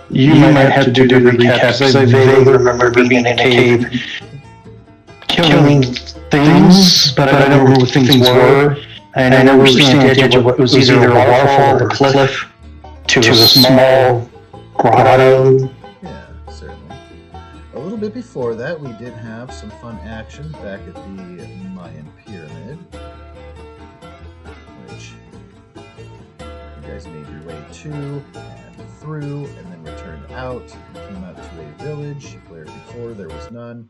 You might have to do the recap, because I vaguely remember being in a cave, killing things, but I don't remember what things were. And I know we were standing at the edge of what was either a waterfall or a cliff to a small grotto. Yeah, certainly. A little bit before that, we did have some fun action back at the Mayan Pyramid, which you guys made your way to and through, and then returned out and came out to a village where before there was none.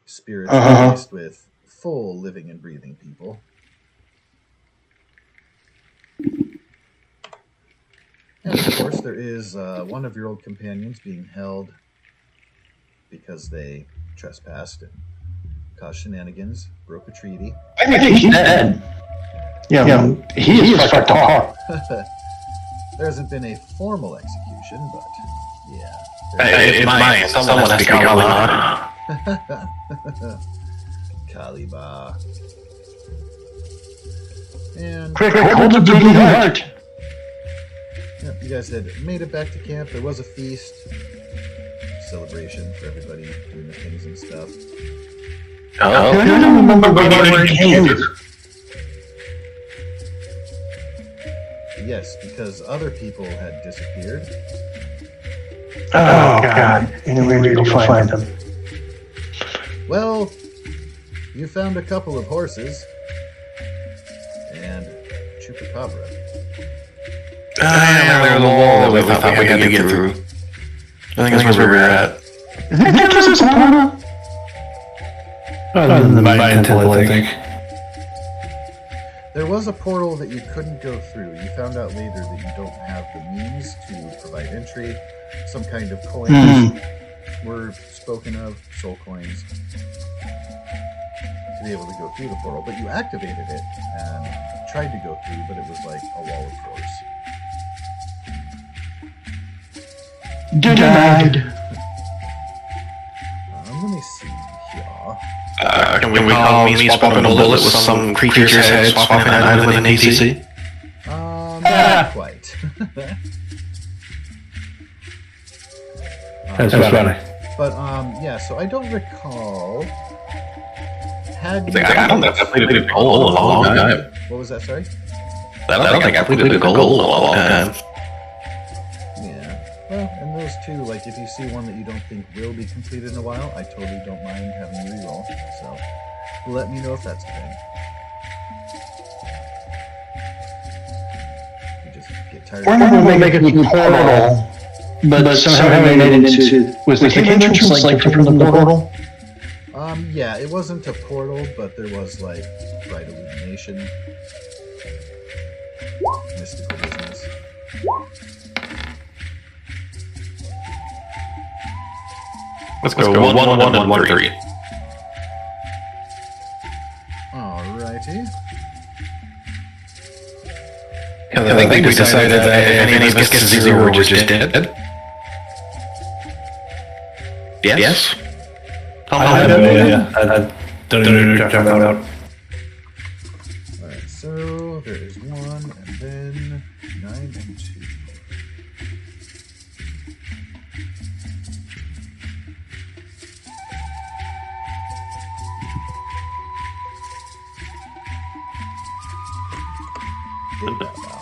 Spirits replaced with full living and breathing people. And of course, there is one of your old companions being held because they trespassed and caused shenanigans, broke a treaty. I think he's dead. Yeah, he is fucked apart. There hasn't been a formal execution, but yeah. It's mine. Someone has to be Kalima. Kaliba. And Quick, hold the bleeding heart. Yep, you guys had made it back to camp. There was a feast, celebration for everybody doing the things and stuff. Oh, I don't remember where it came. Yes, because other people had disappeared. Oh, God. Anyway, we go find them. Well, you found a couple of horses and chupacabra. there's a wall that we thought we had to get through. I think that's where we were at. Is that just a portal? Other than the Mayan temple, I think. There was a portal that you couldn't go through. You found out later that you don't have the means to provide entry. Some kind of coins were spoken of, soul coins, to be able to go through the portal. But you activated it and tried to go through, but it was like a wall of force. Denied. Let me see here. Can we call me swapping a bullet with some creature's head, swapping an item with an ATC? Not quite. That's funny. But, yeah, so I don't recall. I don't think I played a goal in a long time. What was that, sorry? I don't think I played a goal in a long time. Yeah. Well, and those two, like, if you see one that you don't think will be completed in a while, I totally don't mind having you reroll. So, let me know if that's a thing. You just get tired We're going to make a new portal, but somehow we made it into... Was the cave entrance like different from the portal? Yeah, it wasn't a portal, but there was, like, bright illumination. Mystical business. Let's go 1, 1, 1, 3. Alrighty. I think we decided that if any of us gets 0, we're just dead. Yes? I don't know what you're about. Alright, so there is 1, and then 9 and 2.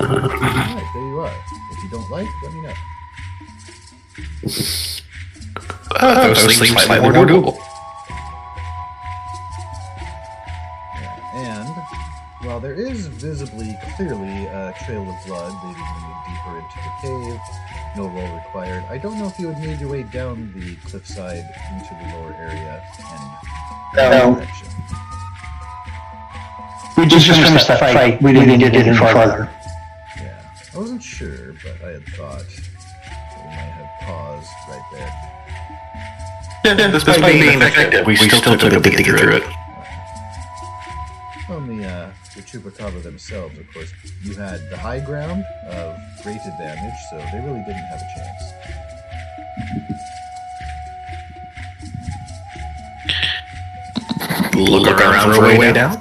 Alright, there you are. If you don't like, let me know. Those things slightly more doable. And while there is visibly, clearly a trail of blood leading you deeper into the cave, no roll required, I don't know if you would made your way down the cliffside into the lower area and No. direction. We just finished that fight. We didn't get any farther. Yeah, I wasn't sure, but I had thought that we might have paused right there. Yeah, despite being effective, we still took a bit to get through it. On the Chupacabra themselves, of course, you had the high ground of great advantage, so they really didn't have a chance. Look around for a way down.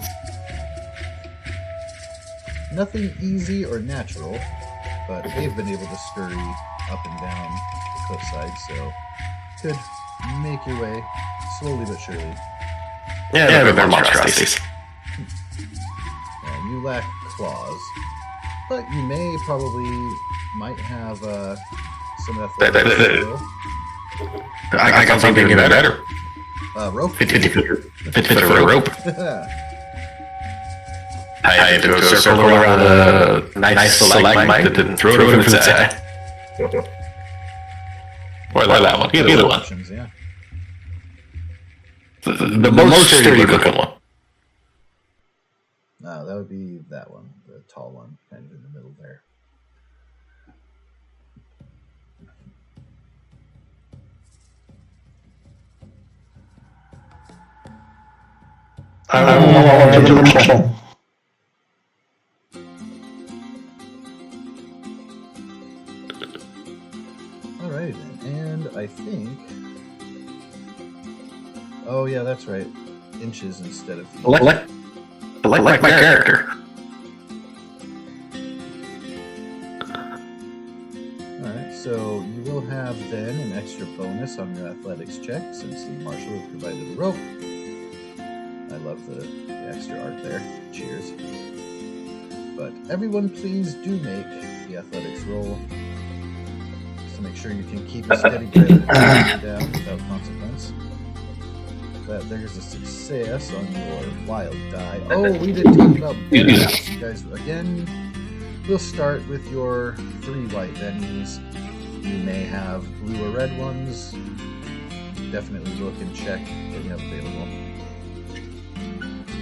Nothing easy or natural, but they've been able to scurry up and down the cliffside, so could make your way slowly but surely. Yeah, they're monstrosities. And you lack claws, but you might have some athletics. I got something even better. Rope. 50 foot for a rope. I had to go circle around a nice stalagmite that didn't throw it over its eye. Or that one. Either one. Options, yeah. The most sturdy looking one. No, that would be that one, the tall one, kind of in the middle there. I don't know what to do. Alright, and I think... Oh yeah, that's right. Inches instead of feet. Like my character. Alright, so you will have then an extra bonus on your athletics check since the marshal has provided the rope. I love the extra art there. Cheers. But everyone please do make the athletics roll. Just to make sure you can keep a steady grip down without consequence. But there's a success on your wild die. Oh, we didn't talk about bennies. You guys, again, we'll start with your 3 white bennies. You may have blue or red ones. Definitely look and check what you have available.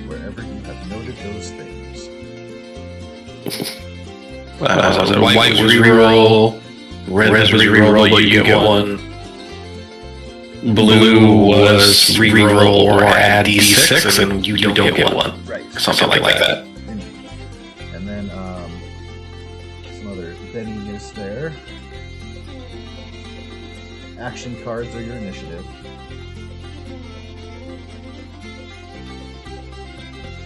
Wherever you have noted those things. White was reroll, red was reroll, but you get one. Blue was reroll or add d6, and you don't get one. Right. Something like that. And then some other bennies there. Action cards are your initiative.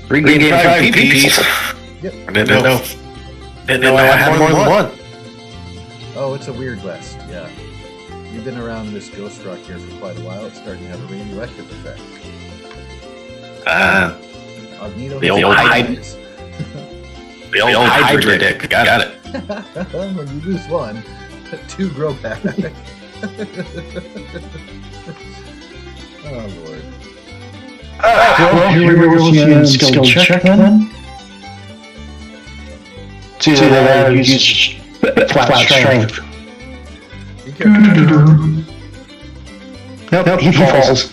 Regain 5 PPs. Yep. I didn't know I had more than one. Oh, it's a weird west, yeah. You've been around this ghost rock here for quite a while. It's starting to have a radioactive effect. The old Hydra deck. Got it. When you lose one, 2 grow back. Oh, Lord. Well, you were looking at skill check then? See that I use flat strength. Be careful. Nope, he falls.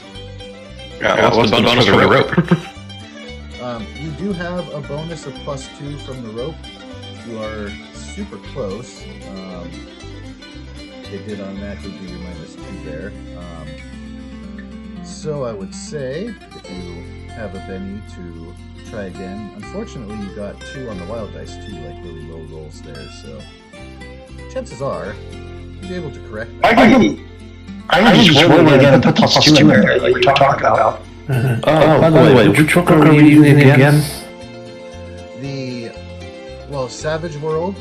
What's the bonus for the rope? You do have a bonus of +2 from the rope. You are super close. It did automatically give you -2 there. So I would say, if you have a Benny to try again, unfortunately you got 2 on the wild dice too, like really low rolls there, so chances are you'll be able to correct that. I can just roll again and put +2 in there, like we talked about. By the way, which book are we using again? Savage World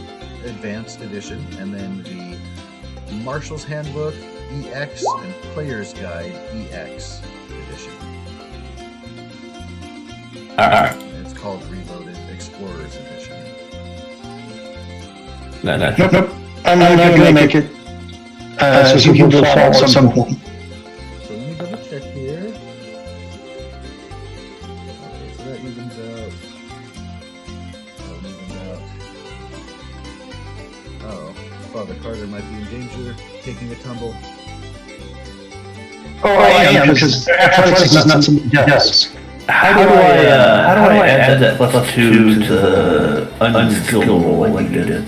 Advanced Edition, and then the Marshal's Handbook EX and Player's Guide EX Edition. Alright. And it's called Reloaded Explorer's Edition. Nope. I'm not gonna make it. So he will fall at some point. So let me double check here. Okay, so that evens out. Oh, Father Carter might be in danger, taking a tumble. Oh, I am, because athletics is not something he does. How do I add that +2 to the unskilled roll like you did?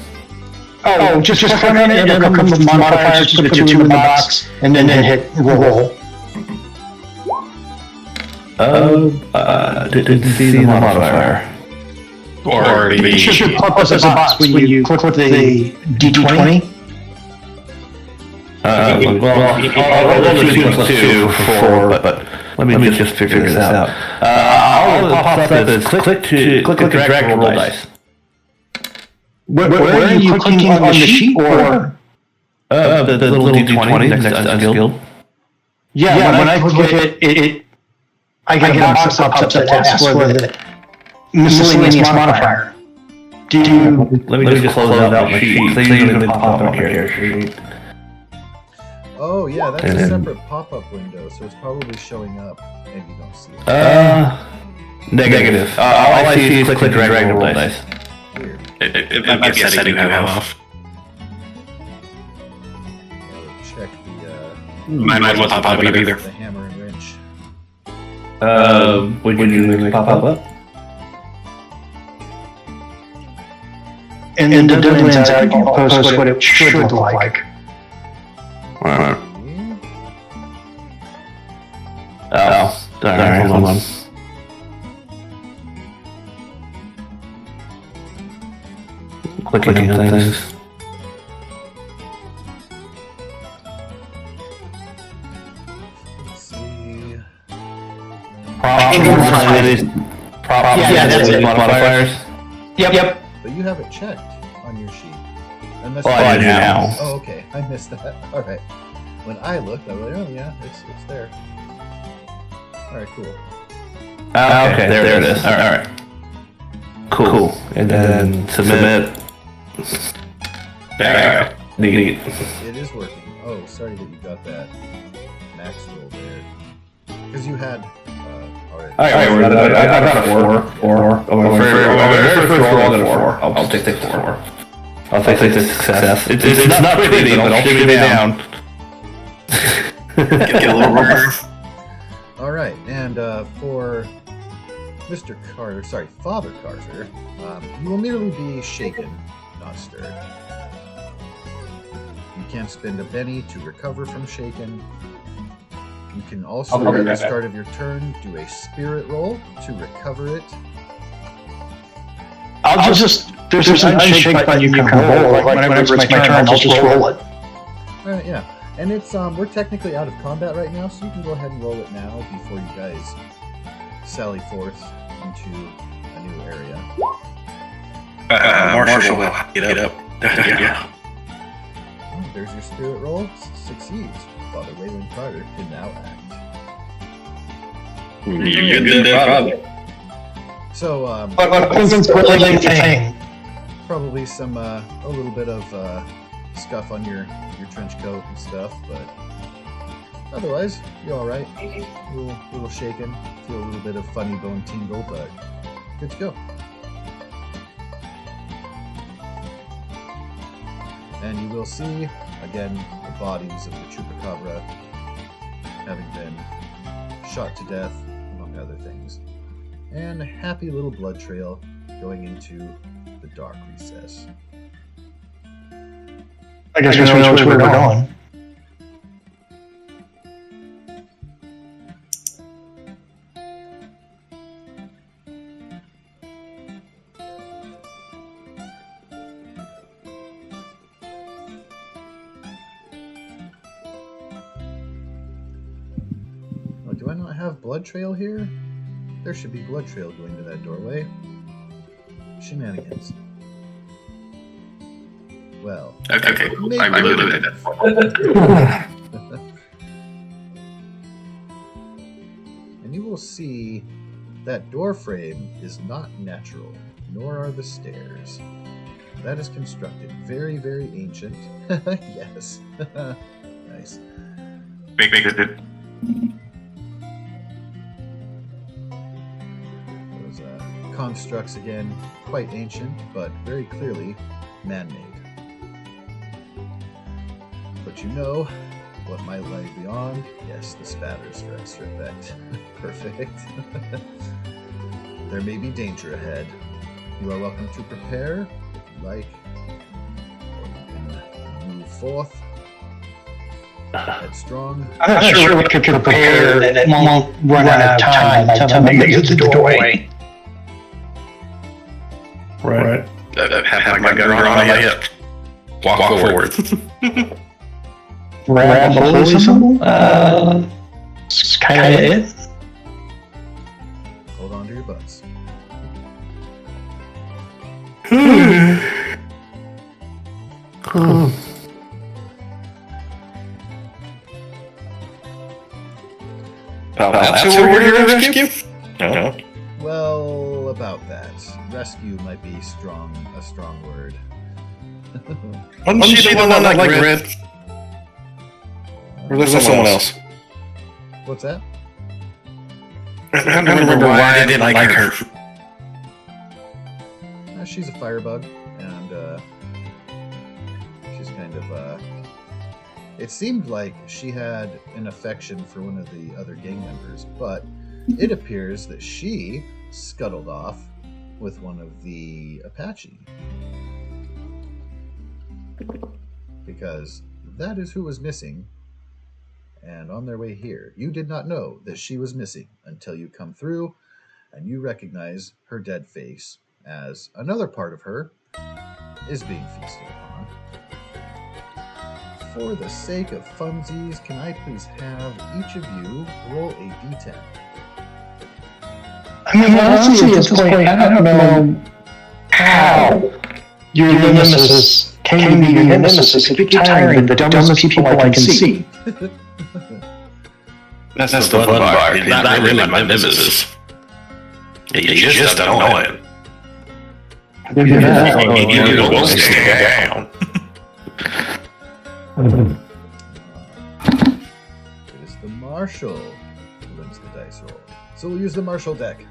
Oh, just click on it, and it'll come with modifiers, just put a 2 in the box, and then hit roll. Didn't see the modifier. Or It should pop up as a box when you click the D20. I'll roll the 2 +2 for 4, but let me just figure this out. All that pops up is click to drag roll dice. Where are you clicking on the sheet, or? The little D20 next to unskilled. Yeah, when I click it, I get a box that pops up that asks for the miscellaneous modifier. Let me just close out my sheet. They usually pop up on my character sheet. Oh yeah, that's a separate pop-up window, so it's probably showing up and you don't see it. Negative. All I see is click and drag to roll dice. Weird. It might be a setting you have off. I'll check the Mine wasn't pop up either. the hammer and wrench. Would you make pop up? And the Deadlands article posts what it should look like. Alright. Oh, alright, hold on. Clicking on things. Let's see. Yeah, that's it. Modifiers. Yep. But you have it checked on your sheet. Unless Well, I do now. Oh, okay. I missed that. Alright. When I looked, I was like, oh yeah, it's there. Alright, cool. Okay, there it is. Alright. Cool. And then submit. There. Neat. It is working. Oh, sorry that you got that max roll there. Because you had already. Alright, I got a 4. Oh, my very first roll, I got a 4. I'll take the 4. I'll take the success. It's not pretty, but I'll shimmy down. Get a little rubber. Alright, and for Mr. Carter, sorry, Father Carter, you will merely be shaken, not stirred. You can't spend a penny to recover from shaken. You can also, at the start of your turn, do a spirit roll to recover it. I'll just there's an unshake button you can roll. Like whenever it's my turn, I'll just roll it. Alright, yeah. And it's we're technically out of combat right now, so you can go ahead and roll it now before you guys sally forth into a new area. Marshall will get up. Yeah. Oh, there's your spirit roll. Succeeds. Father Wayland Carter can now act. You did that, probably. So, probably some a little bit of scuff on your trench coat and stuff, but otherwise you're all right. A little shaken, feel a little bit of funny bone tingle, but good to go. And you will see again the bodies of the chupacabra having been shot to death, among other things, and a happy little blood trail going into the dark recess. I guess we know where we're going. Oh, do I not have blood trail here? There should be blood trail going to that doorway. Shenanigans. Well. Okay, maybe. I really did that. And you will see that door frame is not natural, nor are the stairs. That is constructed very, very ancient. Yes. Nice. Make it. Those constructs, again, quite ancient, but very clearly man-made. But you know what might lie beyond? Yes, the spatters for extra effect. Perfect. There may be danger ahead. You are welcome to prepare if you like, or you can move forth headstrong. I'm not sure we could prepare that it won't run out of time by the time they get to the doorway. Right. Have my gun on my hip. Walk forward. Grab a holy symbol? That's kind of it. Hold on to your butts. That's who we're here to rescue? No. Well, about that. Rescue might be a strong word. Wasn't she the one that like red? Or was that someone else? What's that? I don't remember why I didn't like her. She's a firebug, and she's kind of. It seemed like she had an affection for one of the other gang members, but it appears that she scuttled off with one of the Apache. Because that is who was missing, and on their way here. You did not know that she was missing until you come through, and you recognize her dead face as another part of her is being feasted upon. For the sake of funsies, can I please have each of you roll a d10? I mean, honestly, at this point, I don't know how your nemesis came to be your nemesis if you're tiring the dumbest people I can see. That's the fun part. He's not really my nemesis. You just don't know it. You will stay down. It is the Marshal who wins the dice roll. So we'll use the Marshal deck.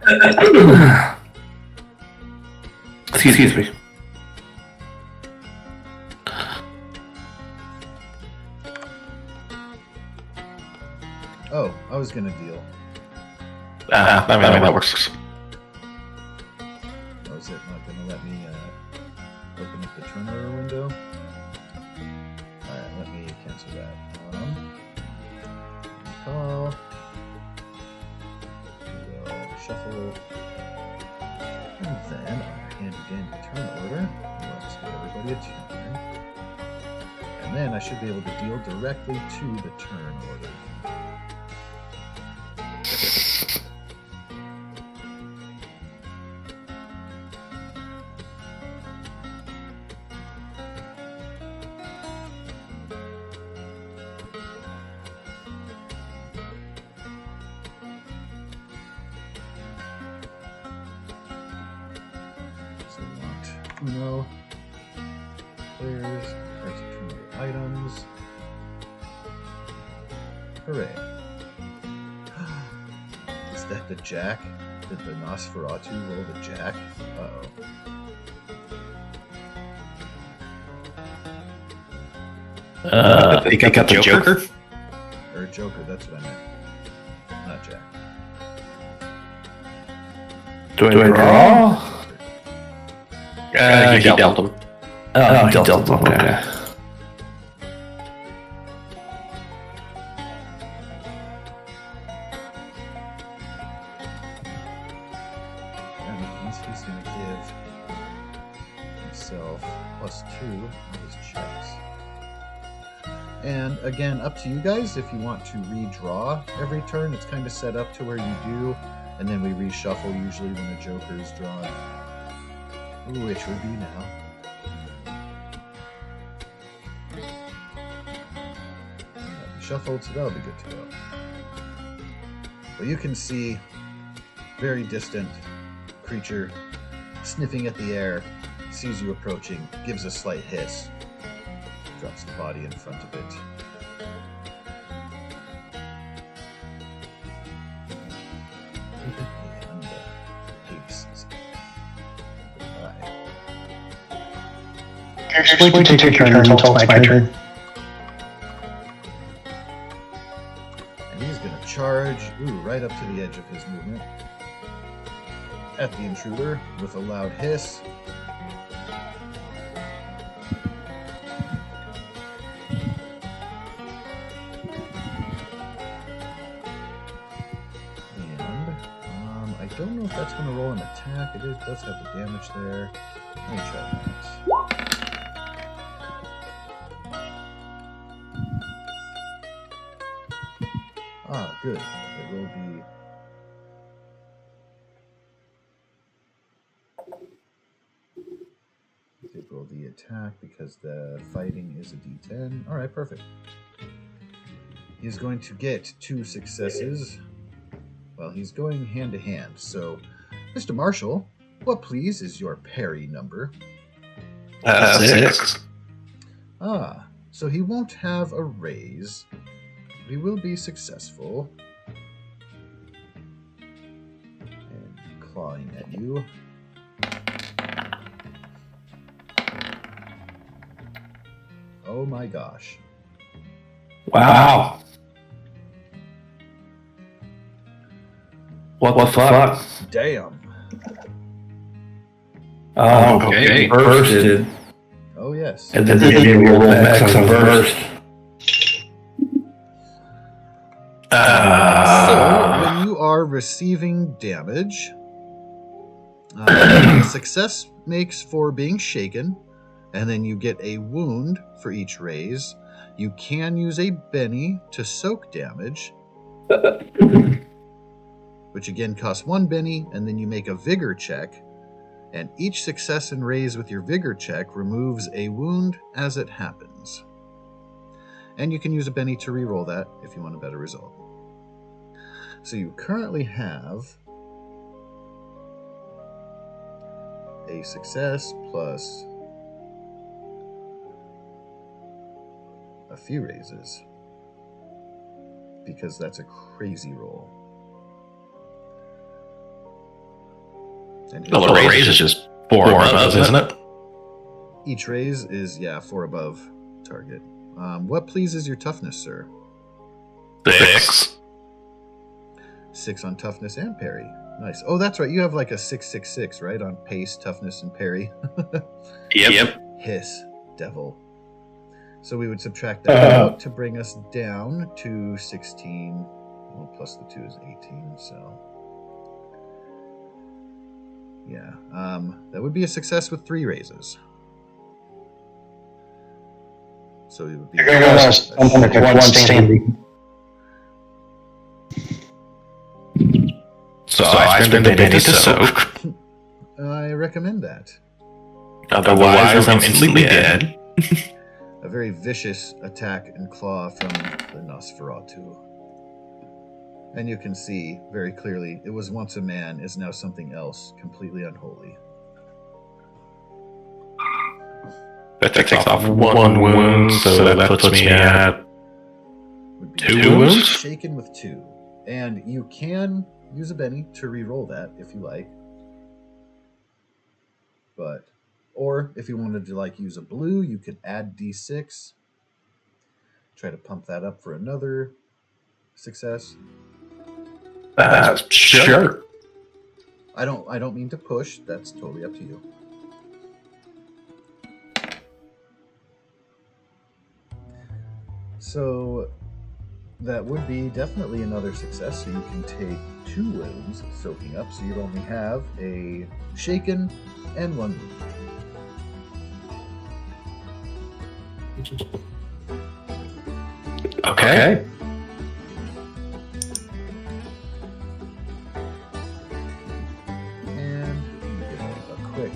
Excuse me. Oh, I was gonna deal. That works. Oh, is it not gonna let me open up the turn order window? Alright, let me cancel that. Call. We'll shuffle. And then our handy dandy turn order. Let's give everybody a turn. And then I should be able to deal directly to the turn order. No. Players, cards of turn order items. Hooray. Is that the Jack? Did the Nosferatu roll the Jack? Uh-oh. Pick up the Joker? Or Joker, that's what I meant. Not Jack. Do I draw? You dealt him. Oh, he dealt him. Okay. That means he's going to give himself +2 on his checks. And again, up to you guys if you want to redraw every turn. It's kind of set up to where you do, and then we reshuffle usually when the Joker is drawn. Which would be now. Shuffled, so that'll be good to go. Well, you can see very distant creature sniffing at the air, sees you approaching, gives a slight hiss, drops the body in front of it. And Hades. Just wait to take your turn until it's my turn. And he's going to charge, right up to the edge of his movement, at the intruder with a loud hiss. And I don't know if that's going to roll an attack. It does have the damage there. Let me try that. Ah, good. It will be... Did roll the attack because the fighting is a d10. Alright, perfect. He is going to get 2 successes Well, he's going hand to hand. So, Mr. Marshall, what please is your parry number? 6. Ah, so he won't have a raise. He will be successful. And clawing at you. Oh my gosh. Wow. What the fuck? Damn. Oh, Okay. Bursted. Oh, yes. And then they roll X on burst. So, when you are receiving damage, a success makes for being shaken, and then you get a wound for each raise. You can use a Benny to soak damage, which again costs 1 Benny, and then you make a Vigor check, and each success and raise with your Vigor check removes a wound as it happens. And you can use a Benny to reroll that if you want a better result. So you currently have a success plus a few raises, because that's a crazy roll. And The raise is just 4 above, isn't it? each raise is 4 above target. What pleases your toughness, sir? 6. 6 on toughness and parry. Nice. Oh, that's right. You have like a 666, right? On pace, toughness, and parry. Yep. Hiss, devil. So we would subtract that out to bring us down to 16. Well, plus the 2 is 18, so... yeah. That would be a success with 3 raises. So it would be... one standing. So I spend the Benny to soak. I recommend that. Otherwise, I'm instantly dead. A very vicious attack and claw from the Nosferatu. And you can see very clearly, it was once a man, is now something else, completely unholy. That takes off 1 wound, so that puts me at Would be 2 wounds? Shaken with 2. And you can use a Benny to re-roll that if you like. But, or if you wanted to like use a blue, you could add D6. Try to pump that up for another success. Sure. I don't mean to push. That's totally up to you. So that would be definitely another success. So you can take 2 wounds soaking up. So you'd only have a shaken and 1 wound. Okay. And give a quick.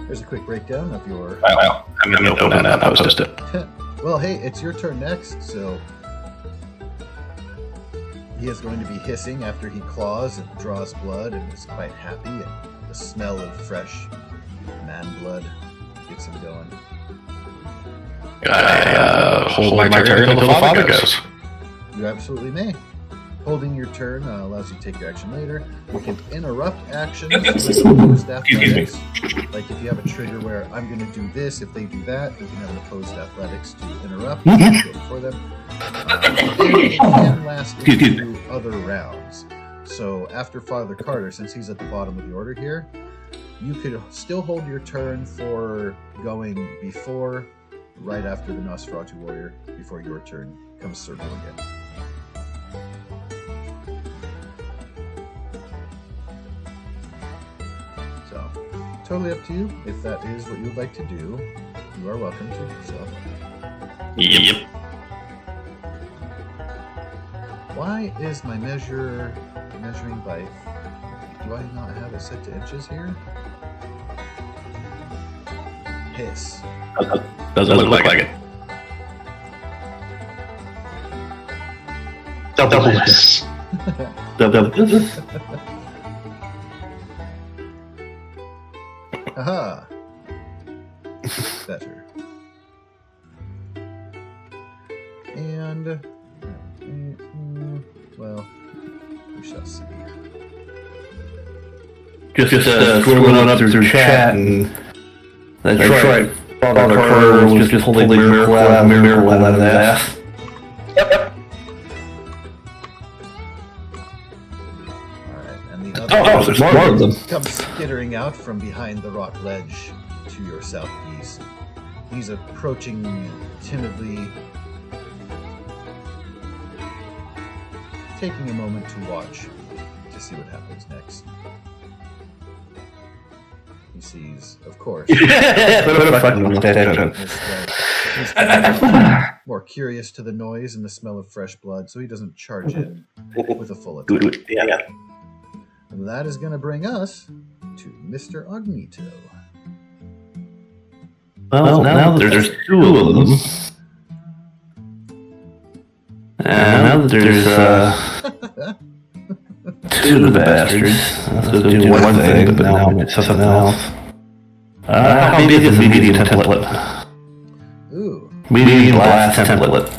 There's a quick breakdown of your... Well, I'm going to open that and post it. Well, hey, it's your turn next, so... he is going to be hissing after he claws and draws blood and is quite happy, and the smell of fresh man blood gets him going. I hold my turn until the father goes. You absolutely may. Holding your turn allows you to take your action later. You can interrupt actions with opposed athletics. Like if you have a trigger where I'm going to do this, if they do that, you can have an opposed athletics to interrupt for them. And it can last into other rounds. So after Father Carter, since he's at the bottom of the order here, you could still hold your turn for going before, right after the Nosferatu warrior, before your turn comes circle again. So, totally up to you. If that is what you would like to do, you are welcome to. So. Yep. Why is my measuring by... do I not have it set to inches here? hiss. Doesn't look like it. Double this. Aha! Better. And, well, we shall see. Just scrolling up through chat and that's right. Father Carter was just pulling miracle out of his ass. Alright, and the other Oh, there's more of them. comes skittering out from behind the rock ledge to your southeast. He's approaching timidly, taking a moment to watch to see what happens next. He sees, of course, he's more curious to the noise and the smell of fresh blood, so he doesn't charge in with a full attack. Yeah. And that is going to bring us to Mr. Agnito. Well, now that there's two of them. And now that there's two of the bastards. Let's go do one thing, but now I'm at something else. How big is the medium template? Ooh, Medium blast template.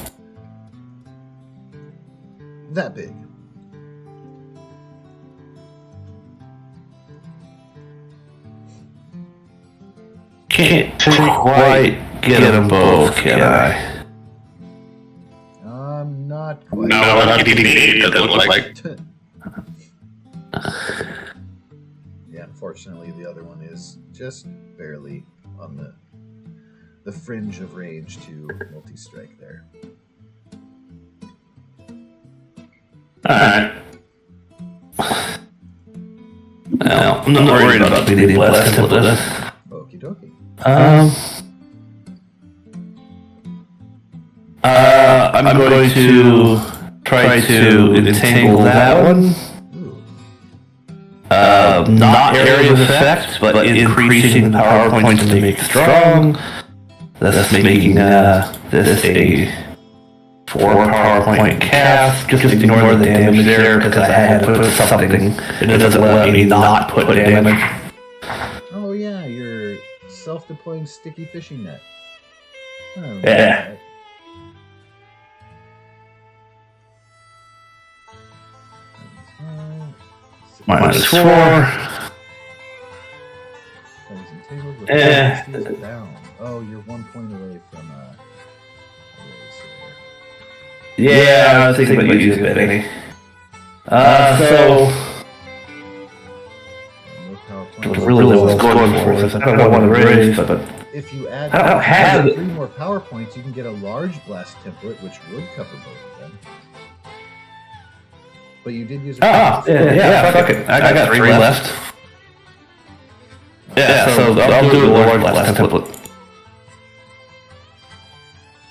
that big. Can't quite get them both, can I? Not quite. No, not it doesn't look like. Yeah, unfortunately, the other one is just barely on the fringe of range to multi-strike there. Alright. Well, I'm not worried about the medium blast template then. Okie dokie. I'm going to try to entangle that one. Ooh. Not area of effect, but increasing the power points to make it strong. Thus making this a 4 power point cast. Just ignore the damage there because I had to put something. It doesn't let me not put damage. Oh yeah, your self-deploying sticky fishing net. Oh, Yeah. right. -4. Eh. Down. Oh, you're 1 point away from Yeah, I was thinking about using Benny. So really was going for this. I don't want to raise, but if you add I don't have it. 3 more power points, you can get a large blast template, which would cover both of them. But you did use. Yeah, fuck it. I got 3 left. Yeah, so I'll do a large blast template.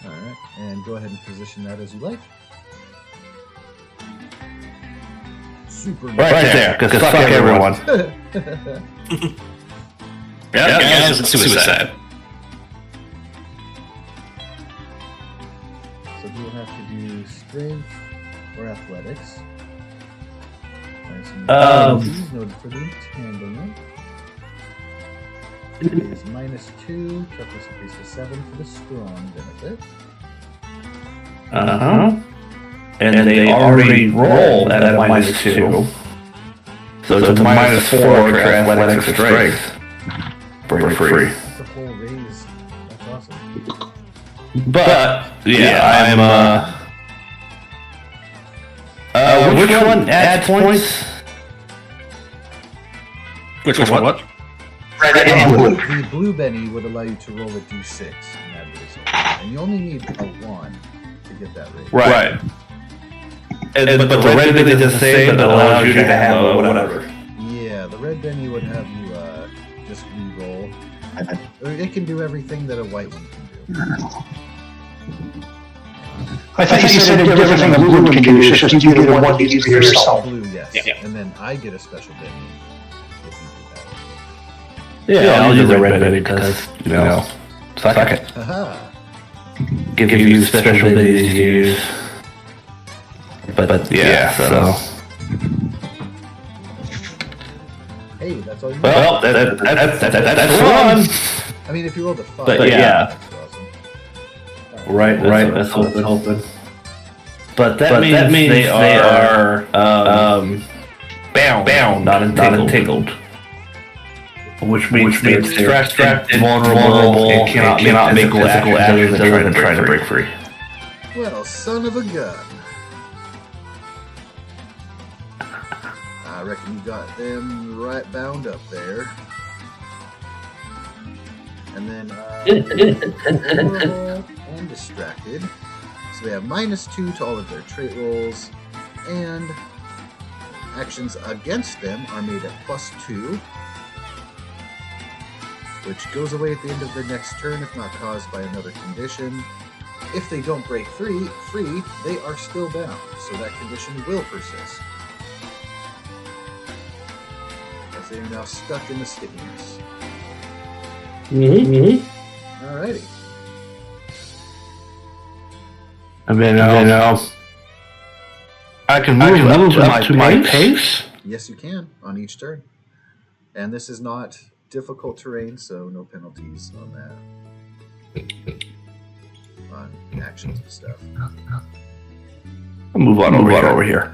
All right, and go ahead and position that as you like. Super. Right there, because fuck everyone. Yeah, guys, it's suicide. So you'll have to do strength or athletics. Nice, noted for the entanglement. It is -2, toughness increased to 7 for the strong benefit. And they already roll at a -2. So it's a -4 to athletics or strength. For free. That's a whole raise. That's awesome. But, yeah, I'm, which one adds points? Which one? What? Red and blue. The blue Benny would allow you to roll a d6 in that result. And you only need a 1 to get that raise. Right. But the red Benny does the same, but it allows you to have a whatever. Yeah, the red Benny would have you just re-roll. Or it can do everything that a white one can do. I thought you said everything a blue one can do, it's just you get a 1d for yourself. Blue, yes. Yeah. And then I get a special Benny if you do Yeah, I'll use the red hooded because, suck it. Haha. Give you special abilities to use. But yeah, so. Hey, that's all you need. Well, that's fun. I mean, if you rolled a 5. But yeah. That's awesome. Right, that's hoping. But that means they are bound, not entangled. Which means they're distracted, vulnerable, and cannot make physical actions other than trying to break free. Well, son of a gun. I reckon you got them right bound up there. And then, vulnerable and distracted. So they have -2 to all of their trait rolls, and actions against them are made at +2, which goes away at the end of their next turn if not caused by another condition. If they don't break free, they are still bound, so that condition will persist. As they are now stuck in the stickiness. Alrighty. And then I can move up to my pace. Yes, you can, on each turn. And this is not difficult terrain, so no penalties on that. On actions and stuff. I'll move on over here.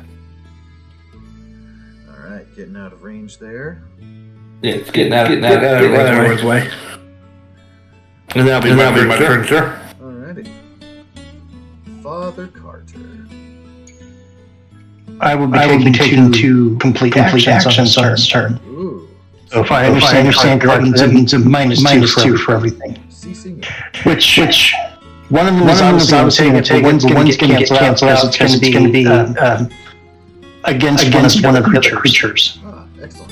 Alright, getting out of range there. Yeah, it's getting out of everyone's way. And that'll be my turn, sir. Alrighty. Father Carter. I will be taking 2 complete actions on his turn. Ooh. So if I understand correctly, that means a -2 for everything. Ceasing. Which one of them is obviously going to take, but one's going to get canceled out. It's going to be against one of the other creatures. Ah, excellent.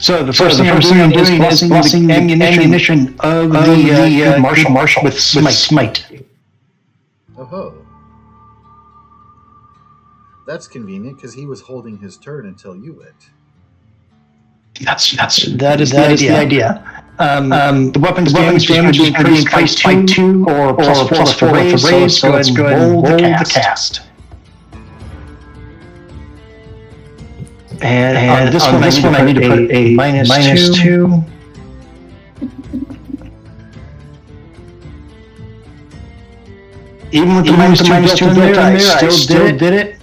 So the first thing I'm doing is blessing the ammunition of the Marshal with Smite. Oh-ho. That's convenient, because he was holding his turn until you went. That is the idea. The weapon's damage is going to be increased by 2 or plus 4 with the raise, so let's go ahead and roll the cast. And this one I need to put a -2. Even with the -2 in there, I still did it.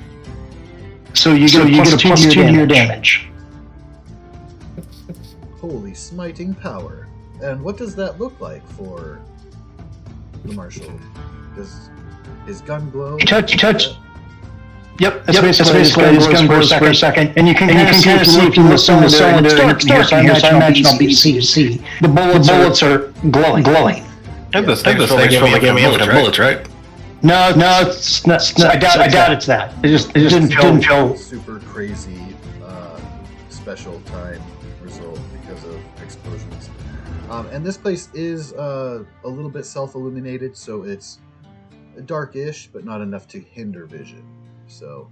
So you get a +2 to your damage. Holy smiting power. And what does that look like for the Marshal? Does his gun glow? You touch. Yep, that's basically his gun glows for a second. And you can kind of see if you look in the cylinder, so I imagine I'll be C. The bullets are glowing. Take the snakes from me with bullets, right? No, it's not. I doubt it's that. It just didn't feel super crazy special time result because of explosions. And this place is a little bit self-illuminated, so it's darkish, but not enough to hinder vision. So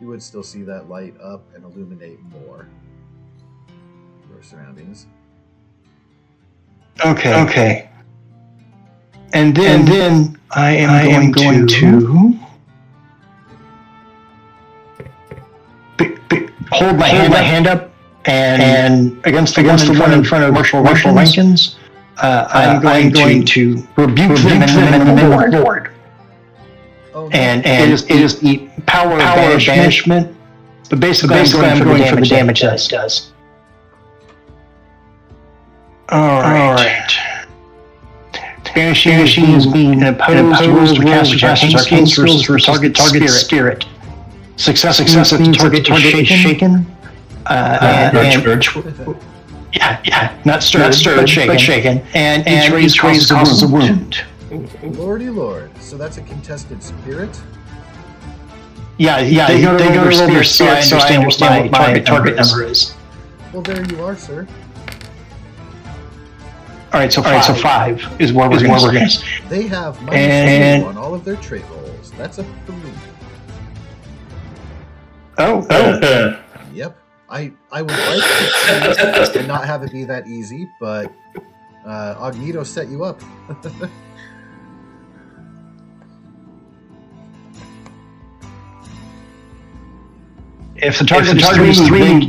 you would still see that light up and illuminate more your surroundings. Okay. And then I am going to hold my hand up and against the one in front of Marshal Rankins, I'm going to rebuke them and move forward. Oh, no. And it is the power of banishment. But basically I'm going for the damage that it does. Alright. Banishing is being opposed rules to cast arcane skills versus target spirit. Success if the target is shaken. Not stirred, but shaken. And each raise causes a wound. Lordy Lord. So that's a contested spirit? Yeah, they go to roll their spirit, so I understand what my target number is. Well, there you are, sir. Alright, so 5 is where we're going to. They have -2 on all of their trait rolls. That's a 3. Oh. Yep. I would like to cheat and not have it be that easy, but Agnito set you up. If the target is 3,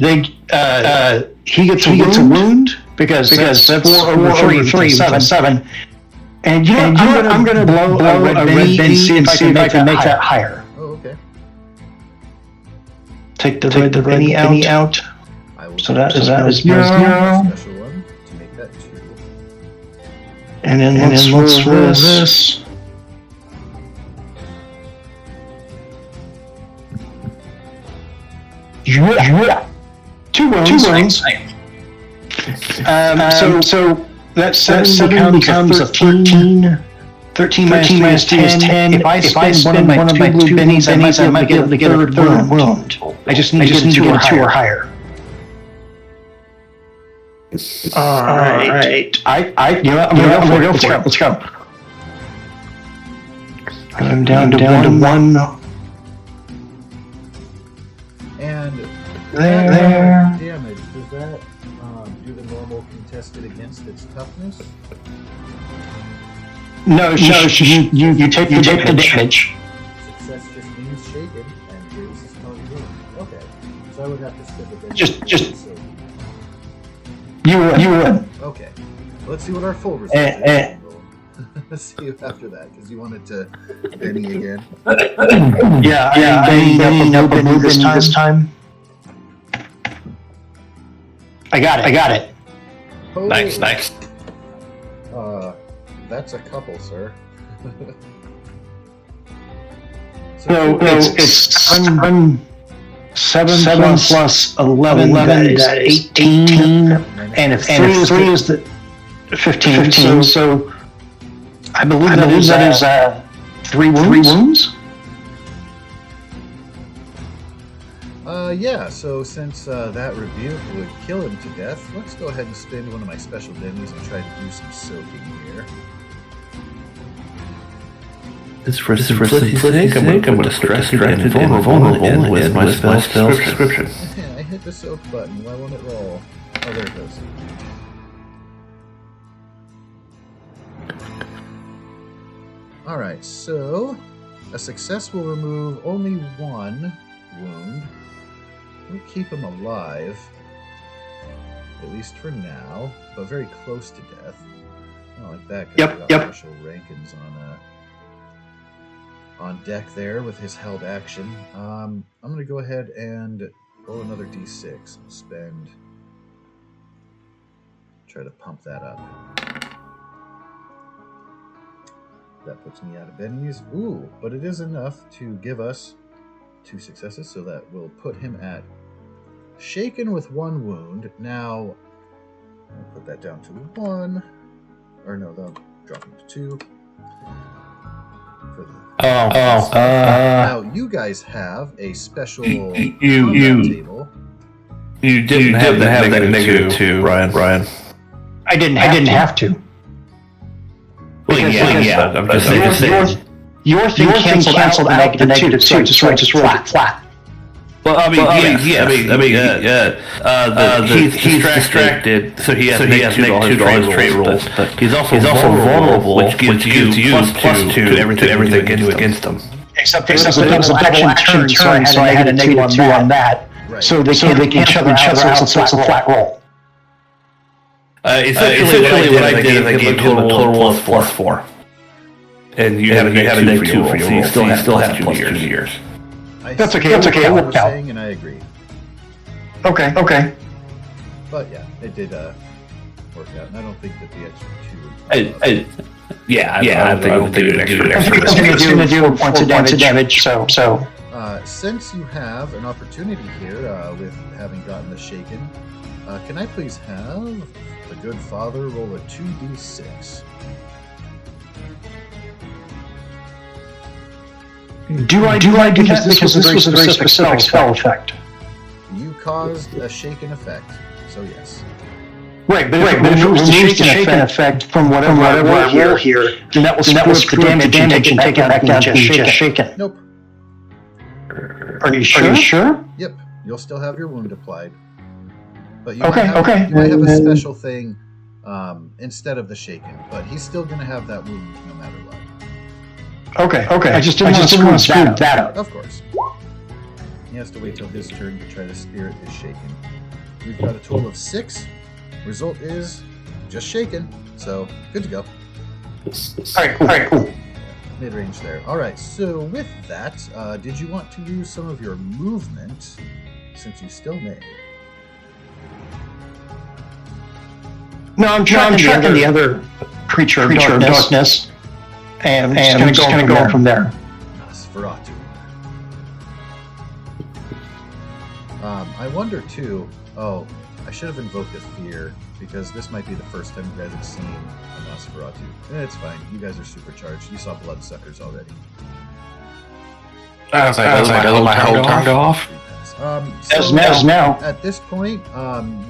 he gets a wound because that's 4 over 3, 7. And I'm gonna blow a red Benny and see if I can make that higher. Oh, okay. Take the red Benny out. I will So that is 0. special one to make that 2. And then let's roll this. Yeah. 2 wounds. So that 7 becomes a 13. 13 minus 3 is 10. If I spend one of my 2 blue bennies, I might be able to get a third wound. I just need to get 2 or higher. Alright. I'm gonna go for it. Let's go. I'm down to 1. And There. damage, does that do the normal contested against its toughness? No, you take the damage. Success just means shaken and raises target wound. Okay, so I would have to spend a bit. Just- so, You would. okay, let's see what our full result is. Let's see you after that, because you wanted to Benny again. Yeah, I'm up a move this time. I got it. Oh, Nice. that's a couple, sir. So it's 7 plus 11, that is 18. And if 3 is the 15. So I believe that is 3 wounds. Yeah, so since that rebuke would kill him to death, let's go ahead and spend one of my special bennies and try to do some soaking here. This for simplicity's sake, I'm going to stress and vulnerable with my spell description. I hit the soak button. Why won't it roll? Oh, there it goes. Alright, so a success will remove only 1 wound. We'll keep him alive, at least for now, but very close to death. I like that. Yep. Marshall Rankin's on deck there with his held action. I'm going to go ahead and roll another d6. Try to pump that up. That puts me out of bennies. Ooh, but it is enough to give us 2 successes, so that will put him at shaken with 1 wound. Now, I'll put that down to 1. Or no, they'll drop him to 2. Now, you guys have a special combat table. You didn't have that negative 2, Ryan. I didn't have to. Well, yeah. I'm just saying. Your thing canceled out the negative 2, just roll flat. Well, he's distracted, so he has to make $2 trait rolls. But he's also vulnerable, which gives you plus 2 to everything against him. Except it was a double action turn, so I had a negative 2 on that. Right. So they can each other out, so it's a flat roll. Essentially, what I did is I gave him a total of plus 4. And you have a negative 2 for your roll, so you still have plus 2 years. That's okay, it worked out. And I agree. Okay. But yeah, it did work out, and I don't think that the extra 2... I don't think it extra. It's going to do 4 points of damage, so... since you have an opportunity here with having gotten the shaken, can I please have the good father roll a 2d6? Do I do that because this was a very specific spell effect? You caused a shaken effect, so yes. Right, but if it was the shaken effect from whatever I roll here, then that will screw up the damage and take it back down to just shaken. Nope. Are you sure? Yep, you'll still have your wound applied. But you Okay, okay. might have a special thing instead of the shaken, but he's still going to have that wound no matter what. Okay. I just didn't want to screw that up. Of course. He has to wait till his turn to try to spirit his shaken. We've got a total of 6. Result is just shaken, so good to go. All right, cool. Mid-range there. All right, so with that, did you want to use some of your movement, since you still may? No, I'm tracking the other creature of darkness, and just kind of going from there. Nosferatu. I wonder too. Oh, I should have invoked a fear because this might be the first time you guys have seen a Nosferatu. It's fine. You guys are supercharged. You saw bloodsuckers already. I was like, does my whole turn go off? So now. At this point,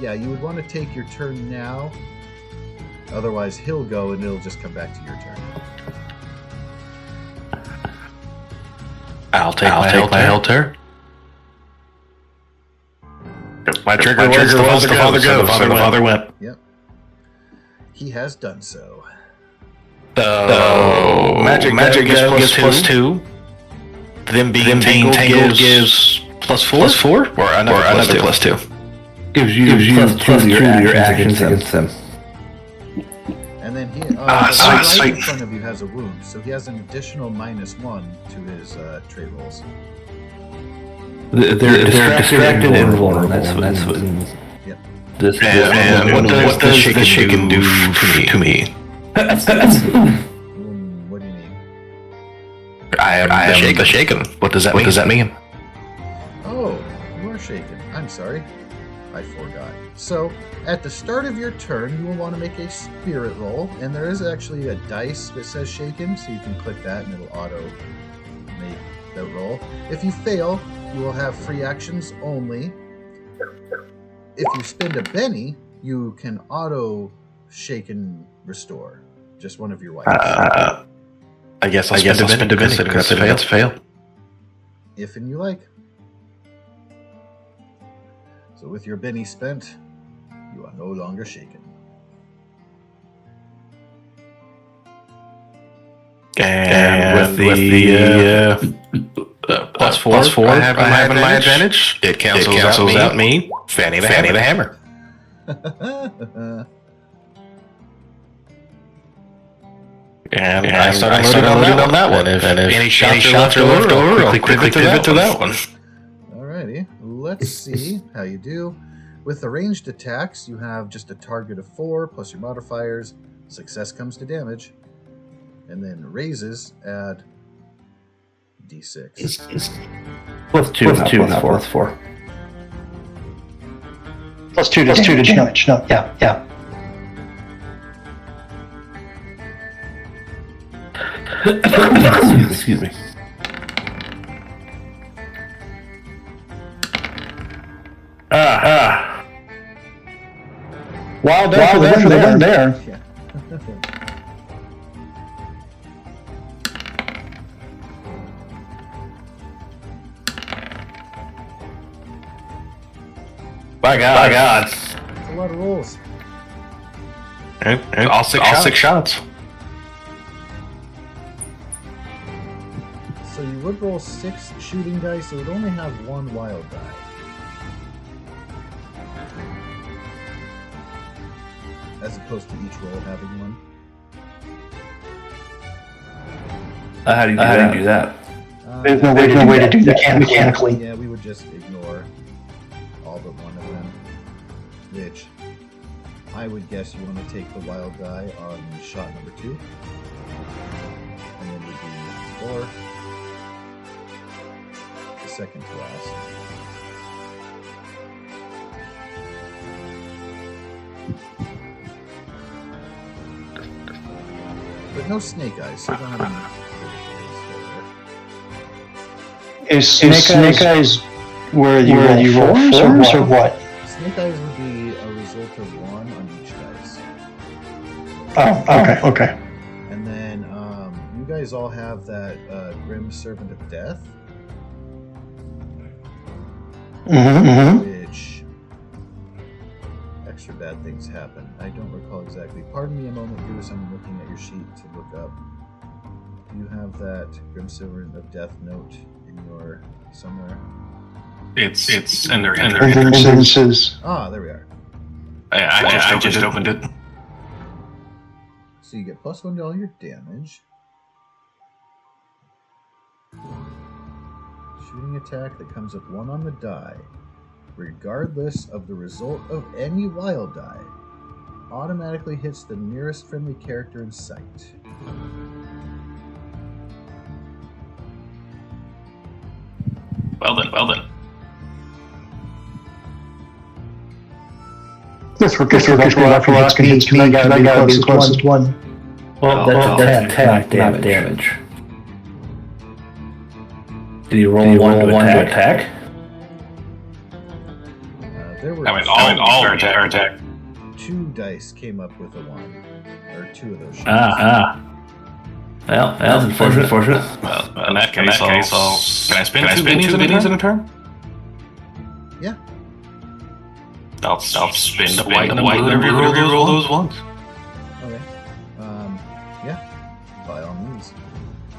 yeah, you would want to take your turn now. Otherwise, he'll go and it'll just come back to your turn. I'll take my Helter. My trigger was the father goes, so the father went. Yep. He has done so. So magic gives +2. Then being tangled gives +4, or another +2. Gives you +2 to your actions against them. And then he, right sweet. in front of you has a wound, so he has an additional -1 to his trait rolls. They're distracted and vulnerable. That's what. Yep. And what does the shaken do to me? What do you mean? I am the shaken. What does that mean? Oh, you are shaken. I'm sorry. I forgot. So, at the start of your turn, you will want to make a spirit roll, and there is actually a dice that says shaken, so you can click that and it'll auto make the roll. If you fail, you will have free actions only. If you spend a Benny, you can auto shaken restore. Just one of your whites. I guess I'll spend a Benny because that's a fail. If and you like. So with your Benny spent, you are no longer shaken. And with the +4 I have in my advantage, it cancels out me, Fanny the Hammer. And I started loading on that one. If any shots are left over, I'll quickly pivot to that one. Alrighty, let's see how you do. With the ranged attacks, you have just a target of 4 plus your modifiers. Success comes to damage. And then raises add D6. +2, not +4. +2 to damage. No, yeah. Excuse me. Wild out for the win there. Yeah. By God. That's a lot of rolls. All six shots. So you would roll 6 shooting dice, so it would only have 1 wild die. As opposed to each roll having 1. How do you do that? There's no way to do that mechanically. Yeah, we would just ignore all but one of them. Which I would guess you want to take the wild die on shot number 2. And then we do 4. The second to last. But no snake eyes, so you don't have any. Is snake eyes where you roll fours or what? Snake eyes would be a result of 1 on each dice. Oh, okay. And then you guys all have that Grim Servant of Death, Mm-hmm. which bad things happen. I don't recall exactly. Pardon me a moment, Goose. I'm looking at your sheet to look up. Do you have that Grim Servant of Death note in your somewhere? It's in their Hindrances. Ah, there we are. I just opened it. So you get +1 to all your damage. Shooting attack that comes with 1 on the die, regardless of the result of any wild die, automatically hits the nearest friendly character in sight. Well then. This we're last hits me, I gotta be the closest one. Well, that's attack damage. Did you roll one to attack? There were all are attack. 2 dice came up with a 1, or 2 of those shots. Well, that's unfortunate. Well, in that case, I'll can I spin 2 minis in a turn? Yeah. I'll spin the white and blue and reroll those ones. Okay. Yeah. By all means.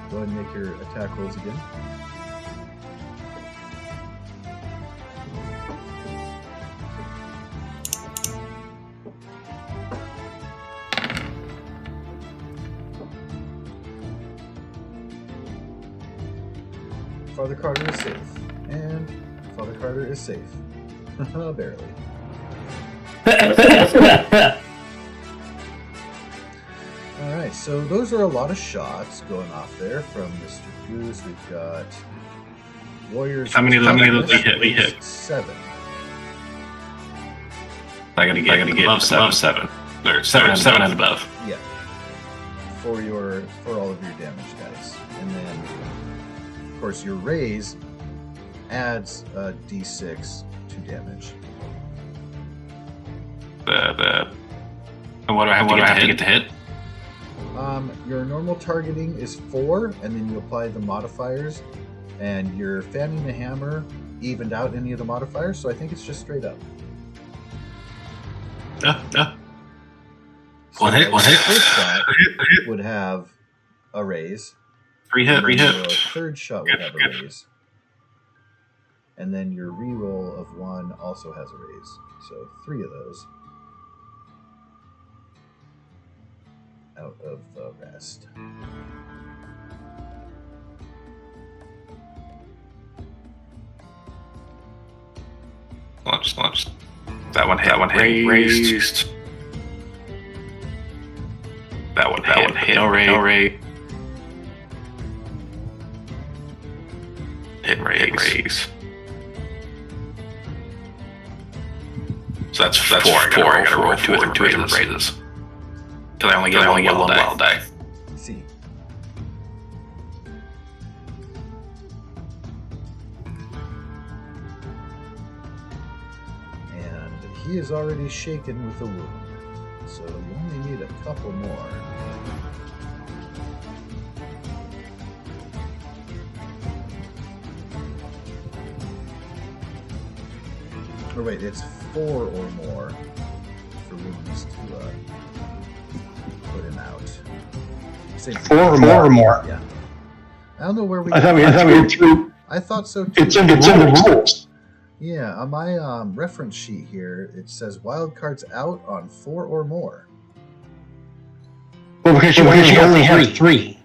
Go ahead and make your attack rolls again. Father Carter is safe. And Father Carter is safe. Barely. Alright, so those are a lot of shots going off there from Mr. Goose. We've got Warriors. How many of those we hit? 7. I gotta get above 7. Or 7 and above. Yeah. For all of your damage dice. And then of course your raise adds a d6 to damage. And what do I have to get to hit? Your normal targeting is 4, and then you apply the modifiers, and your fanning the hammer evened out any of the modifiers, so I think it's just straight up. One hit. First shot would have a raise. 3 hit. Your third shot would have a raise. And then your reroll of 1 also has a raise. So 3 of those. Out of the rest. Launch. That one hit. Raised. That one hit. No raise. Hit raise. So that's 4. I gotta roll 2 of them raises. Because I only get one wild die. See. And he is already shaken with a wound. So you only need a couple more. Or wait, it's 4 or more for wounds to put him out. Say 4 or more. Yeah. I don't know where we. I thought we had 3. I thought so too. It's in the rules. Yeah, on my reference sheet here, it says wild cards out on 4 or more. Well, because you only have 3.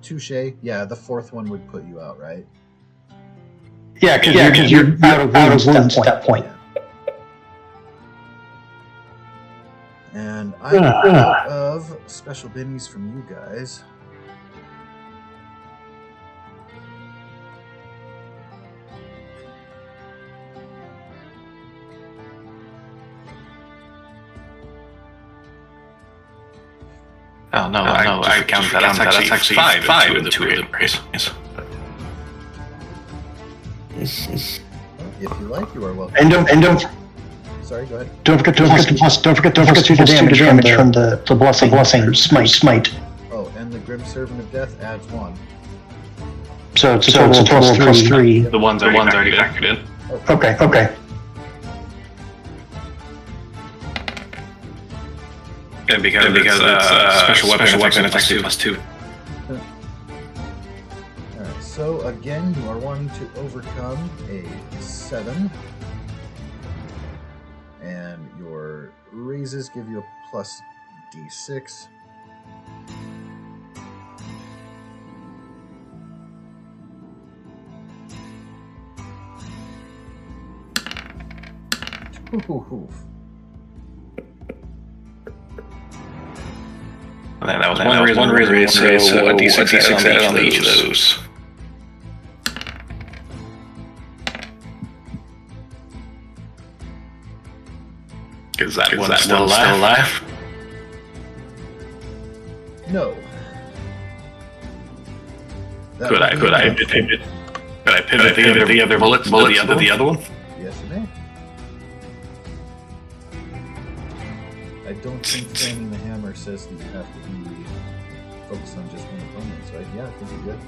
Touche. Yeah, the 4th one would put you out, right? Yeah, because you're out of wounds at that point. And I'm out of special bennies from you guys. Oh no! I counted that. That's actually 5 in 2 of the raise. If you like, you are welcome. And don't. Sorry, go ahead. Don't forget to do the damage from the blessing smite. Oh, and the Grim Servant of Death adds 1. So it's a total of plus 3. The one's already factored in. Okay. And because it's special weapon attack +2. Alright, so again, you are wanting to overcome a 7. And your raises give you a plus d6. Ooh. And then that was one raise, so a d6 added on each of those. Is that one still alive? No. Could I pivot the other bullets to the other one? Yes, you may. I don't think fanning the hammer says that you have to be focused on just one opponent, so yeah, I think you're good.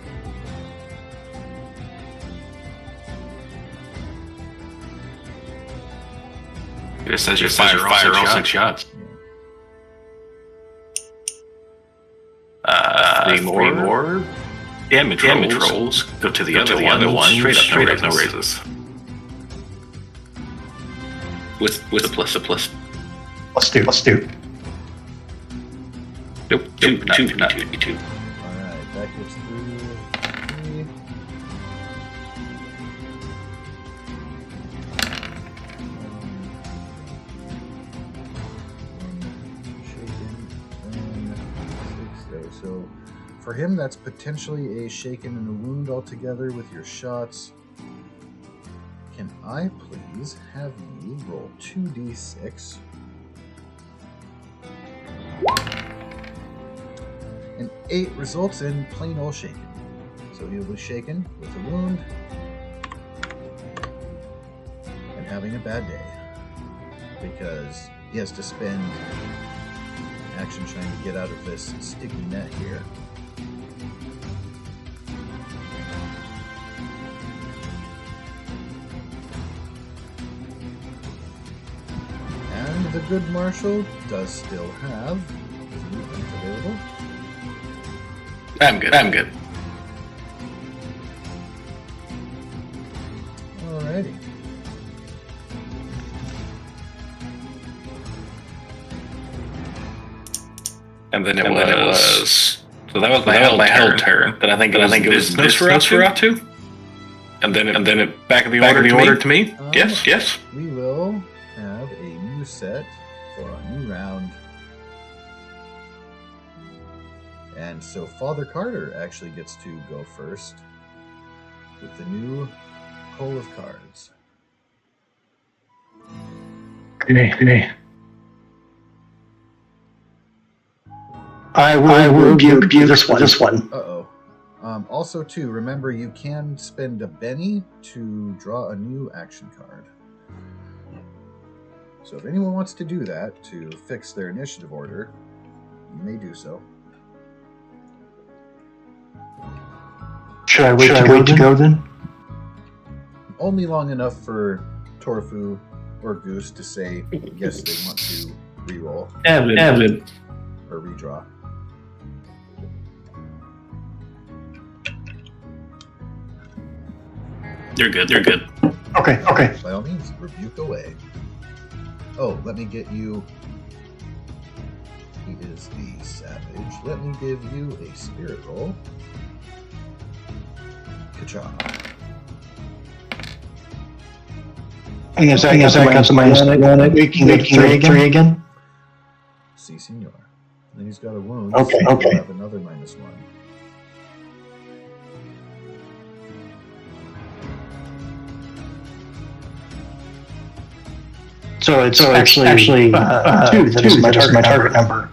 It says you fire all 6 shots. Three more damage rolls. Go to the other one. Straight up, no raises. With a plus. Let's do. Nope, two. Alright, that gets through 3. So for him, that's potentially a shaken and a wound altogether with your shots. Can I please have you roll 2d6? An 8 results in plain old shaken. So he was shaken with a wound and having a bad day because he has to spend action trying to get out of this sticky net here. And the good marshal does still have his movement available. I'm good. Alrighty. And then it was. So that was my held turn. Then I think it was this route too. And then it back of the order to me. Yes. We will have a new set for a new round. And so Father Carter actually gets to go first with the new Hole of Cards. Okay. I will give you this one. Uh-oh. Also, too, remember you can spend a Benny to draw a new action card. So if anyone wants to do that to fix their initiative order, you may do so. Should I wait to go then? Only long enough for Torfu or Goose to say yes, they want to reroll Evan. or redraw. You're good. Okay. By all means, rebuke away. Oh, let me get you. He is the savage. Let me give you a spirit roll. Ka-cha. I guess I got some minus one. We can make 3 again. Si, senor. And he's got a wound. Okay. So we'll have another -1. So it's actually 2 that is my target number.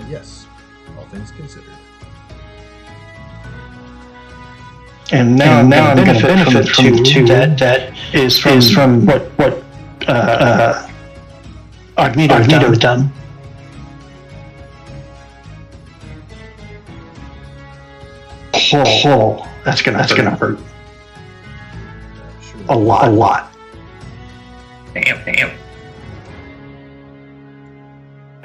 Yes, all things considered. And now I'm going to benefit from 2 that is from what Agnito's done. Oh, that's gonna hurt Sure. a lot. Damn.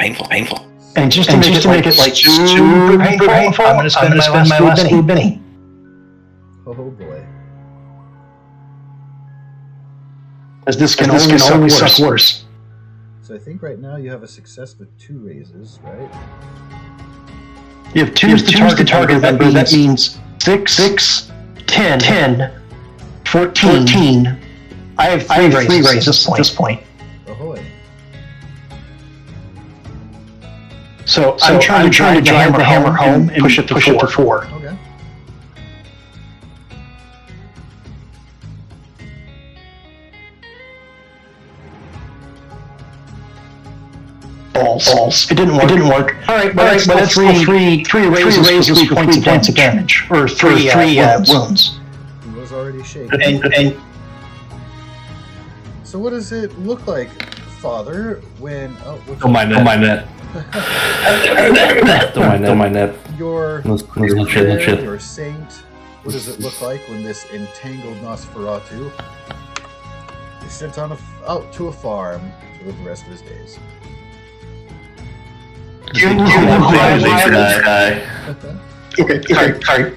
Painful. And just to make it like super painful, I'm gonna spend my last blue Benny. Oh boy. As this can only suck worse. So I think right now you have a success with 2 raises, right? You have 2 is the target number. That means 6, 10, 14. I have 3 raises at this point. Ahoy. So I'm trying to drive the hammer home and push it to 4. Okay. Balls. It didn't work. All right, but that's three raises, 3 points of damage, or 3 wounds. He was already shaken. And So what does it look like, Father, when... Don't mind that. Don't mind that. Your Shit. your saint, what does it look like when this entangled Nosferatu is sent on out to a farm to live the rest of his days? Okay, sorry.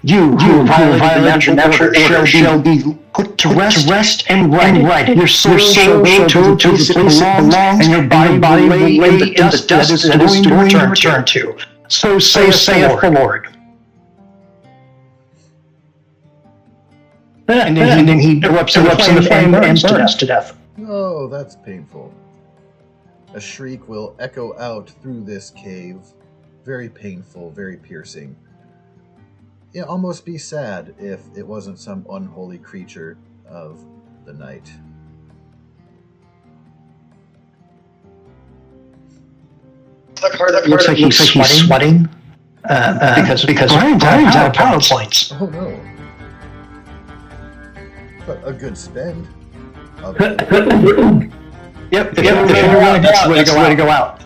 You violated the natural order shall be put to rest and righted. Your soul shall go to the place it belongs, and your body lay in the dust that is going to return to. So saith the Lord. And then he erupts in the flame and burns to death. Oh, that's painful. A shriek will echo out through this cave. Very painful, very piercing. It'd almost be sad if it wasn't some unholy creature of the night. Looks like he's sweating. Because Brian's out of power points. Oh no. But a good spend. Yep, if you're going that's the way to go out.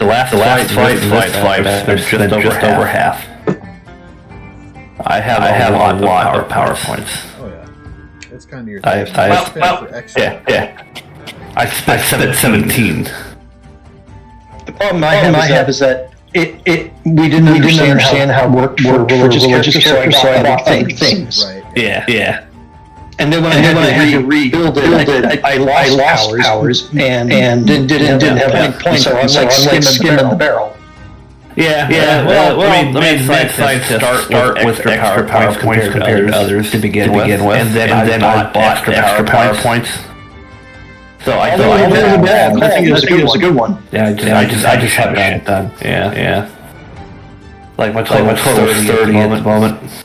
The last fight, there's just over half. I have a lot of power points. Oh yeah. It's kind of your I thing. have For extra. Yeah. I spent 17. The problem I have is that we didn't understand how it worked for religious characters, so I bought things. Right. Yeah. And then when I had to rebuild it, I lost powers and didn't have any points, so I was like skimming the barrel. Yeah. Well, let me start with extra power points compared to others to begin with, and then I bought extra power points. So I think it was a good one. Yeah, I just haven't had it done. Yeah. Like my total 30 at the moment.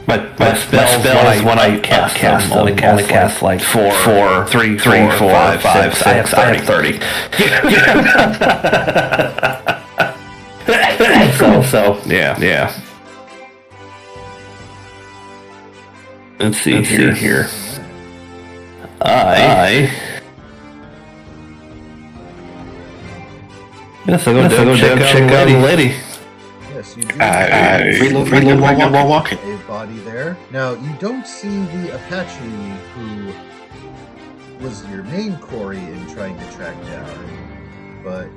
My spell is when I cast them, only cast like 4, 3, 4, 5, 6. I have 30. So yeah. Let's see here. Yes, I'll go check out the lady. Yes, you do. Reload while walking. A body there. Now, you don't see the Apache who was your main quarry in trying to track down, but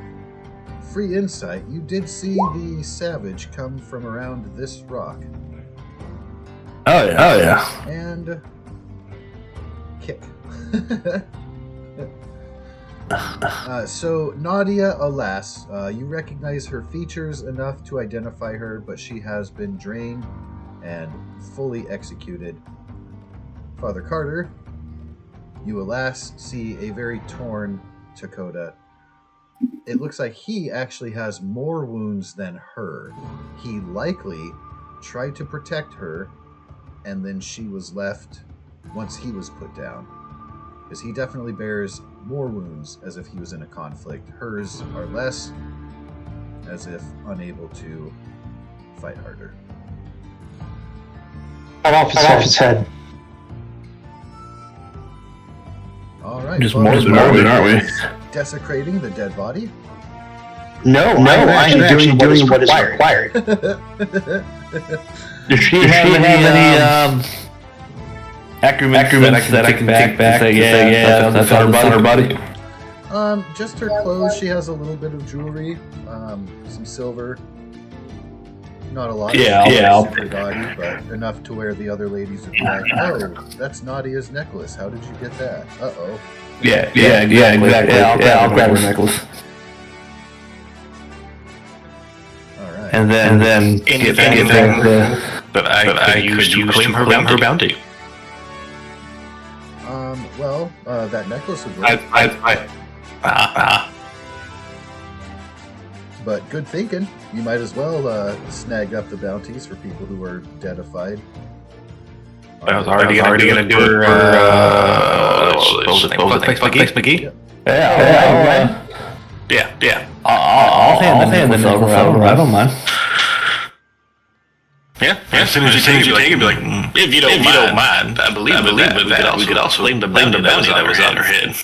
free insight, you did see the savage come from around this rock. Oh yeah. And kick. So Nadia, alas, you recognize her features enough to identify her, but she has been drained and fully executed. Father Carter, you alas see a very torn Dakota. It looks like he actually has more wounds than her. He likely tried to protect her, and then she was left once he was put down. Because he definitely bears more wounds as if he was in a conflict. Hers are less, as if unable to fight harder. Cut off his head. Alright. Just morbid, aren't we? Desecrating the dead body? No, I'm actually doing what is required. Does she have any accoutrements that I can take back to say, yeah, that's on her body? Just her clothes. She has a little bit of jewelry, some silver. Not a lot. Yeah. Super gaudy, but enough to where the other ladies would be like, "Oh, that's Nadia's necklace. How did you get that? Uh-oh." Yeah, exactly. Yeah, I'll grab her necklace. All right. And then Anything that I could use to claim her bounty. Well, that necklace would work. But good thinking. You might as well snag up the bounties for people who are deadified. I was already gonna do her. Thanks, McGee. Yeah. I'll hand the necklace over. I don't mind. Yeah. As soon as you take it, be like, if you don't mind, I believe that we could also blame the bounty that was on her head.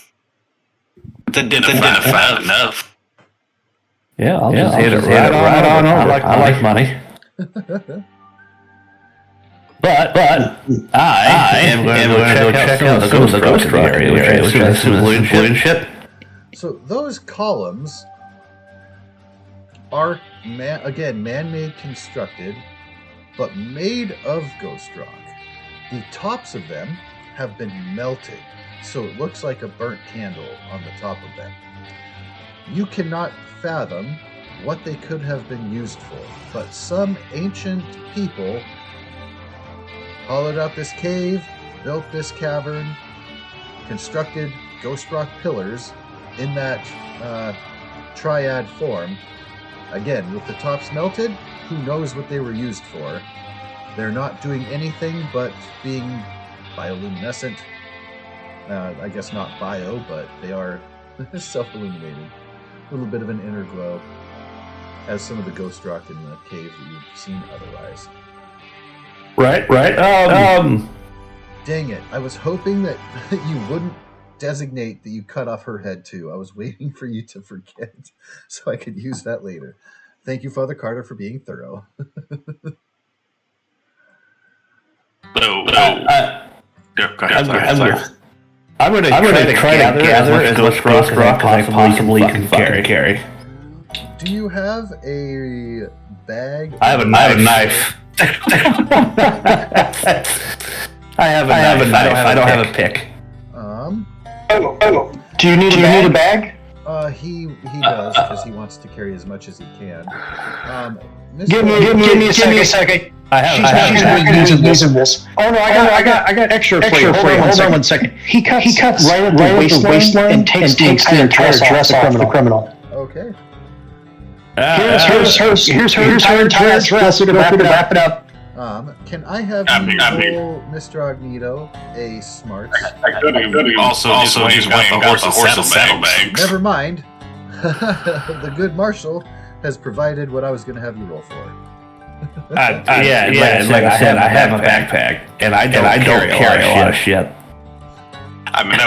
That didn't find enough. Yeah, I'll just hit it right on over. I like money. But I am going to check out the ghost area, which I assume is the balloon ship. So those columns are, man-made constructed, but made of ghost rock. The tops of them have been melted, so it looks like a burnt candle on the top of them. You cannot fathom what they could have been used for, but some ancient people hollowed out this cave, built this cavern, constructed ghost rock pillars in that triad form. Again, with the tops melted, who knows what they were used for. They're not doing anything but being bioluminescent. I guess not bio, but they are self-illuminated. A little bit of an inner glow, as some of the ghost rock in the cave that you've seen otherwise. Right. Dang it. I was hoping that you wouldn't designate that you cut off her head too. I was waiting for you to forget so I could use that later. Thank you, Father Carter, for being thorough. I'm going to try to gather as much ghost rock as I possibly can carry. Do you have a bag? I have a knife. I have a knife. I don't have a pick. Do you need a bag? He does, because he wants to carry as much as he can. Give me a second. She's not using this. Oh no, I got extra for you. Hold on one second. He cuts right at the waistline and takes the entire dress off the criminal. Okay. Here's her entire dress to wrap it up. Can I have you roll, Mr. Agnito, a smarts? I could have also just got the horse's saddlebags. Never mind. The good marshal has provided what I was going to have you roll for. Like I said, I have a backpack, and I don't carry a lot of shit. I mean,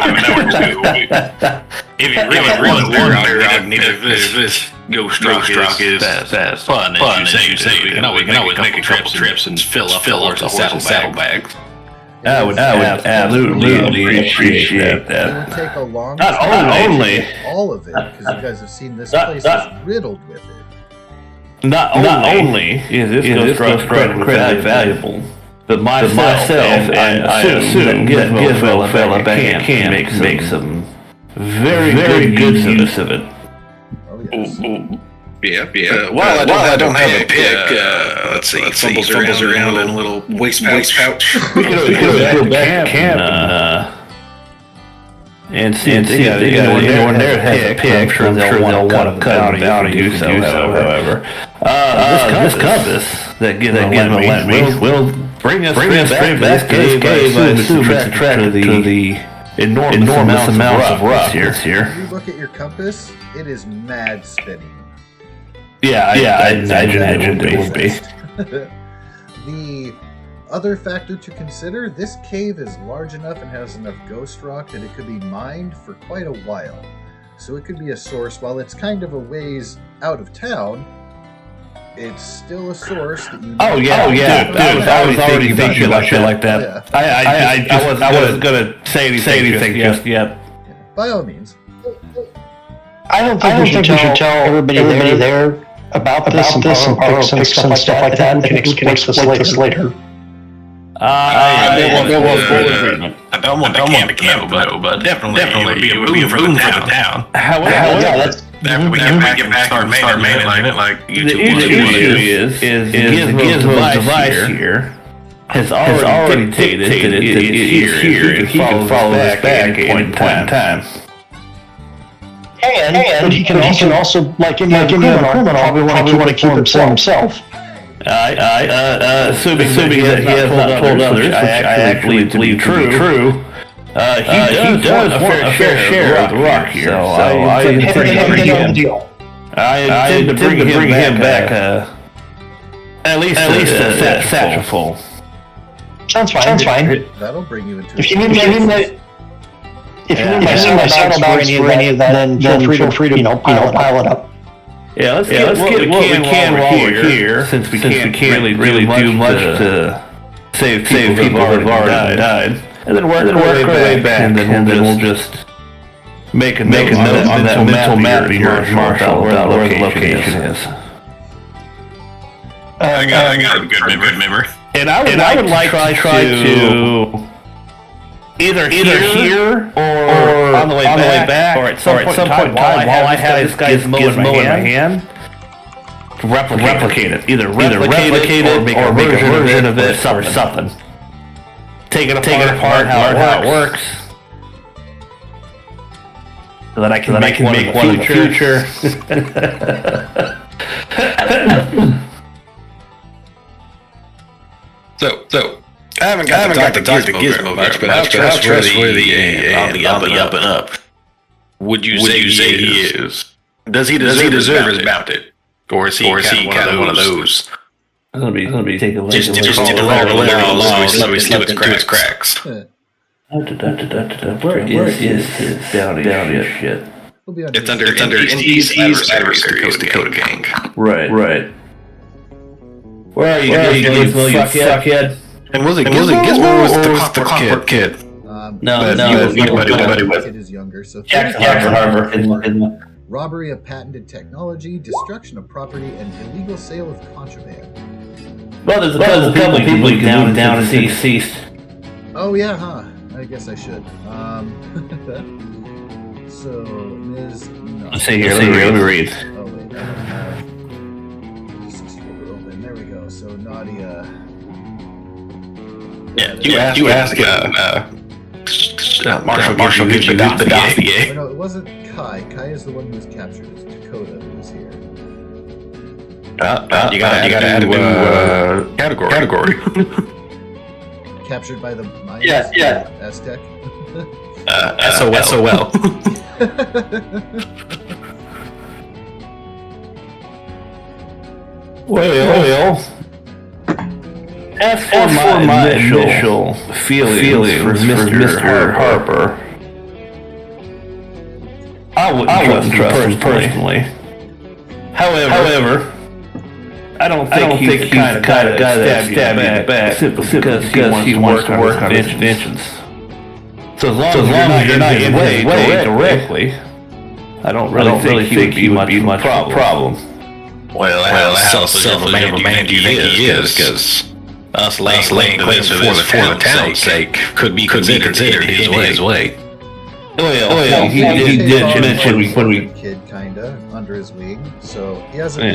if you really want this ghost rock is as fun as you say. We can always make a couple trips and fill up the saddlebags. I would absolutely appreciate that. It would take a long Not time only to get all of it, because you guys have seen this place is riddled with it. Not only is this ghost rock incredibly valuable, but myself and I assume Gizmo fella back can make some very good use of it. Oh, yes. Yeah. Well, I don't have a pick. Let's see. It fumbles around in a little waist pouch. We could go back to camp and see if anyone there has a pick. I'm sure they'll want to cut down and do so. However, this compass that Gizmo lent me will bring us straight back to this cave. I assume it's attracted to the enormous amounts of rock here. If you look at your compass, it is mad spinning. I imagine it would be. The other factor to consider, this cave is large enough and has enough ghost rock that it could be mined for quite a while. So it could be a source. While it's kind of a ways out of town, it's still a source that you. Oh yeah, dude. I was already thinking about shit like that. Oh, yeah. I wasn't gonna say anything just yet. By all means. I don't think we should tell everybody there about this and politics and stuff like that. We can explain this later. There was full agreement. I don't want the camp, but definitely it would be a boon for the town. However, After we get back and start mainlining it, like the issue is Gizmo's device here has already dictated that it is here, and he can follow us back at any point in time. And he can also, like any other criminal, probably want to keep it for himself. Assuming that he has not told others, which I actually believe true, he does want a fair share of the rock here, so I intend to bring him back at least a satchel full. Sounds fine. That'll bring you into. If you need my saddlebags for any of that, then feel free to pile it up. Yeah, let's get what we can while we're here, since we can't really do much to save people who've already died. And then work our way back, and then we'll just make a note on that mental map of yours, Marshall, where the location is. I got a good memory. And I would like to try to either here or on the way back or at some point in time while I have this guy's Gizmo in my hand, replicate it. Either replicate it or make a version of it or something. Take it apart, learn how it works, so that I can make one in the future. So I haven't got to talk to Gizmo much, but how trustworthy on the up and up would you say he is? Does he deserve his bounty, or is he kind of one of those? I'm gonna be taking a look. Just to let along so he slipped into his cracks. Where is his bounty shit? It's under NDC's adversaries, Dakota Gang. Right. Where are you, Gizmo, you fuckhead? And was it Gizmo or was it the clockwork kid? No, nobody the kid is younger, so Jackson Harbor. Robbery of patented technology, destruction of property, and illegal sale of contraband. Well, there's a couple of people you can down and ceased. Oh yeah, huh? I guess I should. So Ms. No. Let's see here. Let me read. Oh wait, I don't have. Just hold it open. There we go. So Nadia. Yeah, you asked Marshall gives you the dossier. No, it wasn't Kai. Kai is the one who was captured. It's Dakota who was here. You gotta add a new category. Captured by the Mayans? Yeah. Aztec? SOL. Well, as for my initial feelings for Mr. Harper, I wouldn't trust him personally. However, I don't think he's the kind of guy that stab you in the back simply because he wants to work on his inventions. So as long as you're not in his way directly, I don't really think he would be much problem. Well, how self-made do you think he is? Because us laying claim to this for the town's sake could be considered his way. Well, he did mention when we kid kinda under his wing, so he has a he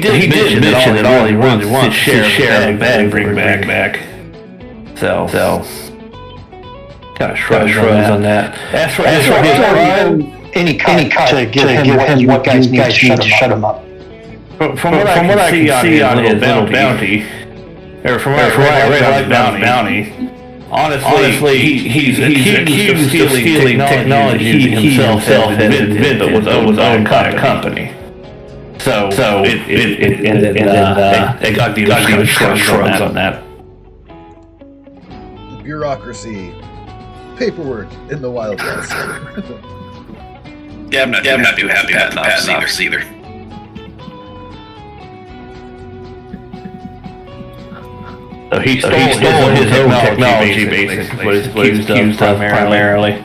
did mention that all he really wants is share the bag bring back. So kind of shrugs on that. As for any cut to give him what guys need to shut him up. From what I can see on his little bounty, or from what I read on bounty. Honestly, he's accused of stealing technology he himself invented, but was owned by a company. So it got the shrugs on that. Bureaucracy, paperwork in the Wild West. Yeah, I'm not too happy with the patent office either. He stole his own technology, basically, what he's accused of primarily.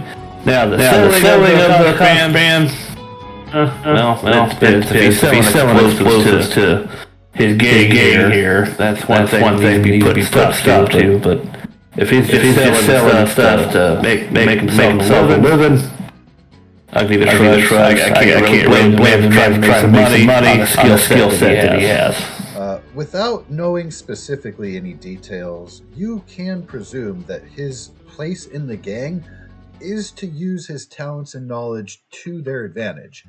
Now, the selling of the contraband, if he's selling explosives to his gang here, that's one thing to be put stop to, but if he's selling stuff to make himself a living, I'll give it a shrug. I can't really blame him trying to make some money on the skill set that he has. Without knowing specifically any details, you can presume that his place in the gang is to use his talents and knowledge to their advantage.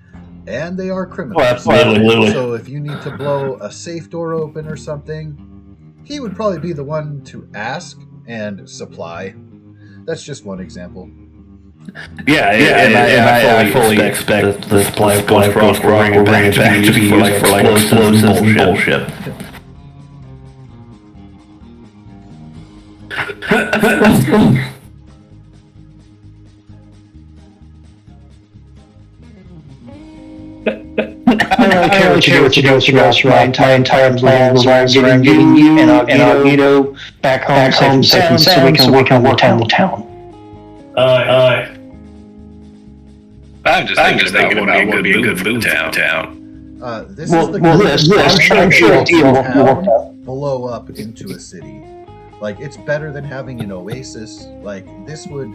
And they are criminals. Absolutely. So if you need to blow a safe door open or something, he would probably be the one to ask and supply. That's just one example. Yeah, I fully expect the supply of Ghost Rock will bring it back to be used for like explosives and bullshit. I don't care what you do with your Ghost Rock. My entire plan revolves around getting you and Albedo back home safe and sound so we can work the town. I'm just thinking about what would be a good boom town. This is the I'm sure a deal will work out. blow up into a city. Like, it's better than having an oasis. Like, this would...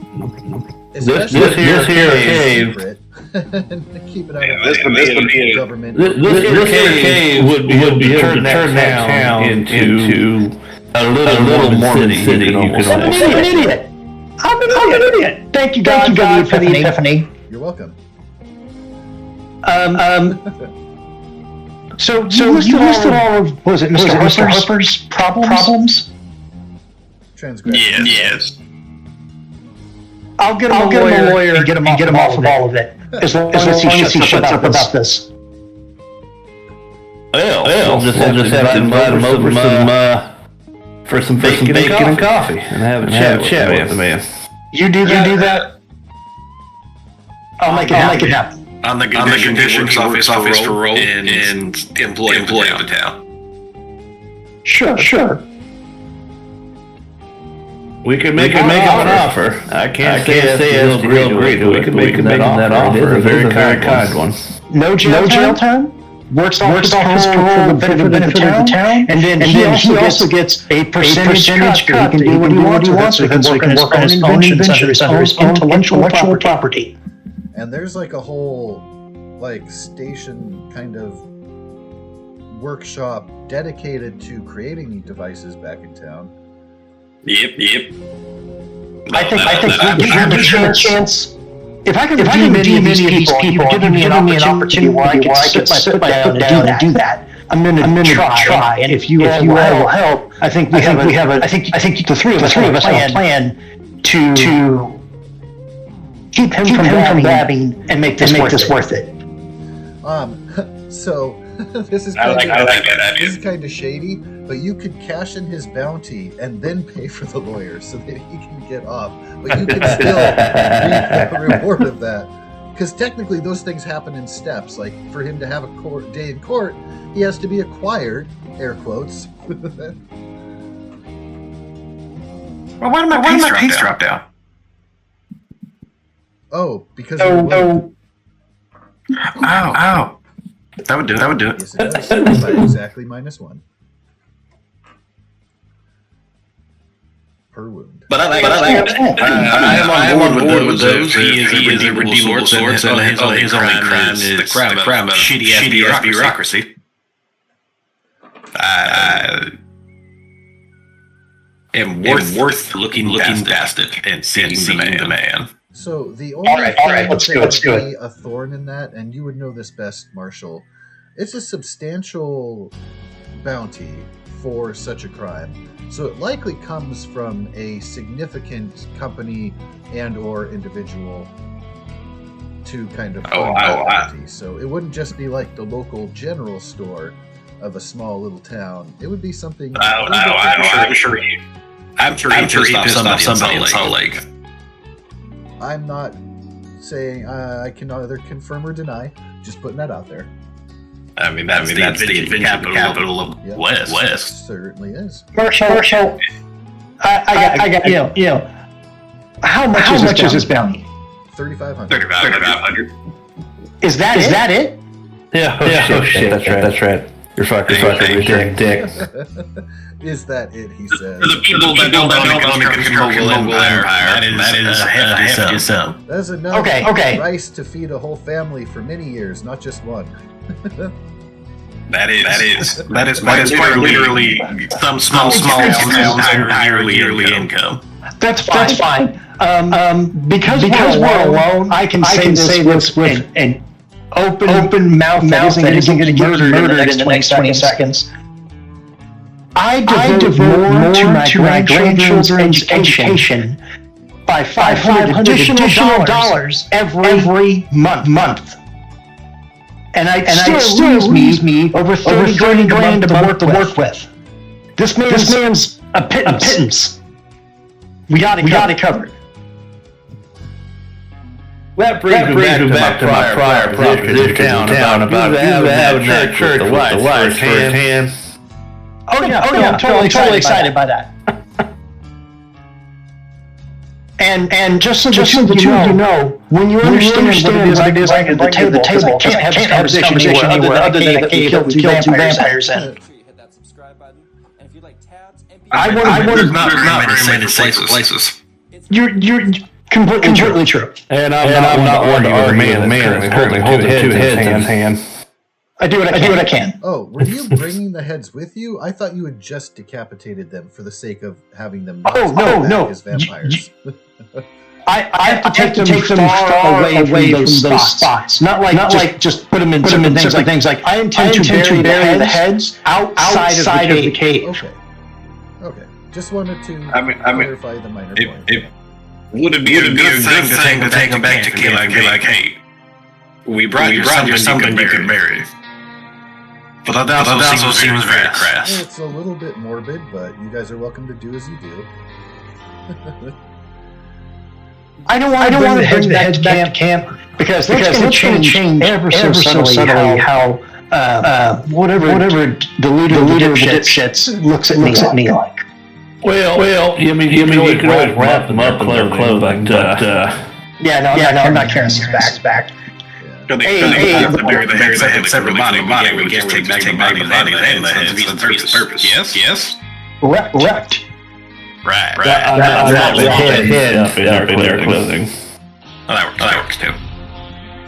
This here cave... keep it out of this government. This here cave would be able to turn that town into a little more city you can almost I'm an idiot! I'm an idiot! Thank you, God, for the epiphany. You're welcome. So you listed all of, was it Mr. Harper's problems? Transgression. Yes. I'll get him a lawyer and get him off of all of it. As long as he shuts up about this. Well, just have to invite him over for some bacon and coffee and have a chat with the man. You do that? I'll make it happen. On the condition he works office for Roll and employee of the town. Sure. We could make him an offer. I can't say he'll agree to it. We could make him that offer. A very kind one. No jail time? Works off his parole for the benefit of the town, and then he also gets a percentage cut. He can do what he wants with it, so he can work on his own inventions under his intellectual property. And there's like a whole station kind of workshop dedicated to creating devices back in town. Yep. I think you have a chance. If I can redeem any of these people, you've given me an opportunity where I can sit my foot down and do that. I'm gonna try, and if you all will help, I think the three of us have a plan to keep him from grabbing and make this worth it. So this is kind of shady, but you could cash in his bounty and then pay for the lawyer so that he can get off. But you can still reap the reward of that. Because technically those things happen in steps. Like, for him to have a day in court, he has to be acquired, air quotes. Well, why did my pace drop down? Oh, because Ow. That would do it. Yes, it does. By exactly -1 per wound. But I am on board with those. He is a redeemable source, and his only crime is the crime of shitty-ass bureaucracy. Am worth looking past it and seeing the man. So the only thing that would be a thorn in that, and you would know this best, Marshall, it's a substantial bounty for such a crime. So it likely comes from a significant company and or individual to kind of fund that bounty. So it wouldn't just be like the local general store of a small little town. It would be something... I'm sure he pissed off somebody in Salt Lake. I'm not saying I can either confirm or deny. Just putting that out there. I mean, that's the adventure capital of Yep. West. Certainly is. Marshall, I got you know, how much is this bounty? 3,500. 3,500. Is that it? Yeah, oh shit, that's right. You're fucking dick. Is that it? He says. For the people that don't own a control empire, that is a hefty sum. That's enough Okay. rice to feed a whole family for many years, not just one. That is quite literally some small yearly income. That's fine. Because we're alone, I can say this with an open mouth that isn't going to get murdered in the next 20 seconds. I devote more to my grandchildren's education by $500 additional dollars every month. And it still leaves me over 30 grand to work with. This man's a pittance. We got it covered. That brings me back to my prior position down about having that church with the wife's first hand. Oh yeah, I'm totally excited by that. And just so the two of you know, when you understand what it is I can bring to the table, can't have this conversation anywhere other than a cave that we killed 2 vampires in. Make sure you hit that subscribe button, and if you'd like tabs, There's not very many places. You're completely true. And I'm not one to argue with a man that's currently holding 2 heads in his hand. I do what I can. Oh, were you bringing the heads with you? I thought you had just decapitated them for the sake of having them not no. as vampires. I have to take them far away from those spots. Not like just put them in things like I intend to bury the heads outside of the cave. Okay. Just wanted to clarify the minor point. Would it be a good thing to take them back to kill like, hey, we brought you something you can bury. But that also seems very crass. It's a little bit morbid, but you guys are welcome to do as you do. I don't want to bring the heads back to camp because that's going to change ever so subtly how whatever the leader of the dipshits looks at me like. Well, you can always wrap them up in their clothes, but I'm not carrying these back. Hey, bury the heads separately from the body. We can't take the body and the heads defeats the purpose. Yes? Correct. Right. Head up in their clothing. Well, that works too.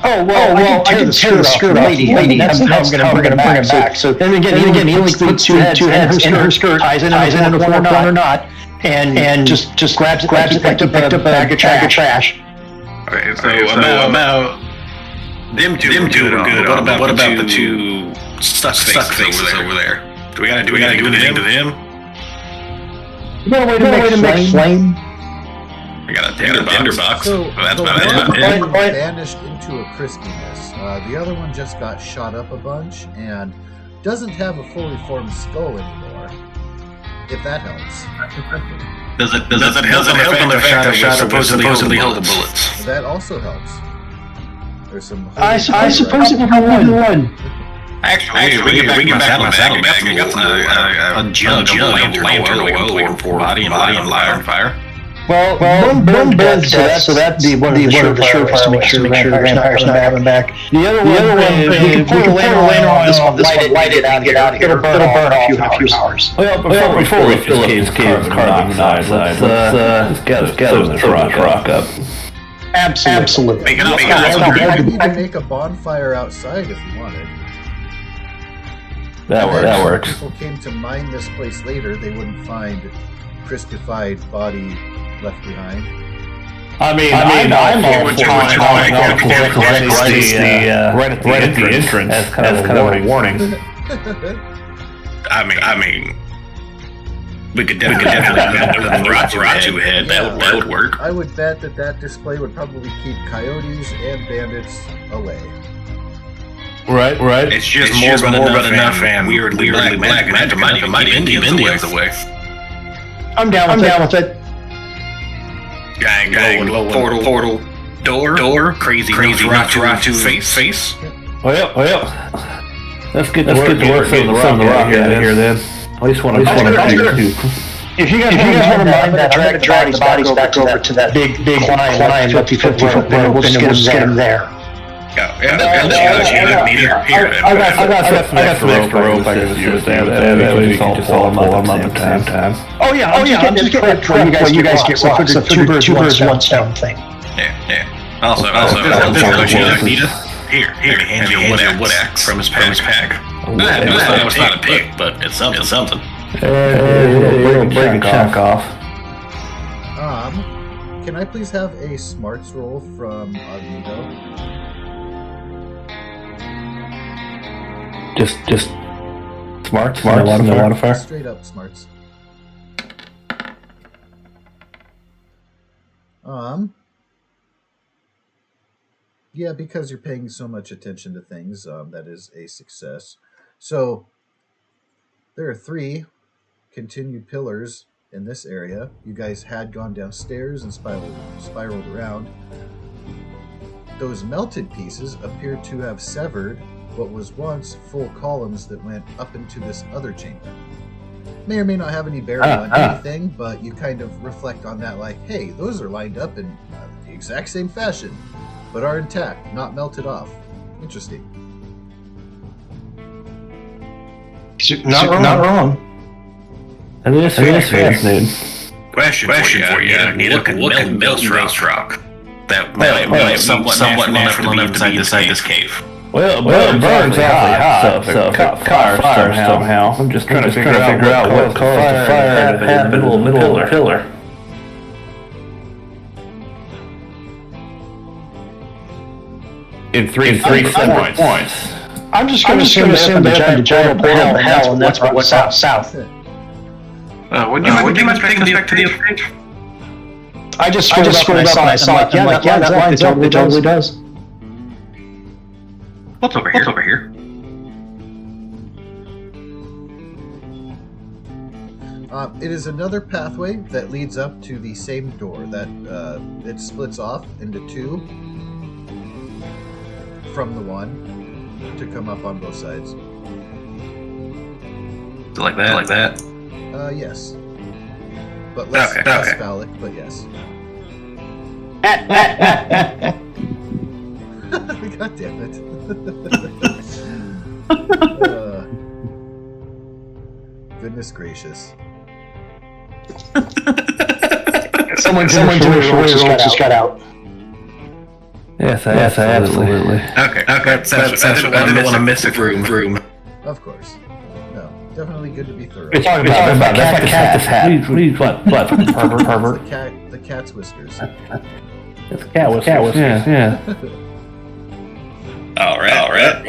Oh, well, I can tear the skirt off lady. That's how I'm going to bring it back. So then again, he only puts 2 heads in her skirt, ties it in a four-corner knot, and just grabs it like he picked up a bag of trash. Okay, so about them two are good. What about the 2 stuck faces over there? Do we gotta do anything to them? You got a way to make flame? I got a tinder box. So That's the about it. one vanished into a crispiness. The other one just got shot up a bunch and doesn't have a fully formed skull anymore. If that helps. Does it help on the fact that shot supposedly hold the bullets? That also helps. There's some. I suppose it would. Actually, we get back my saddlebag. I got a jug of lantern oil for body and liar fire. Well, boom does that, so that'd be one of the surefire to make sure the vampire's not coming back. The other one, we can pour the lantern on this one, light it out, get out of here. It'll burn off in a few hours. Well, before we fill up this cave carbon monoxide, let's gather this rock up. Absolutely. Make it up. You need to make a bonfire outside if you wanted. That works. If people came to mine this place later, they wouldn't find crispified body left behind. I'm all for it. Right at the entrance as kind of a warning. I mean, we could definitely put the Ratu head. That would work. I would bet that display would probably keep coyotes and bandits away. Right. It's just more but enough and weirdly black magic to mighty Indians away. I'm down with it. Gang, portal, door, crazy Ratu face. Well, Let's get to work some of the rock out of here then. At least one of If you guys want to mind that, I'm going to drag the bodies back over to that big climb, 50 foot where we'll just get them there. I got some extra rope I can use there. That way we can just all pull them up at the same time. Oh yeah, I'm just getting prepped while you guys get rocks. So two birds, one stone thing. Yeah. Also, here, hand you a wood axe from his pack. That was not a pick, but it's something. Break a chunk off. Can I please have a smarts roll from Agnito? Just smarts, no modifier. Straight up smarts. Yeah, because you're paying so much attention to things, that is a success. So there are 3 continued pillars in this area. You guys had gone downstairs and spiraled around. Those melted pieces appear to have severed what was once full columns that went up into this other chamber. May or may not have any bearing on anything, but you kind of reflect on that like, hey, those are lined up in the exact same fashion, but are intact, not melted off. Interesting. Not wrong. And this is fascinating. Question for you. What can melt rock? That might somewhat natural inside this cave. Well, it burns awfully hot, so it caught fire somehow. I'm just trying to figure out what caused the fire in the middle of the pillar. In three points. I'm just going to assume they opened a giant portal of hell, and that's what's south. Would you mind taking us back to the other page? I just scrolled up and I saw it. Yeah, that lines up. It totally does. What's over here? It is another pathway that leads up to the same door that it splits off into 2 from the one to come up on both sides. Like that? Yes. But less phallic, but yes. God damn it. Goodness gracious. Someone just got out. Yes, absolutely. Okay. I didn't want to miss a room. Of course. No, definitely good to be thorough. We're talking about that's the cactus hat. What, pervert? The cat's whiskers. It's a cat whiskers. Yeah. All right.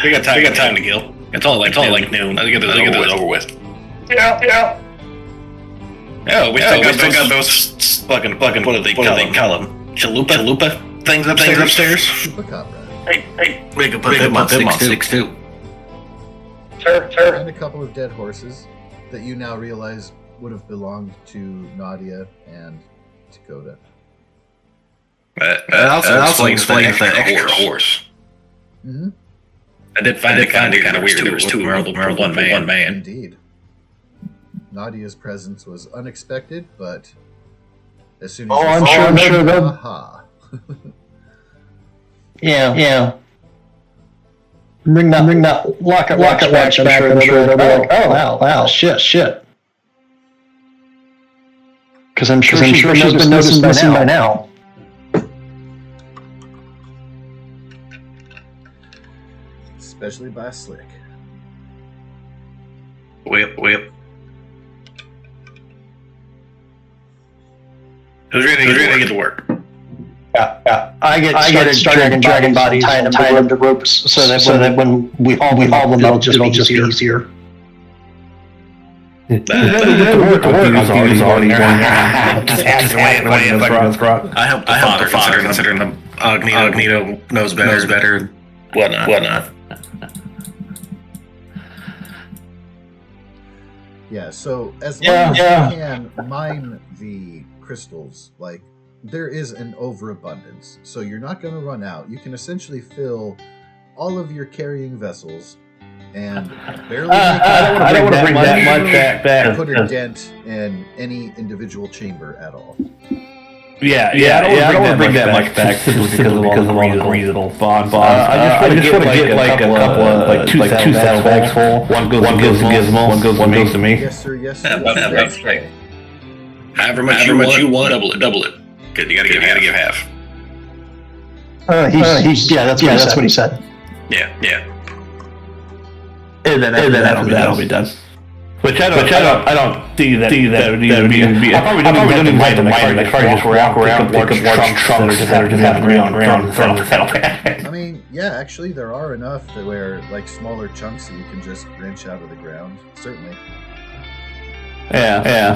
We got time to kill. It's all like noon. I get this over with. Yeah. Yeah, we still got those fucking what do they call them? Chalupa things upstairs. Chupacabra. Hey, we can put them on 6 too. Sure. And a couple of dead horses that you now realize would have belonged to Nadia and Dakota. That also explains that extra horse. Mm-hmm. I did find it kind of weird. There was 2 of one man. Indeed. Nadia's presence was unexpected, but as soon as I'm sure they'll. Aha. Yeah. Bring that lock it back. I'm sure they'll be like, oh wow, shit. Because I'm sure she's been noticing by now. Especially by Slick. Whip. Who's ready to get to work? Yeah. I get started dragging bodies, tying them to ropes, so that when we haul them out, it'll just be easier. The work is already going. Just I help the father considering Agnito knows better. Whatnot. Yeah, so as long as you can mine the crystals, like, there is an overabundance, so you're not going to run out. You can essentially fill all of your carrying vessels and barely I don't want to bring that much back. put a dent in any individual chamber at all. Yeah, I don't want to bring that much back simply because of all the reasonable bonds. I just want to get like a couple of, like two saddlebags full. One goes to Gizmo, one goes to me. Yes, sir. Yes, Yeah, sir. about That's right. right. However much you want, double it. Good, you gotta give half. That's what he said. Yeah. And then that'll be done. Which I don't see that would even be. I probably don't even mind the car. Just walk around, pick up trunks that are just happening around from the saddlebag. I mean, yeah, actually, there are enough that where like smaller chunks that you can just wrench out of the ground. Certainly. Yeah.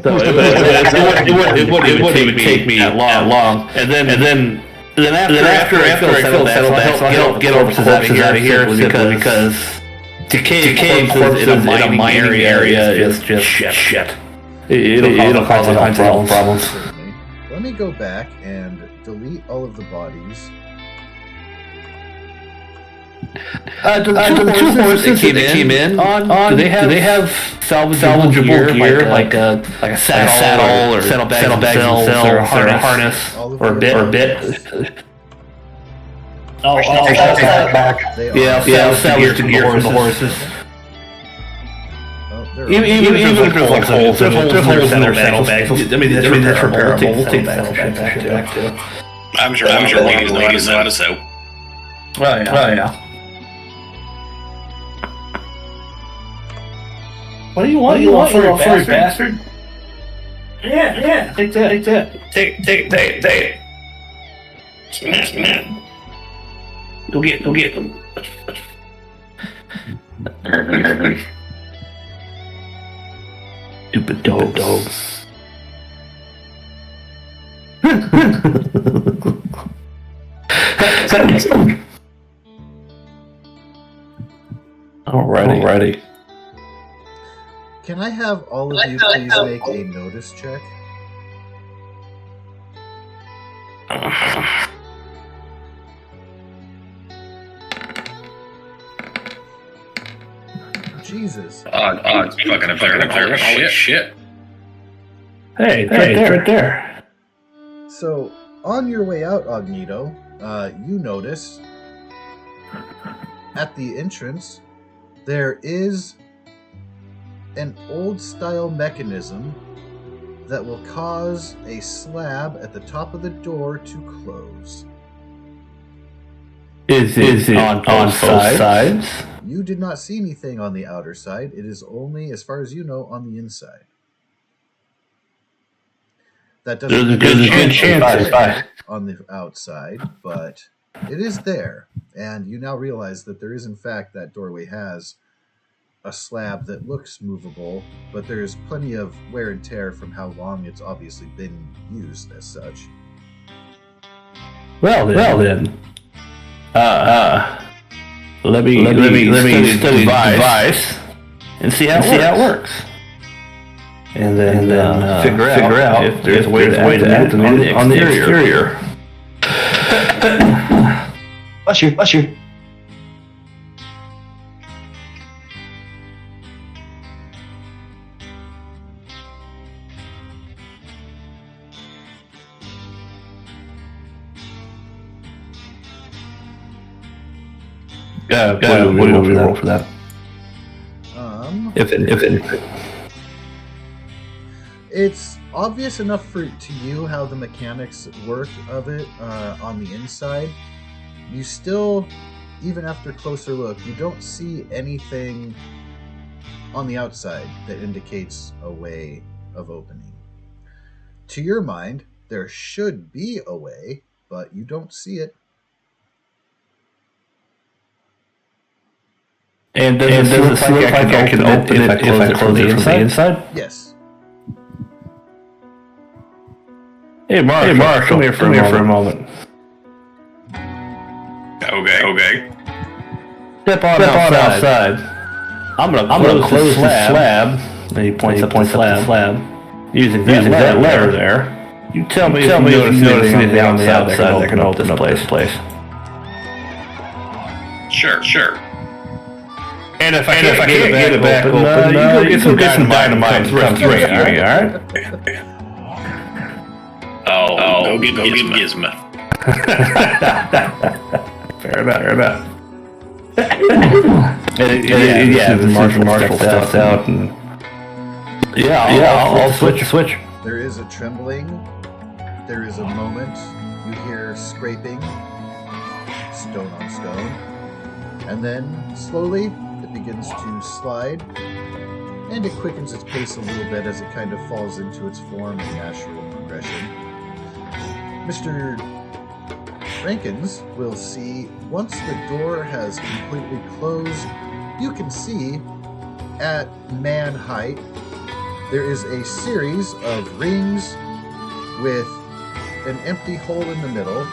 So it wouldn't take me long. And then after I fill the saddlebags, I'll get over corpses out of here because decaying corpses in a mining area is just shit. It'll cause all kinds of problems. Certainly. Let me go back and delete all of the bodies. Do the two horses that came in do they have salvageable gear like a saddle or saddlebags themselves or a harness or a bit? Oh, Back. They are. yeah, salvage the gear from the horses. Oh, there are. Even if there's like holes in their saddlebags. I mean, that's repairable. We'll take that back too. I'm sure ladies know how to sew. Well, yeah. What do you want, furry bastard? Yeah, take that. Take it. Go get them. Stupid dogs. Alrighty. Can I have all of you please make a notice check? Jesus. Fucking clear. Holy shit. Hey, right there. So, on your way out, Agnito, you notice at the entrance there is an old-style mechanism that will cause a slab at the top of the door to close. Is it on both sides? You did not see anything on the outer side. It is only, as far as you know, on the inside. That doesn't mean There's a good chance on the outside, but it is there. And you now realize that there is, in fact, that doorway has a slab that looks movable, but there's plenty of wear and tear from how long it's obviously been used as such. Well then. Let me study the device and see how it works. And then figure out if there's a way to activate on the exterior. Bless you. What do we roll for that? If it's obvious enough to you how the mechanics work of it on the inside. You still, even after closer look, you don't see anything on the outside that indicates a way of opening. To your mind, there should be a way, but you don't see it. And does it look like I can open it if I close it from the inside? Yes. Hey, Mark, come here for a moment. Okay. Step on outside. I'm gonna close the slab. And he points up the slab. Using that lever there. You tell me if you notice anything on the outside that can open up this place. Sure. And if I can't get it back open, you go get some dynamite and rest right here, alright? Oh, go get Gizmo. Fair enough. Yeah, the Marshall steps out and... I'll switch. There is a trembling. There is a moment. You hear scraping, stone on stone. And then, slowly, it begins to slide. And it quickens its pace a little bit as it kind of falls into its form and natural progression. Mr. Rankins will see, once the door has completely closed, you can see, at man height, there is a series of rings with an empty hole in the middle.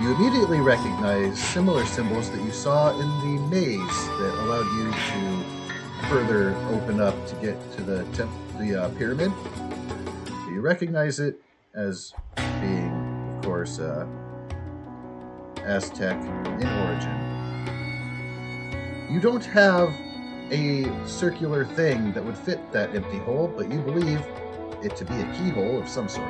You immediately recognize similar symbols that you saw in the maze that allowed you to further open up to get to the pyramid. You recognize it as being, of course, Aztec in origin. You don't have a circular thing that would fit that empty hole, but you believe it to be a keyhole of some sort.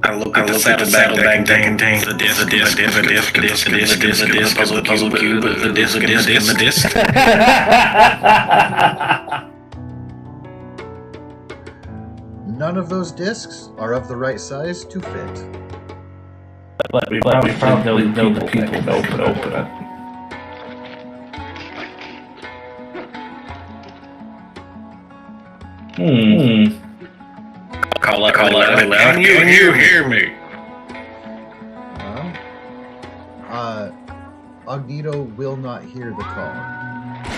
I look at the saddlebag that contains the disc, the puzzle cube, the disc. None of those discs are of the right size to fit. But we probably know the people that can open it. Call out, can you hear me? Agnito will not hear the call.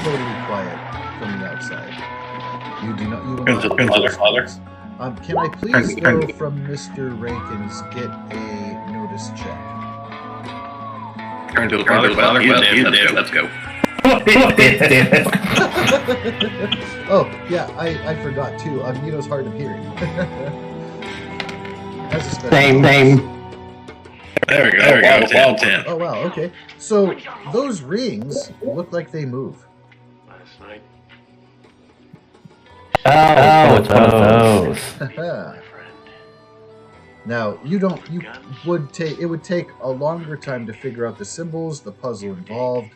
Totally quiet from the outside. You will not hear the response. Can I please, though, from Mr. Rankins, get a notice check? Turn to the father, let's go. Oh, yeah, I forgot, too. Agnito's hard of hearing. Same. There we go. 10. Oh, wow, okay. So, those rings look like they move. Oh, it's one of those. Now, it would take a longer time to figure out the symbols, the puzzle involved,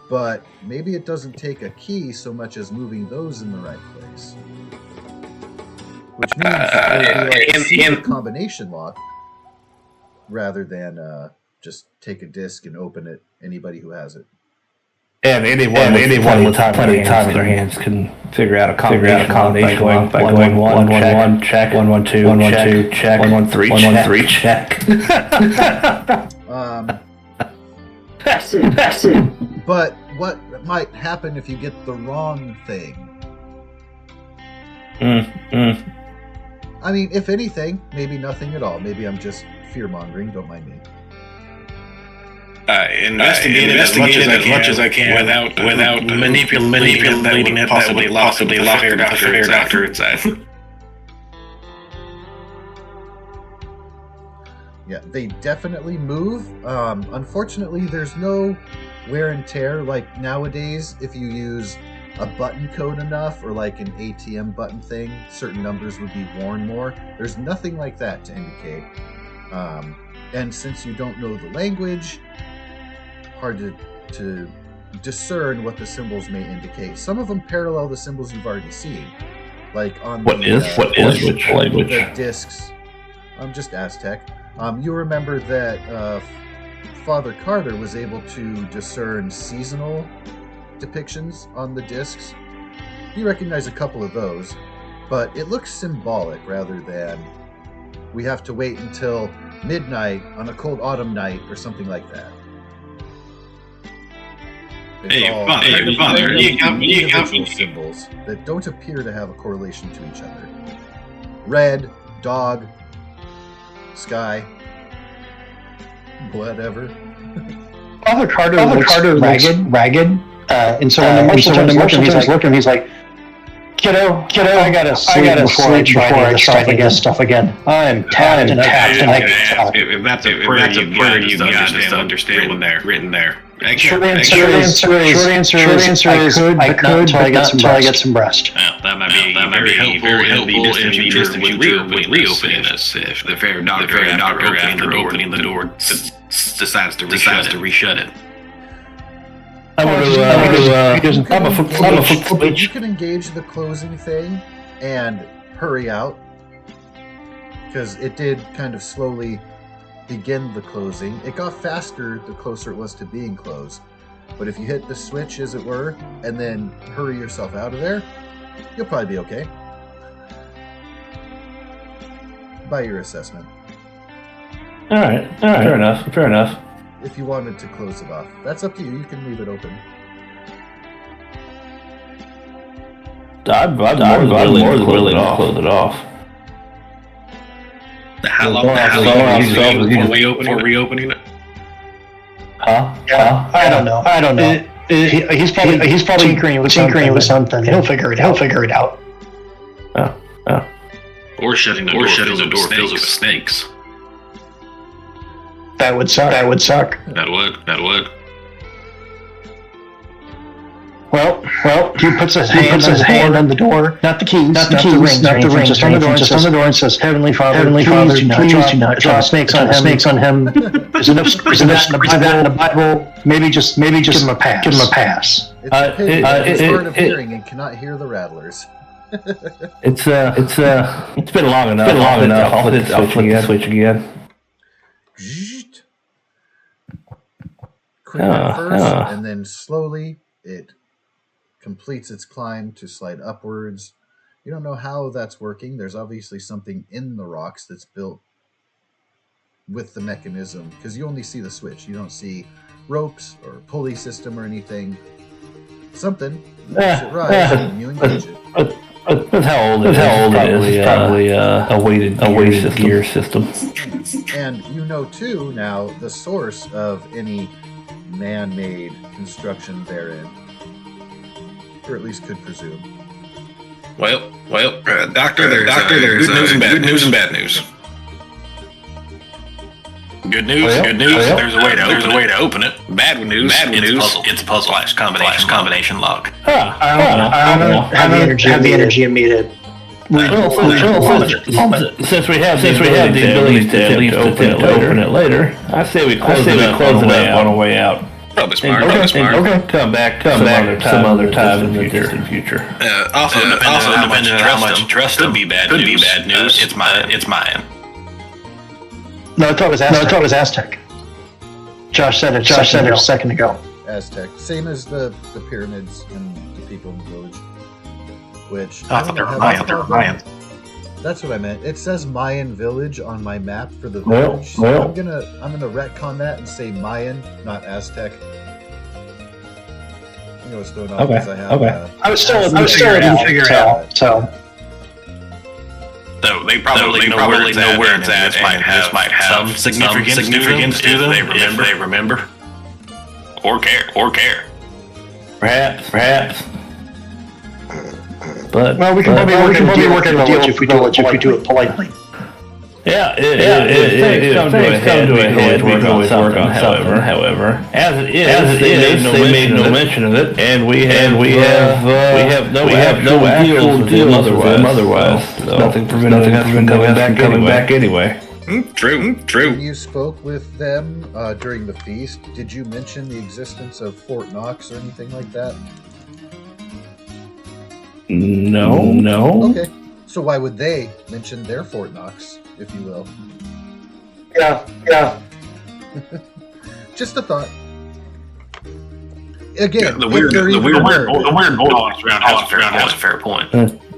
but maybe it doesn't take a key so much as moving those in the right place. Which means it would be like a secret combination lock, rather than just take a disc and open it, anybody who has it. And anyone with plenty of time in their hands can figure out a combination lock by going 1-1 check, 1-1-2 check, 1-1-3 check. But what might happen if you get the wrong thing? I mean, if anything, maybe nothing at all. Maybe I'm just fear-mongering, don't mind me. Investigate it as much as I can without manipulating it possibly the doctor inside. Yeah, they definitely move. Unfortunately, there's no wear and tear like nowadays. If you use a button code enough or like an ATM button thing, certain numbers would be worn more. There's nothing like that to indicate. And since you don't know the language, hard to discern what the symbols may indicate. Some of them parallel the symbols you've already seen, like on What is which language? The discs. Just Aztec. You remember that Father Carter was able to discern seasonal depictions on the discs. You recognize a couple of those, but it looks symbolic rather than we have to wait until midnight on a cold autumn night or something like that. Father, individual symbols that don't appear to have a correlation to each other. Red, dog, sky, whatever. Father Carter looks ragged. And so when the Marshal turns to look at him, he's like, Kiddo, I gotta sleep before I try to get stuff again. I'm tapped and I can talk. If that's a prayer you got, just understand written there. Short answer is I could until I get some rest. Well, that might be very helpful in the distant future with reopening this. If the fair doctor after opening the door decides to reshut it. You can engage the closing thing and hurry out, because it did kind of slowly begin the closing. It got faster the closer it was to being closed. But if you hit the switch, as it were, and then hurry yourself out of there, you'll probably be okay. By your assessment. All right, fair enough. If you wanted to close it off, that's up to you. You can leave it open. I'm more than willing to close it off. How long before reopening it? Huh? I don't know. He's probably tinkering with something. He'll figure it out. Oh. Or shutting the door fills it with snakes. That would suck. That'll work. Well, he puts his hand on the door, not the keys, not the rings, just on the door and says, Heavenly Father, please do not draw snakes on him. There's enough in the Bible. Maybe just give him a pass. It's a pig that's hard of hearing and cannot hear the rattlers. It's been long enough. I'll hit the switch again. Quick at first, and then slowly it completes its climb to slide upwards. You don't know how that's working. There's obviously something in the rocks that's built with the mechanism, because you only see the switch. You don't see ropes or pulley system or anything. Something makes it rise and you engage it. That's how old it is. It's probably a weighted gear system. And you know too now the source of any man-made construction therein, or at least could presume. Well, Doctor, there's good news and bad news. Good news. There's a way to open it. Bad news. It's a puzzle combination lock. I don't have the energy in me to. Since we have the ability to open it later, I say we close it up on the way out. Probably smart. Okay. Come back some other time in the distant future. Also, depending on how much you trust them, could be bad news. It's mine. No, I thought it was Aztec. Josh said it a second ago. Aztec, same as the pyramids and the people in the village. Which I thought they were Mayan. That's what I meant. It says Mayan village on my map for the village. So I'm gonna retcon that and say Mayan, not Aztec. I know what's going on because I have. I was still didn't figure it out. So they probably know where it's at. This might have some significance to them if they remember or care. Perhaps. But we can probably work out a deal if we do it politely. Yeah, it comes to a head. We can always work on something. However, as it is, they made no mention of it, and we have no actual deals with them otherwise. So nothing preventing us from coming back anyway. True. When you spoke with them during the feast, did you mention the existence of Fort Knox or anything like that? No. Okay. So why would they mention their Fort Knox, if you will? Yeah. Just a thought. Again, the weird bulldogs around has a fair point.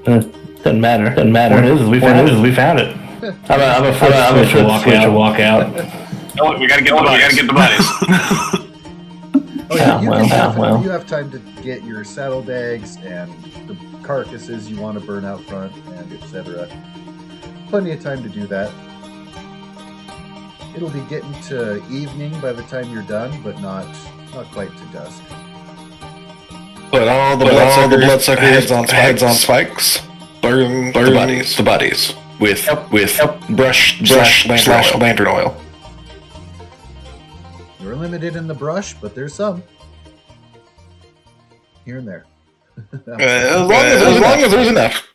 Doesn't matter. We found it. I'm a switch to walk out. Oh, we gotta get the buddies. You have time to get your saddlebags and the carcasses you want to burn out front, and etc. Plenty of time to do that. It'll be getting to evening by the time you're done, but not quite to dusk. Put all the bloodsucker heads on spikes. Burn the bodies with brush slash lantern oil. You're limited in the brush, but there's some here and there. As long as there's enough.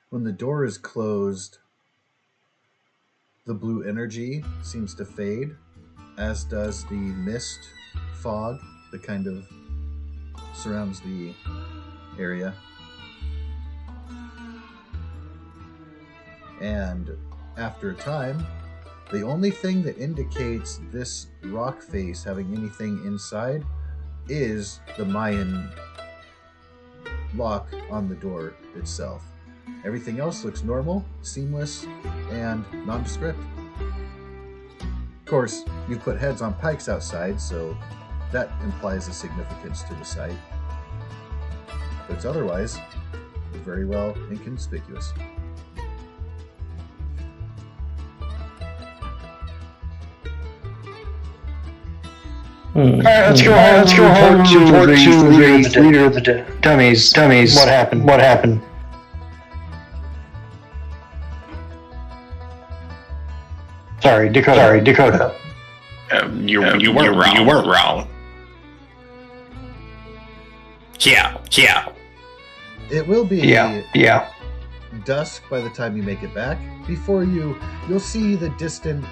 When the door is closed, the blue energy seems to fade, as does the mist fog that kind of surrounds the area. And after a time, the only thing that indicates this rock face having anything inside is the Mayan lock on the door itself. Everything else looks normal, seamless, and nondescript. Of course, you put heads on pikes outside, so that implies a significance to the site. But it's otherwise very well inconspicuous. Alright, let's go home to report to the leader of the dummies. What happened? Sorry, Dakota. You weren't wrong. Yeah. It will be Yeah. dusk by the time you make it back. Before you'll see the distant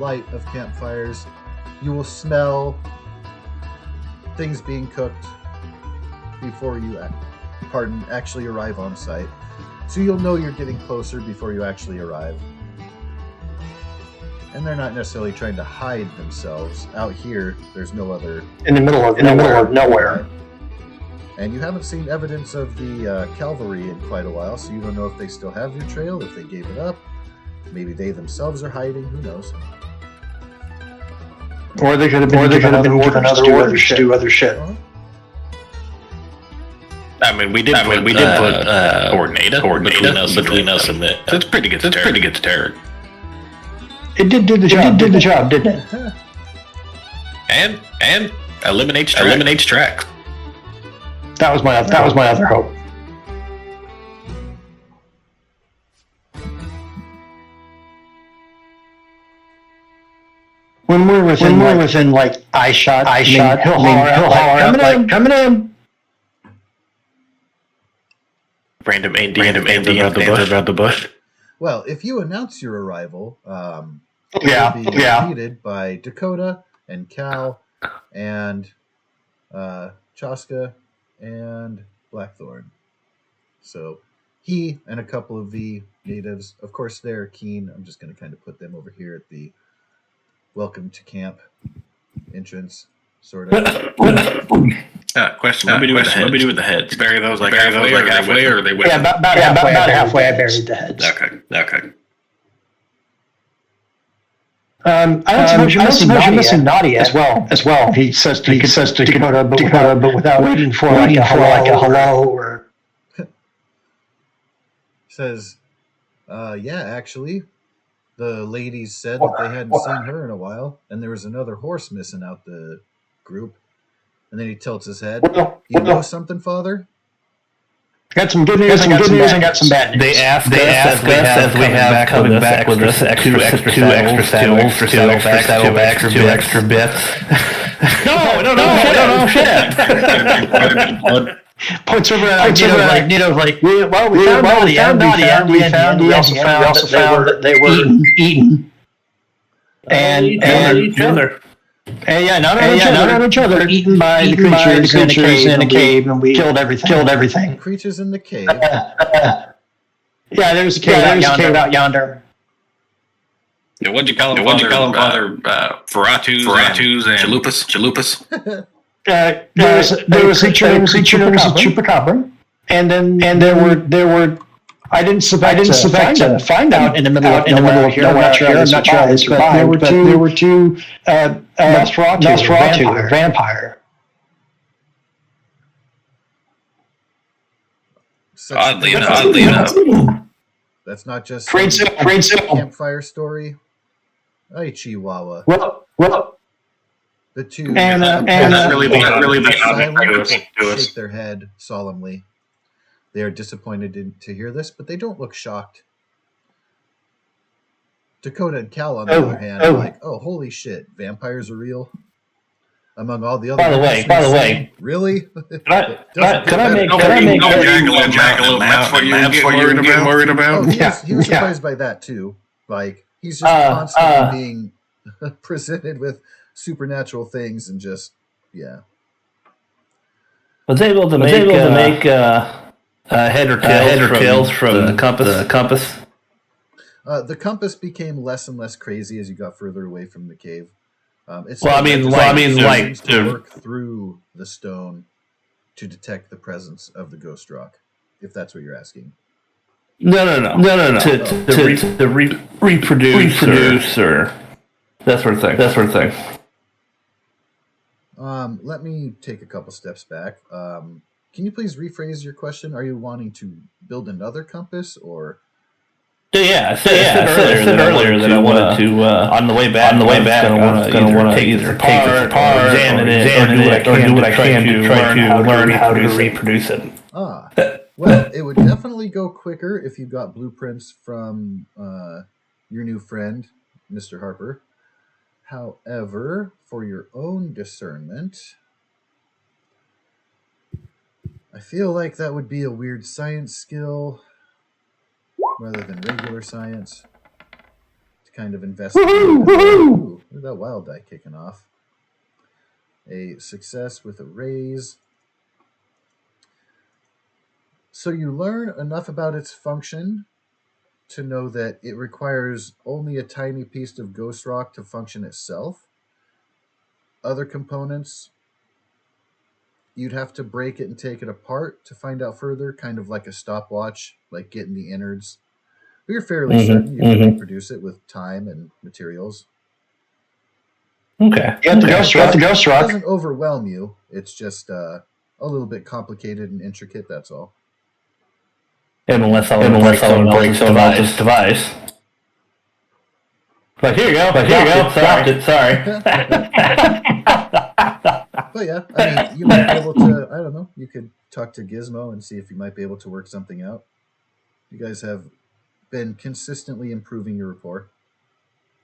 light of campfires. You will smell things being cooked before you actually arrive on site. So you'll know you're getting closer before you actually arrive. And they're not necessarily trying to hide themselves. Out here, there's no other... In the middle of nowhere. And you haven't seen evidence of the cavalry in quite a while, so you don't know if they still have your trail, if they gave it up. Maybe they themselves are hiding, who knows? Or they could have been given other orders to do other shit. I mean, we did put coordinate between us and the... That's pretty good to terror. It did do the job, didn't it? And eliminates tracks. That was my other hope. When we're within like eye shot, he'll holler out, coming in. Random Andy around the bush. Well, if you announce your arrival, Yeah. will be repeated by Dakota and Cal and Chaska and Blackthorn. So he and a couple of the natives, of course, they're keen. I'm just going to kind of put them over here at the welcome to camp entrance, sort of. Question. What do we do with the heads? Bury those like halfway, or are they with Yeah, about halfway. I buried the heads. Okay. I don't suppose you're missing Nadia as well. He says to Dakota, but without waiting for like a hello or. Says, yeah, actually, the ladies said that they hadn't seen her in a while, and there was another horse missing out the group. And then he tilts his head. You know something, Father? Got some good news and got some bad news. They asked us as we have coming back with us two extra saddlebags, two extra bits. No, shit. Points over at Nito like, we found Nadia. We also found that they were eaten. And each other. Not on each other. Eaten by the creatures in a cave, and we killed everything. Creatures in the cave. Yeah, there's a cave out yonder. Yeah, what'd you call them, Father? Faratus and Chalupas? There was a creature named Chupacabra, and there were. I didn't suspect to find out in the middle of nowhere. I'm not sure how they survived, but there were two Nosferatu, vampire. Oddly enough. That's not just Great campfire story. Hey, Chihuahua. Well, The two shake their head solemnly. They are disappointed to hear this, but they don't look shocked. Dakota and Cal, on the other hand, are like, "Oh, holy shit! Vampires are real." Among all the other, By the way, really? Can I make that's what you get worried about? Oh, he was surprised by that too. Like, he's just constantly being presented with supernatural things and just, yeah. Was able to make head or tails from the compass. The compass became less and less crazy as you got further away from the cave. It's like to work through the stone to detect the presence of the ghost rock, if that's what you're asking. No. To reproduce or that sort of thing. Let me take a couple steps back. Can you please rephrase your question? Are you wanting to build another compass, or? I said earlier that I wanted to on the way back. I going to want to either take it apart, examine it, or do what I can to try to learn how to reproduce it. Well, it would definitely go quicker if you got blueprints from your new friend, Mr. Harper. However, for your own discernment, I feel like that would be a weird science skill rather than regular science to kind of investigate. Ooh, look at that wild die kicking off. A success with a raise. So you learn enough about its function to know that it requires only a tiny piece of ghost rock to function itself. Other components, you'd have to break it and take it apart to find out further, kind of like a stopwatch, like getting the innards. But you're fairly certain you can reproduce it with time and materials. Okay. You got the ghost rock. It doesn't overwhelm you. It's just a little bit complicated and intricate, that's all. And unless someone breaks this device. But here you go. Sorry. But yeah, I mean, you might be able to, I don't know, you could talk to Gizmo and see if you might be able to work something out. You guys have been consistently improving your rapport.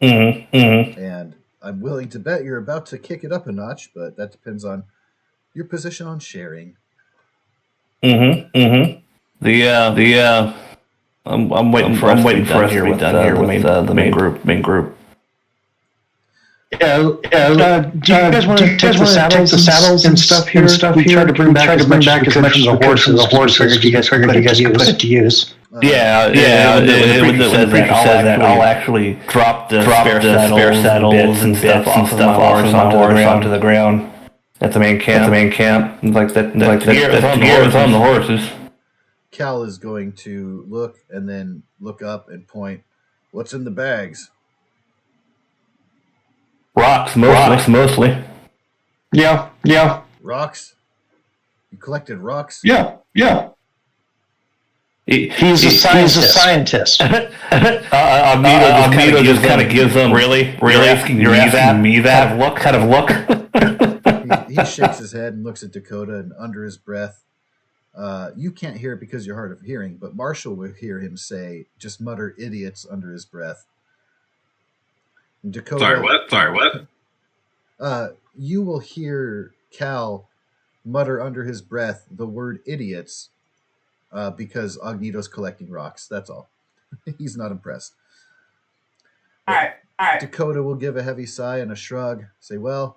And I'm willing to bet you're about to kick it up a notch, but that depends on your position on sharing. I'm waiting for us to be done here with the main group. Yeah. Do you guys want to take the saddles and stuff here? We tried to bring back as much as the horses you guys figured to use. It said that I'll actually drop the spare saddles and stuff off onto the ground at the main camp. Like the gear was on the horses. Cal is going to look and then look up and point. What's in the bags? Rocks, mostly. Yeah. Rocks? You collected rocks? Yeah. He's a scientist. Amito just kind of gives them really. You're asking me that kind of look. He shakes his head and looks at Dakota, and under his breath, you can't hear it because you're hard of hearing, but Marshall will hear him just mutter idiots under his breath. And Dakota, Sorry, what? You will hear Cal mutter under his breath the word idiots because Agnito's collecting rocks. That's all. He's not impressed. All right. Dakota will give a heavy sigh and a shrug. Say, well,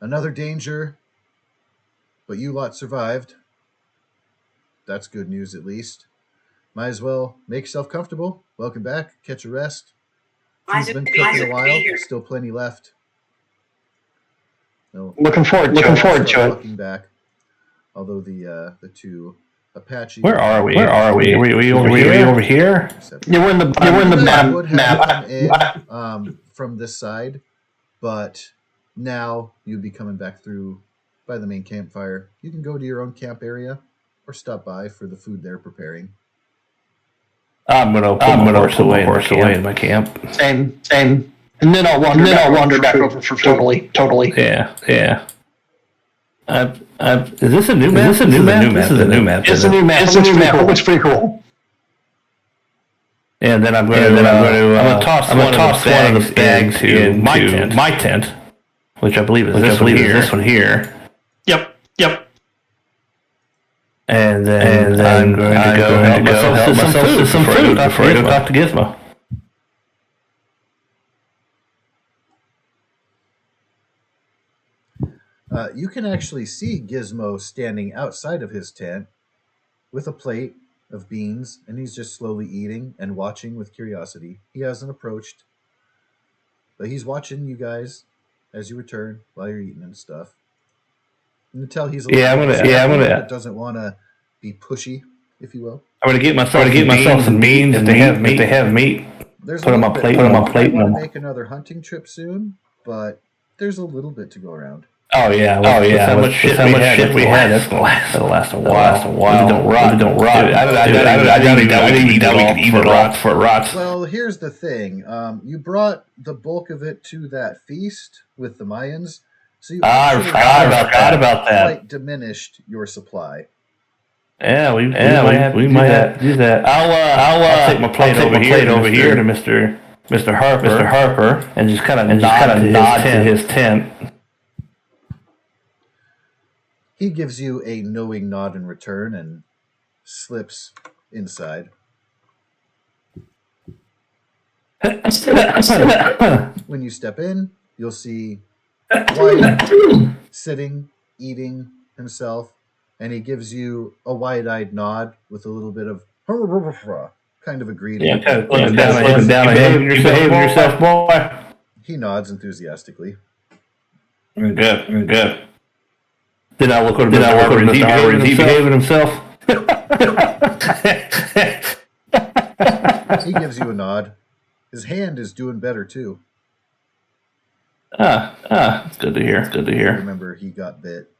another danger, but you lot survived. That's good news, at least. Might as well make yourself comfortable. Welcome back. Catch a rest. He's been cooking a while. Still plenty left. No, looking forward to it. Walking back. Although the two Apache. Where are we? Are we over here? Yeah, we're in the would have come in from this side, but now you'd be coming back through by the main campfire. You can go to your own camp area or stop by for the food they're preparing. I'm gonna put my horse away in my camp. Same. And then I'll wander back over for totally. Yeah. Is this a new map? This is a new map. This is a new map. It's a new map. It looks pretty cool. And then I'm going to toss one of the bags into my tent, which I believe is this one here. Yep. And then I'm going to go help myself to some food before I go talk to Gizmo. You can actually see Gizmo standing outside of his tent with a plate of beans, and he's just slowly eating and watching with curiosity. He hasn't approached, but he's watching you guys as you return while you're eating and stuff. You can tell he's a doesn't want to be pushy, if you will. I'm going to get myself some beans if they have meat. Put them on plate. I want to make another hunting trip soon, but there's a little bit to go around. Oh yeah. How much shit we had. That'll last a while. Don't rot. I didn't eat that. We could eat it for rots. Well, here's the thing. You brought the bulk of it to that feast with the Mayans, so you I forgot about that. Quite diminished your supply. Yeah, we might have to do that. I'll take my plate over here to Mr. Harper, and just kind of nod to his tent. He gives you a knowing nod in return and slips inside. When you step in, you'll see Wyatt sitting, eating himself, and he gives you a wide-eyed nod with a little bit of kind of a greeting. Yeah, looking down. You behaving yourself, boy. He nods enthusiastically. Good. Then I look over to Mr. Harper. Is he behaving himself? He gives you a nod. His hand is doing better too. It's good to hear. Remember, he got bit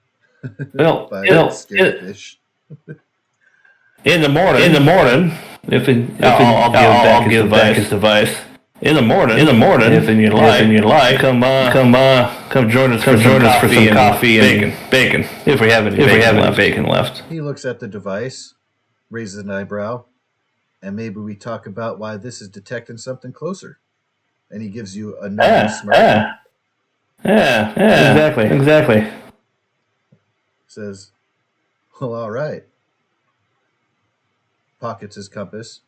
by Bill, scared fish. In the morning, I'll give back his device. In the morning, if you like, come join us for some coffee and bacon. If we have any bacon left. He looks at the device, raises an eyebrow, and maybe we talk about why this is detecting something closer. And he gives you a nice smirk. Yeah, exactly. Says, well, all right. Pockets his compass.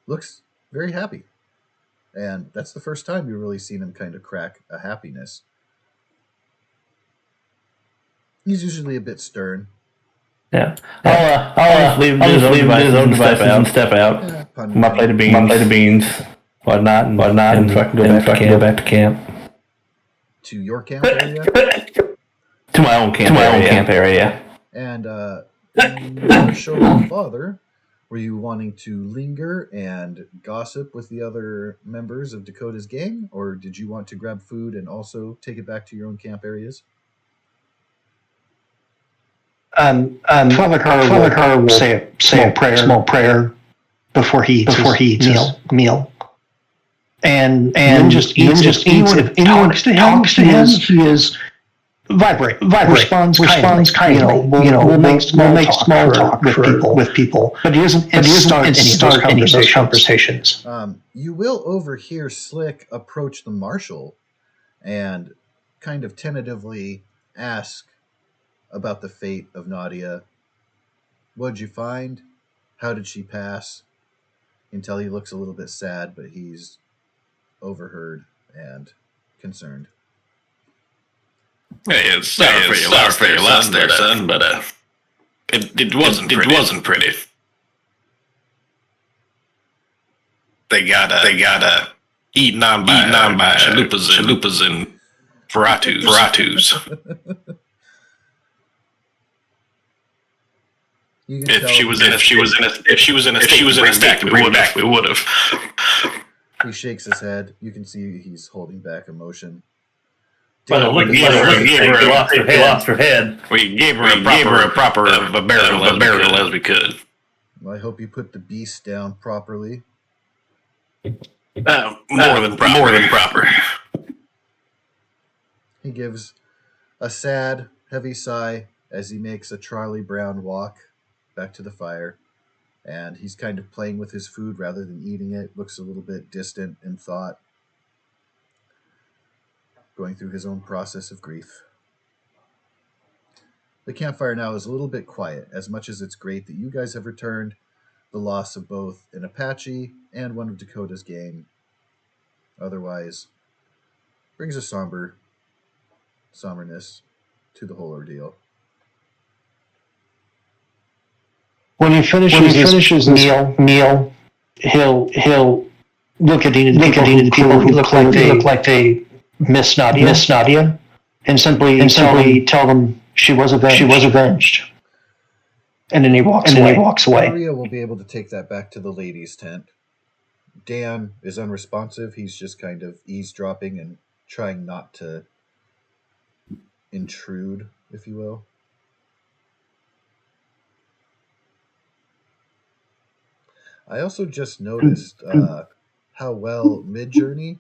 Looks very happy. And that's the first time you've really seen him kind of crack a happiness. He's usually a bit stern. Yeah. I'll just leave his own devices and step out. Yeah, My plate of beans, whatnot, and so I can go back to camp. To your camp area? To my own camp area. And your show of father, were you wanting to linger and gossip with the other members of Dakota's gang, or did you want to grab food and also take it back to your own camp areas? Father Carter will say a small prayer before he eats his meal. And then just eats. If anyone talks to him, he is vibrate. Responds kindly. We'll make small talk with people. But he doesn't start any of those conversations. You will overhear Slick approach the marshal and kind of tentatively ask about the fate of Nadia. What'd you find? How did she pass? Until he looks a little bit sad, but he's overheard and concerned. Hey, it's sorry for your loss there, son, but it wasn't pretty. They got eaten on by chalupas and paratus. If she was in a stack to bring back, we would have. He shakes his head. You can see he's holding back emotion. But we lost her head. We gave her a proper burial as we could. Well, I hope you put the beast down properly. More than proper. He gives a sad, heavy sigh as he makes a Charlie Brown walk back to the fire. And he's kind of playing with his food rather than eating it. Looks a little bit distant in thought. Going through his own process of grief. The campfire now is a little bit quiet. As much as it's great that you guys have returned, the loss of both an Apache and one of Dakota's gang otherwise brings a somberness to the whole ordeal. When he finishes this meal, he'll look at the people who look like they miss Nadia, and simply tell them she was avenged. And then he walks away. Maria will be able to take that back to the ladies' tent. Dan is unresponsive. He's just kind of eavesdropping and trying not to intrude, if you will. I also just noticed how well Midjourney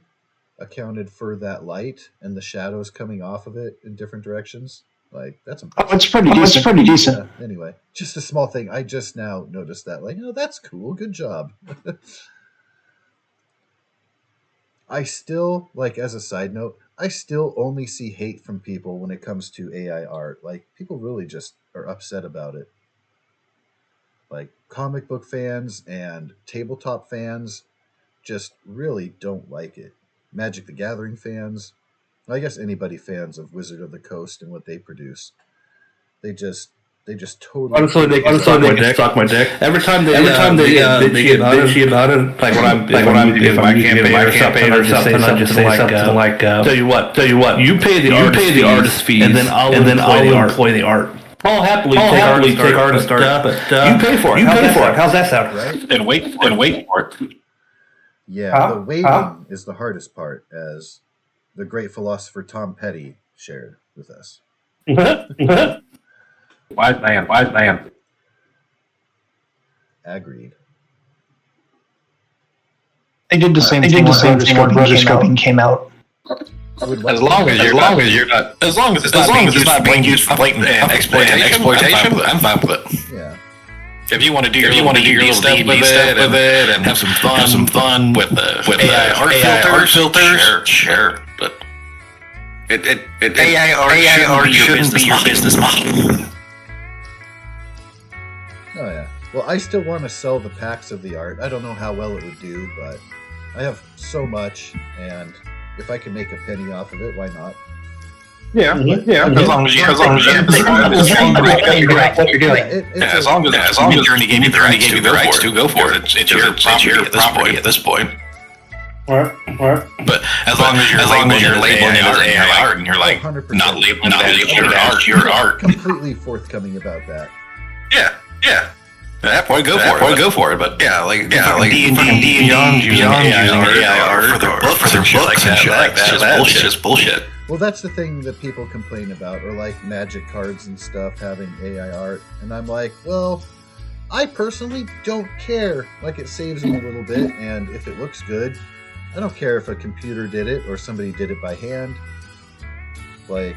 accounted for that light and the shadows coming off of it in different directions. Like, that's impressive. It's pretty decent. Yeah, anyway, just a small thing. I just now noticed that. Like, oh, that's cool. Good job. I still, like, as a side note, I still only see hate from people when it comes to AI art. Like, people really just are upset about it. Like, comic book fans and tabletop fans just really don't like it. Magic the Gathering fans, I guess anybody fans of Wizard of the Coast and what they produce, they just totally. Honestly, they can suck my dick. Every time they bitchy about it, like when I'm if my campaign or something, I just say something like, tell you what, you pay the artist fees, and then I'll employ the art. I'll happily take artist art, but you pay for it. How's that sound? Right? And wait for it. Yeah, the waiting is the hardest part, as the great philosopher Tom Petty shared with us. Wise man. Agreed. They did the same thing when rotoscoping came out. As long as it's not being used for blatant exploitation, I'm fine with it. Yeah. If you want to do your little stuff with it and have some fun with AI art filters, sure. But AI art shouldn't be your business model. Oh yeah. Well, I still want to sell the packs of the art. I don't know how well it would do, but I have so much, and if I can make a penny off of it, why not? Yeah. As long as Midjourney gave you the rights to go for it. It's your property at this point. What? But as long as you're labeling it as AI art and you're like 100%. not labeling it as your art. Completely forthcoming about that. Yeah. At that point, go for it. But like D&D Beyond using AI art for their books and shit like that. That's just bullshit. Well, that's the thing that people complain about, or like Magic cards and stuff having AI art. And I'm like, well, I personally don't care. Like, it saves them a little bit, and if it looks good, I don't care if a computer did it or somebody did it by hand. Like,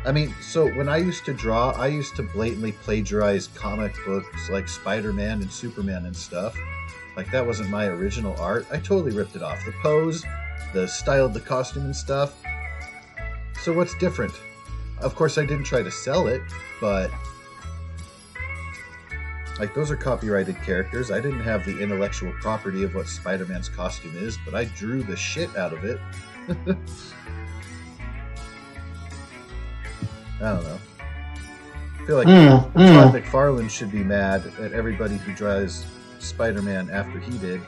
I mean, so when I used to draw, I used to blatantly plagiarize comic books like Spider-Man and Superman and stuff. Like, that wasn't my original art. I totally ripped it off. The pose, the style of the costume and stuff. So what's different? Of course, I didn't try to sell it, but like, those are copyrighted characters. I didn't have the intellectual property of what Spider-Man's costume is, but I drew the shit out of it. I don't know. I feel like Todd McFarlane should be mad at everybody who draws Spider-Man after he did,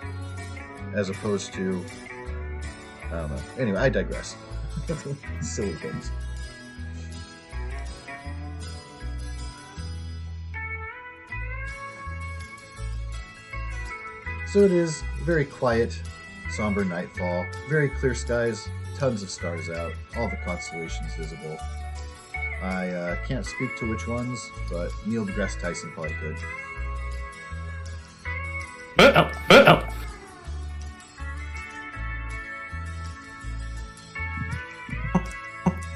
as opposed to, I don't know. Anyway, I digress. Silly things. So it is very quiet, somber nightfall, very clear skies, tons of stars out, all the constellations visible. I can't speak to which ones, but Neil deGrasse Tyson probably could.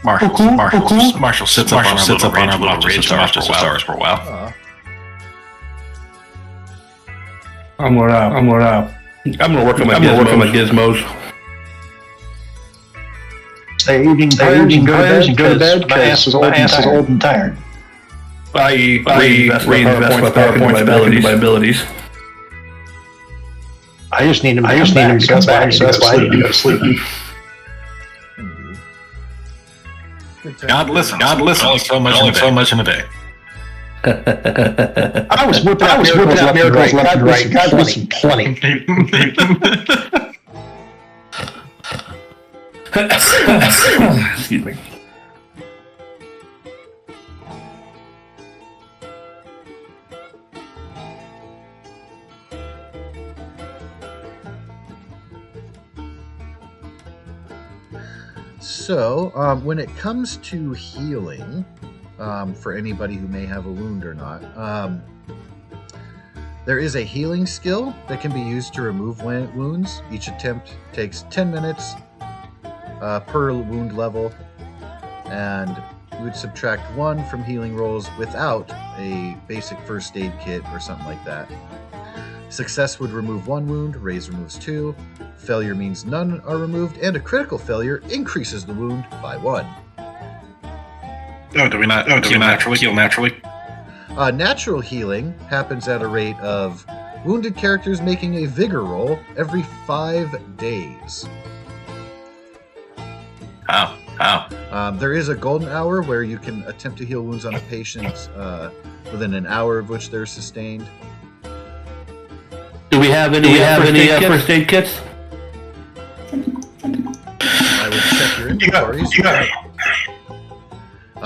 Marshall sits up on our little ridge stars for a while. Aw. I'm gonna work on my gizmos. Say evening prayers and go to bed, my ass is old and tired. I reinvest my PowerPoints back into my abilities. I just need him to come back, so that's why I need to go to sleep. Indeed. Good time. God listen, only so much in a day. I was whipping out miracles left and right. God listen, plenty. Excuse me. So, when it comes to healing, for anybody who may have a wound or not, there is a healing skill that can be used to remove wounds. Each attempt takes 10 minutes per wound level, and you would subtract 1 from healing rolls without a basic first aid kit or something like that. Success would remove 1 wound, raise removes 2, failure means none are removed, and a critical failure increases the wound by 1. Do we not heal naturally? Natural healing happens at a rate of wounded characters making a vigor roll every 5 days. How? There is a golden hour where you can attempt to heal wounds on a patient within an hour of which they're sustained. Do we have any first aid kits? I would check your inventories. You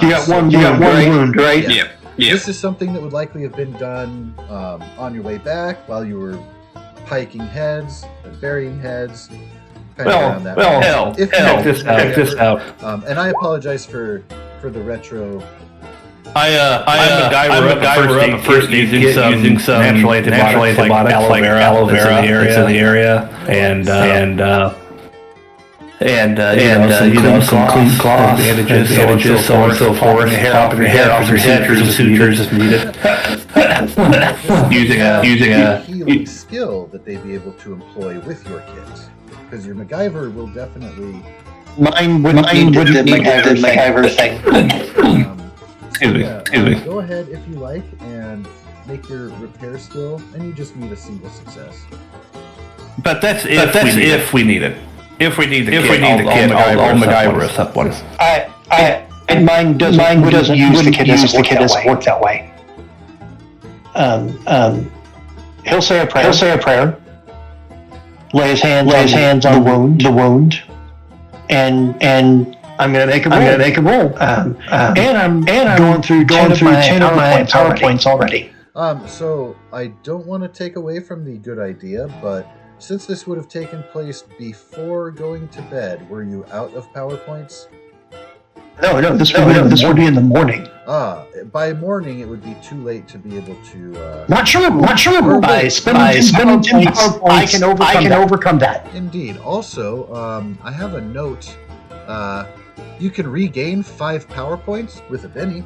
got one wound, right? Yeah. This is something that would likely have been done on your way back while you were piking heads and burying heads. Check this out. And I apologize for the retro. I'm a guy up first using some natural antibiotics like aloe vera in the area, and some clean cloths, bandages, so on and so forth, hair off your head, sutures if needed. using a healing skill that they'd be able to employ with your kit, because your MacGyver will definitely. Mine wouldn't need the MacGyver thing. Excuse me. Go ahead if you like and make your repair skill, and you just need a single success. But that's if we need it. If we need the kit, I'll MacGyver us up one. Mine doesn't use the kit. It doesn't work that way. He'll say a prayer. Lay his hands on the wound, and I'm gonna make a roll. And I'm going through 10 of my PowerPoints already. So I don't want to take away from the good idea, but since this would have taken place before going to bed, were you out of PowerPoints? No, this would be in the morning. By morning it would be too late to be able to. Not sure. By spending 10 PowerPoints, I can overcome that. Indeed. Also, I have a note. You can regain 5 PowerPoints with a penny.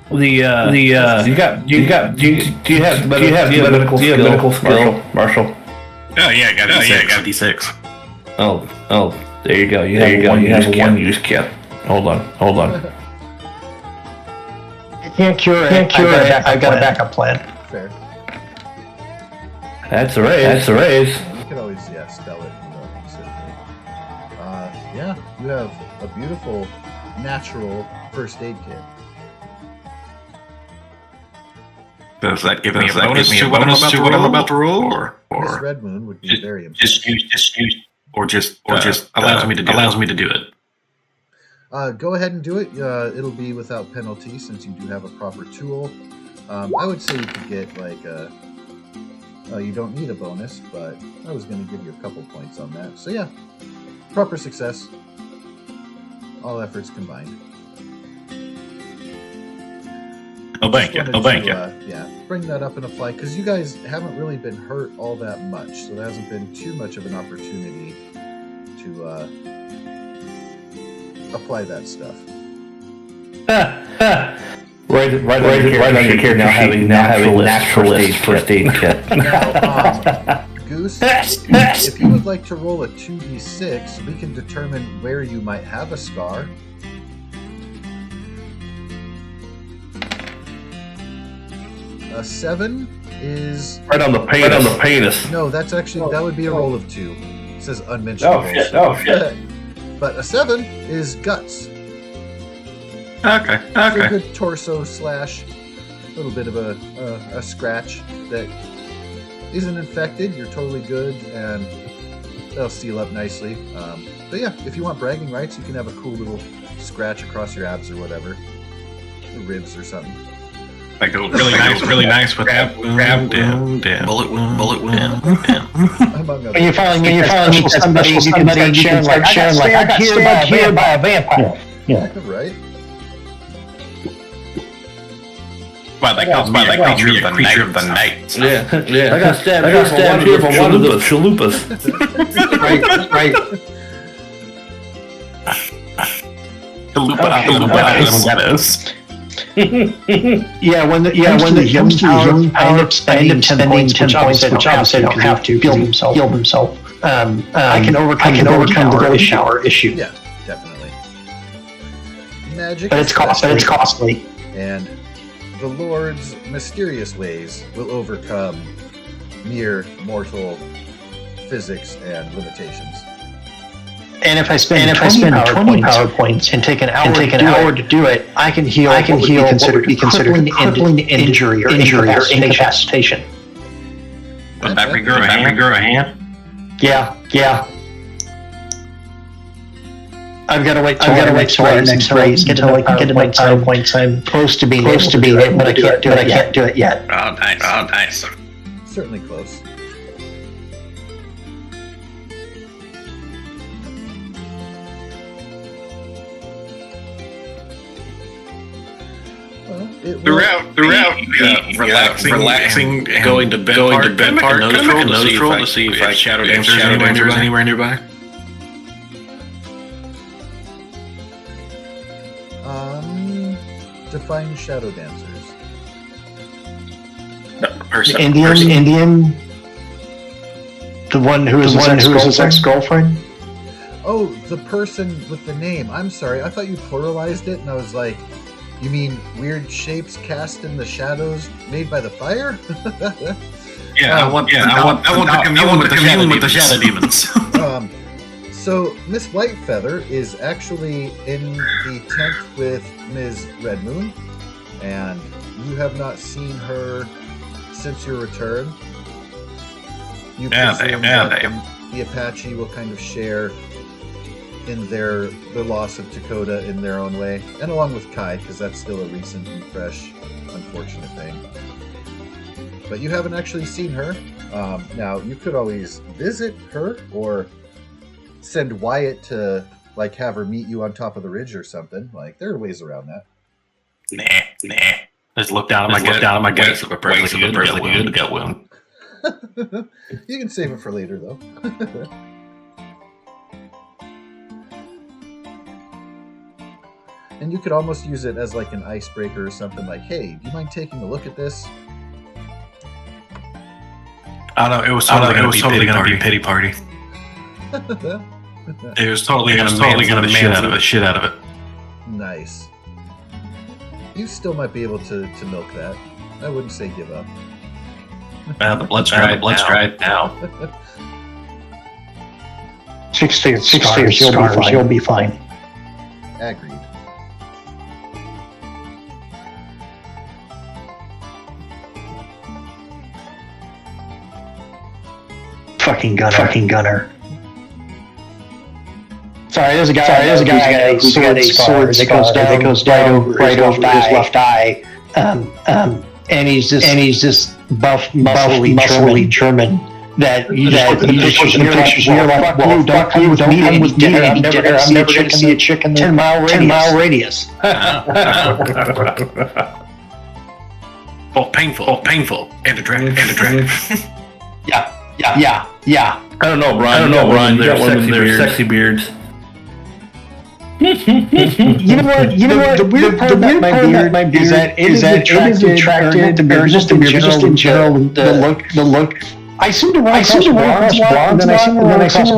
Do you have medical skill, Marshall? Oh yeah, I got a D6. Oh, there you go. You have a one-use kit. Hold on. You can't cure it. I've got a backup plan. Fair. That's a raise. You could always spell it. Certainly. Yeah, you have a beautiful natural first aid kit. Does that give me a bonus to what I'm about to roll, or This red moon would be very important. just allows me to do it. Go ahead and do it. It'll be without penalty since you do have a proper tool. I would say you could get you don't need a bonus, but I was going to give you a couple points on that. So yeah, proper success. All efforts combined. Thank you. Yeah, bring that up and apply, because you guys haven't really been hurt all that much, so there hasn't been too much of an opportunity to apply that stuff. Right on your character having naturalist first aid kit. Now, Goose, if you would like to roll a 2d6, we can determine where you might have a scar. A 7 is... Right on the penis. No, that's actually, that would be a roll of 2. It says unmentionable. Oh, shit. But a 7 is guts. Okay. It's a good torso slash, a little bit of a scratch that isn't infected. You're totally good, and they'll seal up nicely. But yeah, if you want bragging rights, you can have a cool little scratch across your abs or whatever, or ribs or something. Like a really nice with that wound, bullet wound. Among When you're following somebody, you can start sharing like, I got stabbed here by a vampire. Yeah. right? Wow, that calls me a creature of the night. Yeah. I got stabbed here for one of the chalupas. Right. Chalupa. Yeah, when the healing power, I end up spending 10 points, which obviously I don't have to heal himself. I can overcome the ghost shower issue. Yeah, definitely. Magic, But it's costly. And the Lord's mysterious ways will overcome mere mortal physics and limitations. And if I spend 20 power points and take an hour to do it, I can heal what would be considered crippling injury or incapacitation. Would that regrow a hand? Yeah. I've got to wait till our next race until I can get enough power points. I'm close to being able to do it, but I can't do it yet. Oh, nice. Certainly close. Well, Throughout relaxing, going to bed part, nose roll to see if I shadow dancers anywhere nearby. Define shadow dancers. Person. Indian, the one who is his ex-girlfriend. Oh, the person with the name. I'm sorry, I thought you pluralized it, and I was like, you mean weird shapes cast in the shadows made by the fire? I want to commune with the shadow demons. So Miss Whitefeather is actually in the tent with Ms. Red Moon, and you have not seen her since your return. You presume that the Apache will kind of share in the loss of Dakota in their own way, and along with Kai, because that's still a recent and fresh, unfortunate thing. But you haven't actually seen her. Now, you could always visit her, or send Wyatt to, like, have her meet you on top of the ridge or something. Like, there are ways around that. Nah. Just look down at my guts of a perfectly good gut wound. You can save it for later, though. And you could almost use it as, like, an icebreaker or something. Like, hey, do you mind taking a look at this? I don't know. It was totally going to be pity party. It was totally going to the shit out of it. Nice. You still might be able to milk that. I wouldn't say give up. The blood's dried now. 6 figures, you'll be fine. Agreed. Fucking gunner. Sorry, there's a guy who's got a sword that goes down right over his left eye. And he's this buff, muscly German that you just put the pictures and you're like, well, fuck you, don't meet him with dinner. I'm never gonna see a chick in the 10-mile radius. Painful. And a drag. Yeah. I don't know, Brian. You got one of their sexy beards. You know what? The weird part about my beard is that it is attracted, or just in general, the look. I seem to run across blondes, and then I seem to run across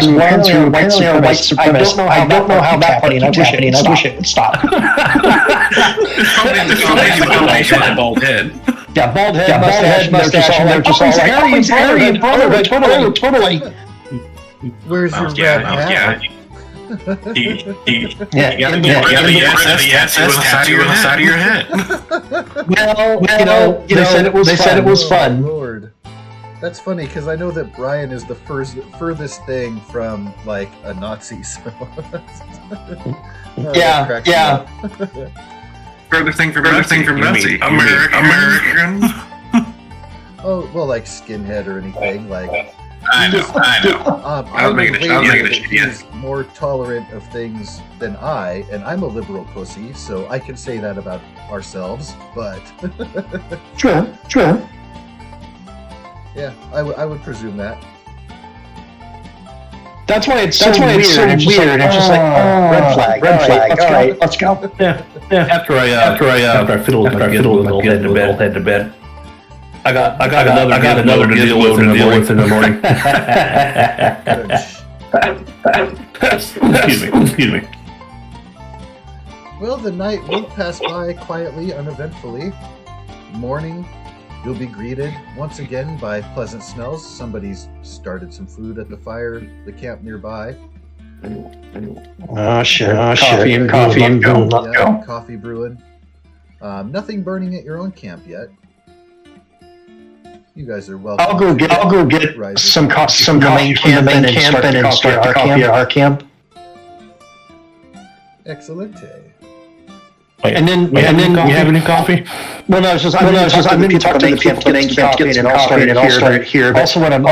blondes who apparently are white supremacists. I don't know how that keeps happening. I wish it would stop. It's probably the combination with a bald head. Yeah, bald head, mustache, and they're just all like, oh, he's Harry and brother, totally. Where's your red hat? You gotta get the tattoo on the side of your head. Well, they said it was fun. Lord. That's funny because I know that Brian is the furthest thing from like a Nazi. So yeah. Further thing from Nazi. American. Oh well, like skinhead or anything. Like I know. I was making a shit. He's more tolerant of things than I, and I'm a liberal pussy, so I can say that about ourselves. But True. yeah, I would presume that. That's why it's so weird. It's just like, red flag. All right, let's go. Yeah. After I fiddled with my head to bed. I got another to deal with in the morning. Excuse me. Well, the night will pass by quietly, uneventfully. Morning, you'll be greeted once again by pleasant smells. Somebody's started some food at the fire, the camp nearby. Oh shit! Coffee and go. Let's go. Coffee brewing. Nothing burning at your own camp yet. You guys are welcome. I'll go get some coffee from the main camp and start the coffee at our camp. Excellente. Wait, and then you have any coffee? Well, no, I'm going to talk to the camp to get some coffee, and I'll start here. Also, when I'm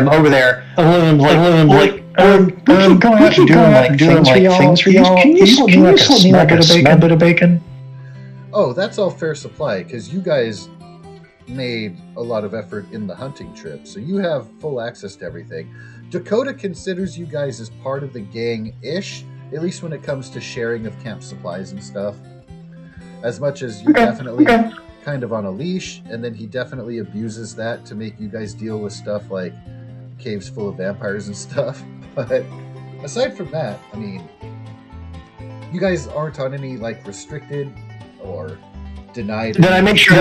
over there, I'm like, we can go out and doing things for y'all. Can you slip me like a bit of bacon? Oh, that's all fair supply, because you guys made a lot of effort in the hunting trip, so you have full access to everything. Dakota considers you guys as part of the gang-ish, at least when it comes to sharing of camp supplies and stuff. As much as you're definitely kind of on a leash, and then he definitely abuses that to make you guys deal with stuff like caves full of vampires and stuff. But aside from that, I mean, you guys aren't on any like restricted or denied. Then I make sure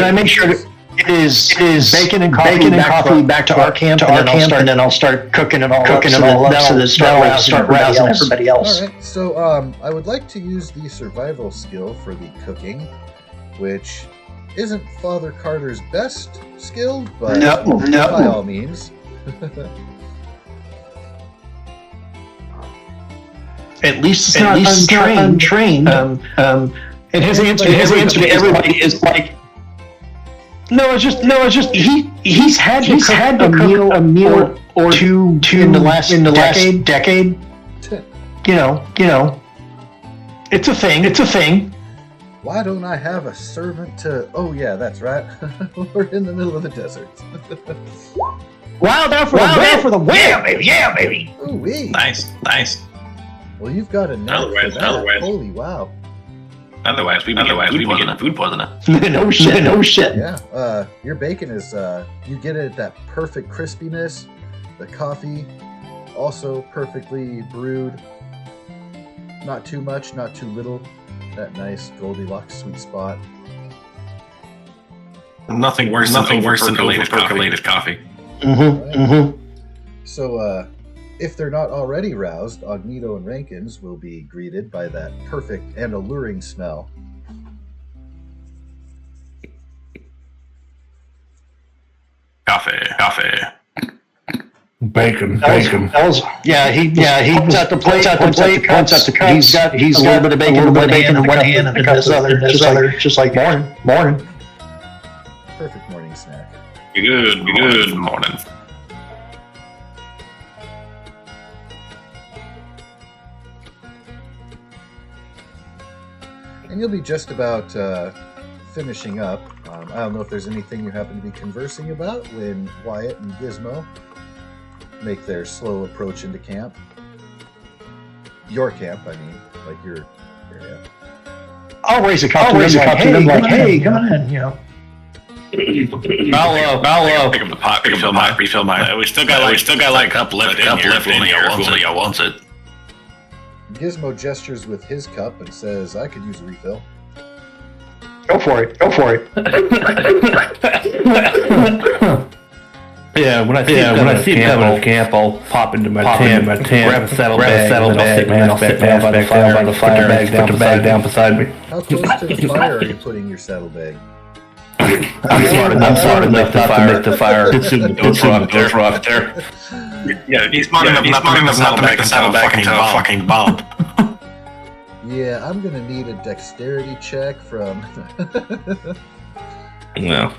it is bacon and coffee back to our camp, and then I'll start cooking it all up so that start rousing everybody else. All right, so I would like to use the survival skill for the cooking, which isn't Father Carter's best skill, but by all means. At least it's not untrained. And his answer to everybody is like, no, it's just he's had to cook a meal or two in the last decade. You know, it's a thing. Why don't I have a servant to? Oh yeah, that's right. We're in the middle of the desert. Wild out for the win, yeah, baby. Ooh-wee. Nice. Well, you've got a knack for that. Holy wow. Otherwise, we'd be getting food poisoning. No shit. Yeah. Your bacon is you get it at that perfect crispiness. The coffee also perfectly brewed. Not too much, not too little. That nice Goldilocks sweet spot. Nothing worse than percolated coffee. So, if they're not already roused, Ognito and Rankins will be greeted by that perfect and alluring smell. Coffee. Bacon. He puts out the plate, puts out the cups. He's got a little bit of bacon in one hand, and the other, just like morning. Perfect morning snack. Good morning. And you'll be just about finishing up. I don't know if there's anything you happen to be conversing about when Wyatt and Gizmo make their slow approach into camp. Your camp, I mean, like your area. I'll raise a cup to them, like, hey, come on, you know. I'll pick up the pot, refill my. We still got like a cup left in here if one of y'all wants it. Gizmo gestures with his cup and says, I could use a refill. Go for it. Yeah, when I see him coming to camp, I'll pop into my tent, grab a saddlebag, and I'll sit down by the fire, put the bag down beside me. How close to the fire are you putting your saddlebag? I'm smart enough not to make the fire consume those rock there. Yeah, he's smart enough not to make the saddlebag into a fucking bomb. Yeah, I'm gonna need a dexterity check from... No.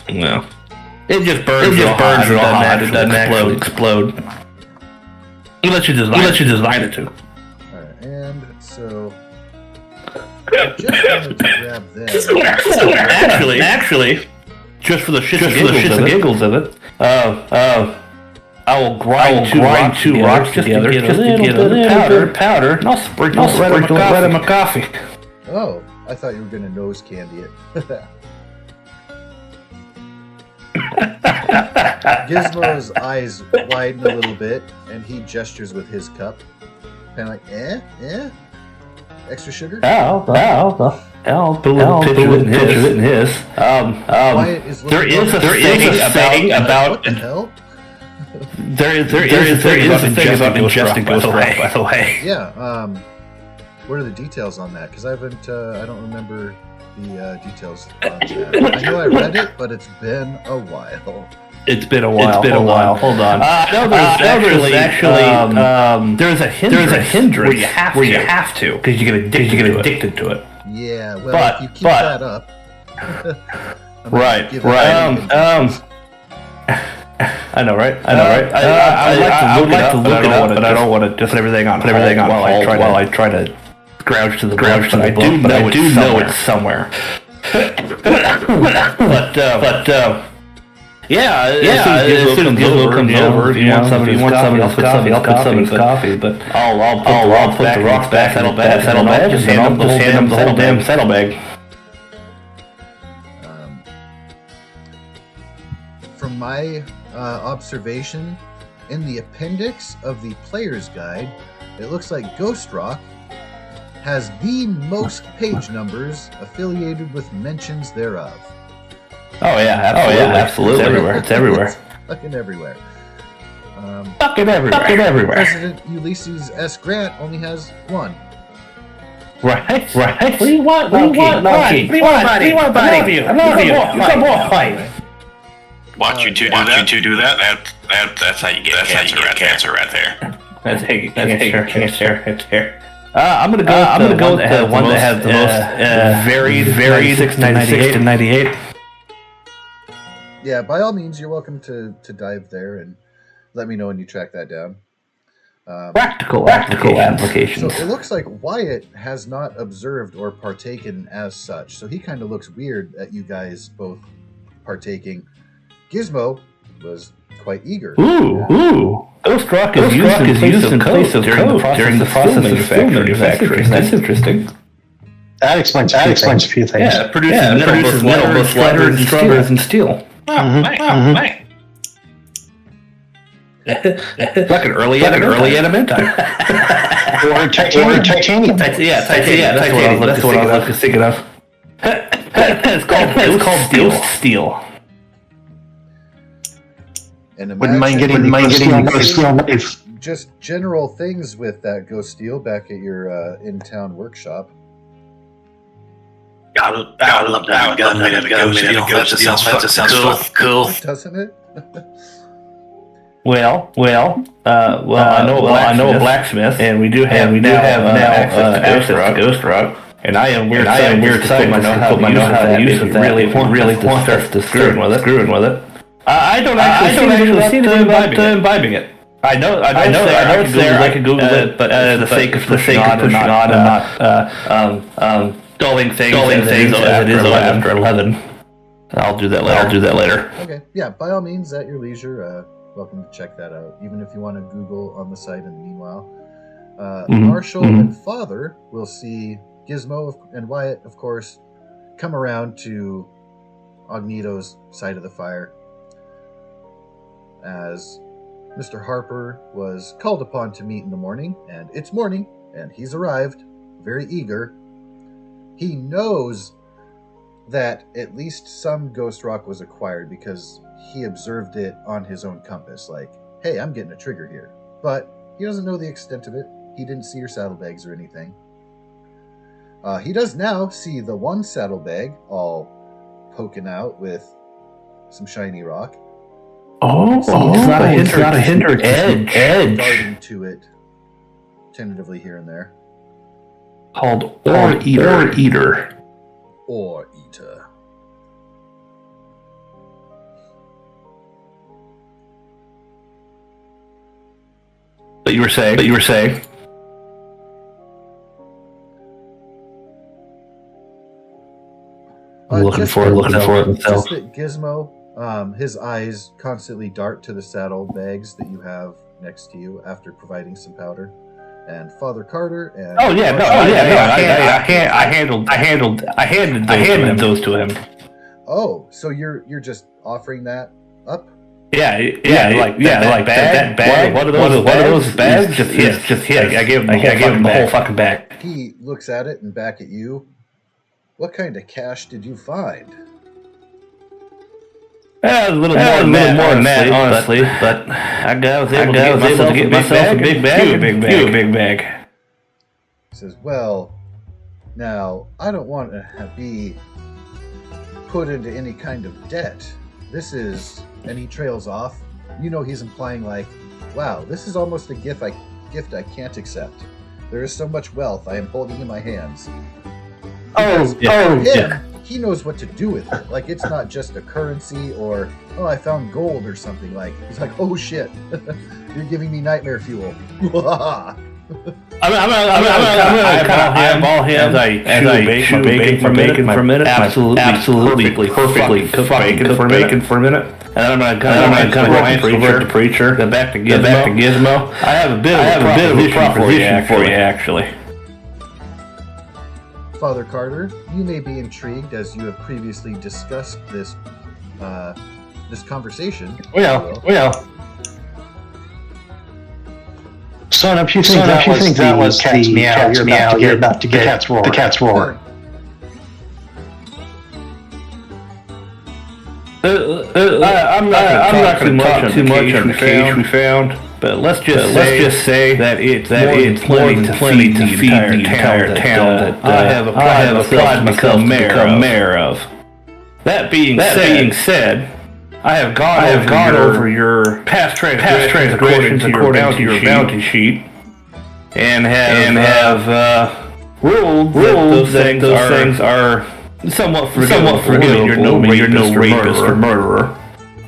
It just burns real hot. It doesn't actually explode. Unless you design it to. Alright, and so... I just wanted to grab them. Actually, just for the shits and giggles of it, I will grind two rocks together just to get a little powder, and I'll sprinkle it right in my coffee. Oh, I thought you were gonna nose candy it. Gizmo's eyes widen a little bit, and he gestures with his cup. Kind of like, extra sugar? I'll put a little picture in his. There is a thing about what the hell? There is a thing about ingesting Ghost Rock, by the way. Yeah. What are the details on that? Because I haven't. I don't remember the details on that. I know I read it, but it's been a while. It's been a while. Hold on. There's a hindrance where you have to because you get addicted to it. Yeah. Well, if you keep that up. Right. I know, right? I would like to look it up, but I don't want to just put everything on while I try to grouge to the book. I do know it's somewhere. Yeah, as soon as Gizmo comes over, if you want some of his coffee, I'll put some in his coffee, but I'll put the rocks back in the saddlebag, just hand him the whole damn saddlebag. From my observation, in the appendix of the player's guide, it looks like Ghost Rock has the most page numbers affiliated with mentions thereof. Oh yeah, absolutely. It's everywhere. It's fucking everywhere. Fucking everywhere. President Ulysses S. Grant only has one. Right. What do you want, Loki? What do you want, buddy? I love you. Come on. Watch you two do that. That's how you get cancer right there. That's how you get cancer right there. I'm gonna go with the one that has the most varied 696 to 98. Yeah, by all means, you're welcome to dive there and let me know when you track that down. Practical applications. So it looks like Wyatt has not observed or partaken as such, so he kind of looks weird at you guys both partaking. Gizmo was quite eager. Ooh. Ghost Rock is used in place of code during the process of film manufacturing. That's interesting. That explains a few things. Yeah, it produces metal, both lighter and stronger than steel. Man. Like an early adamantine. Or titanium. Titanium. That's what I was thinking of. It's called Ghost Steel. And Wouldn't mind getting Ghost Steel knife. Just general things with that Ghost Steel back at your in-town workshop. I love that gun made out of Ghost Steel. That just sounds cool. Doesn't it? Well, I know a blacksmith, and we have access to Ghost Rock. And I am weird excited to know how to use it. Really want to screwing with it. I don't actually see anything about imbibing it. I know it's there. I could Google it, but the sake of pushing on and not dulling things as it is after 11. I'll do that later. Okay. Yeah. By all means, at your leisure, welcome to check that out. Even if you want to Google on the site in the meanwhile. Marshall and Father will see Gizmo and Wyatt, of course, come around to Agnito's side of the fire as Mr. Harper was called upon to meet in the morning, and it's morning, and he's arrived, very eager. He knows that at least some ghost rock was acquired because he observed it on his own compass, like, hey, I'm getting a trigger here. But he doesn't know the extent of it. He didn't see your saddlebags or anything. He does now see the one saddlebag all poking out with some shiny rock. It's not a hindered edge. Darting to it tentatively here and there. Called Ore Eater. Ore Eater. But you were saying? I'm looking for it myself. Just that Gizmo, his eyes constantly dart to the saddlebags that you have next to you after providing some powder. And Father Carter and I handed those to him. Oh, so you're just offering that up? That bag. What are those bags? Just his. I gave him the whole fucking bag. He looks at it and back at you. What kind of cash did you find? A little more than that, honestly. But I was able to get myself a big bag. He says, well, now, I don't want to be put into any kind of debt. This is, and he trails off. You know he's implying like, wow, this is almost a gift I can't accept. There is so much wealth I am holding in my hands. He knows what to do with it. Like, it's not just a currency or, oh, I found gold or something. Like, he's like, oh shit, you're giving me nightmare fuel. I'm gonna eyeball him as I chew bacon for a minute. Absolutely perfectly cooked bacon for a minute. And then I'm gonna glance over at the preacher. Then back to Gizmo. I have a bit of a proposition for you, actually. Father Carter, you may be intrigued as you have previously discussed this conversation. Well. Son, if you think that was cat's meow, you're about to get the cat's roar. I'm not going to talk too much on the cage we found, but let's just say that it's more than plenty to feed the entire town that I have applied to become mayor of. That being said, I have gone over your past transgressions according to your bounty sheet, and have ruled that those things are somewhat forgivable. You're no rapist or murderer.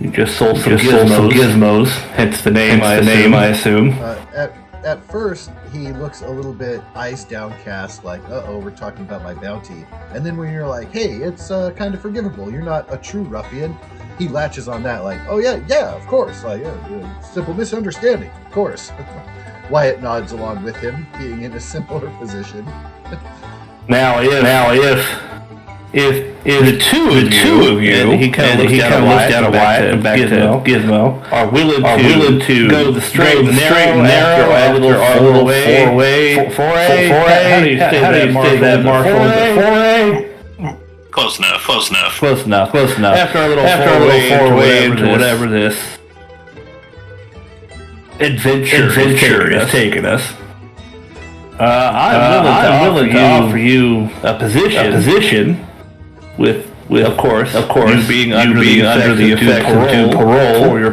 You just sold some gizmos, hence the name, I assume. At first, he looks a little bit eyes downcast, like, uh-oh, we're talking about my bounty. And then when you're like, hey, it's kind of forgivable, you're not a true ruffian, he latches on that, like, oh yeah, of course, like, simple misunderstanding, of course. Wyatt nods along with him, being in a simpler position. Now if the two of you, and he kind of looks down at Wyatt and back to Gizmo, are willing to go the straight and narrow after a little foray. How do you say that, Marshall? Close enough. After a little foray into whatever this adventure is taking us, I'm willing to offer you a position with of course, you being under the effects of due parole for your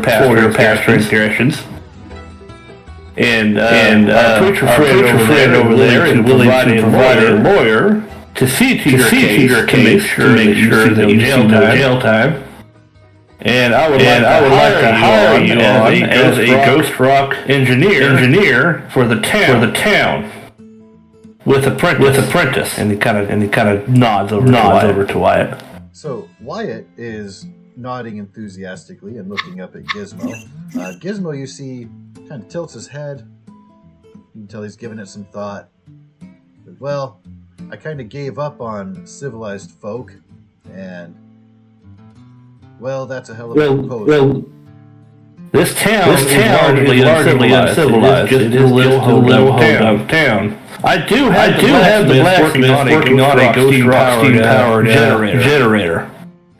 past transgressions. And our preacher friend over there is willing to provide a lawyer to see to your case, to make sure that you see no jail time. And I would like to hire you on as a ghost rock engineer for the town. With apprentice, and he kind of nods over to Wyatt. So Wyatt is nodding enthusiastically and looking up at Gizmo. Gizmo, you see, kind of tilts his head. You can tell he's given it some thought. But, well, I kind of gave up on civilized folk, and, well, that's a hell of a proposal. This town is largely uncivilized. It is just a little hold of town. I do have the blacksmith working on a steam-powered generator.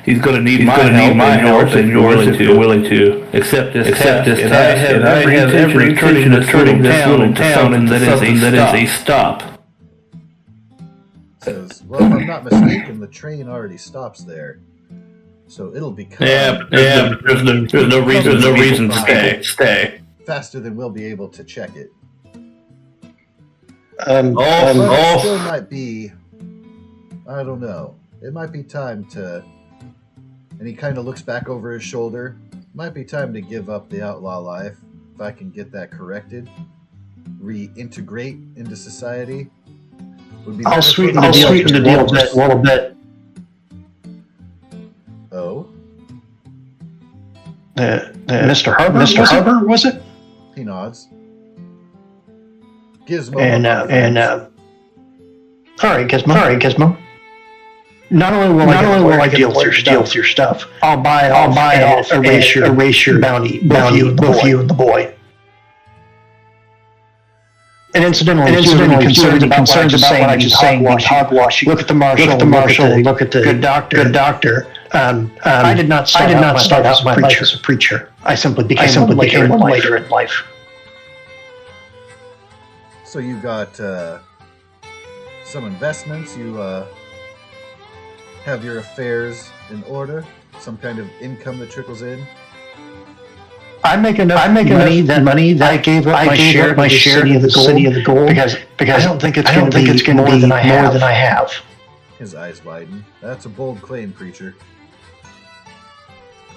He's going to need my help and yours if you're willing to accept this task. And I have every intention of turning this little town into something that is a stop. Says, well, if I'm not mistaken, the train already stops there. So it'll become... There's no reason to stay. Faster than we'll be able to check it. Oh, But it still might be... I don't know. It might be time to... And he kind of looks back over his shoulder. Might be time to give up the outlaw life, if I can get that corrected. Reintegrate into society. Would be I'll sweeten the deal just a little bit. Oh? Mr. Harbor, was it? He nods. Gizmo. All right, Gizmo. Not only will I deal with your stuff, I'll buy off and erase your bounty, both you and the boy. And incidentally, if you're really concerned about what I just saying, hogwash. Look at the marshal. Look at the good doctor. I did not start out my life as a preacher. I simply became one later in life. So you got some investments. You have your affairs in order. Some kind of income that trickles in. I make enough money that I gave up my share of the city of the gold because I don't think it's going to be more than I have. His eyes widen. That's a bold claim, preacher.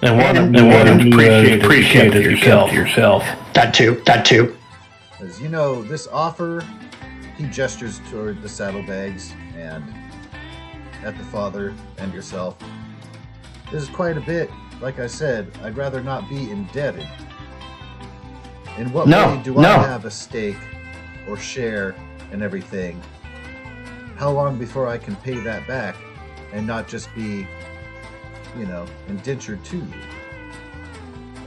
And one appreciate yourself. That too. As you know, this offer, he gestures toward the saddlebags and at the father and yourself. This is quite a bit. Like I said, I'd rather not be indebted. In what way do I have a stake or share in everything? How long before I can pay that back and not just be, indentured to you?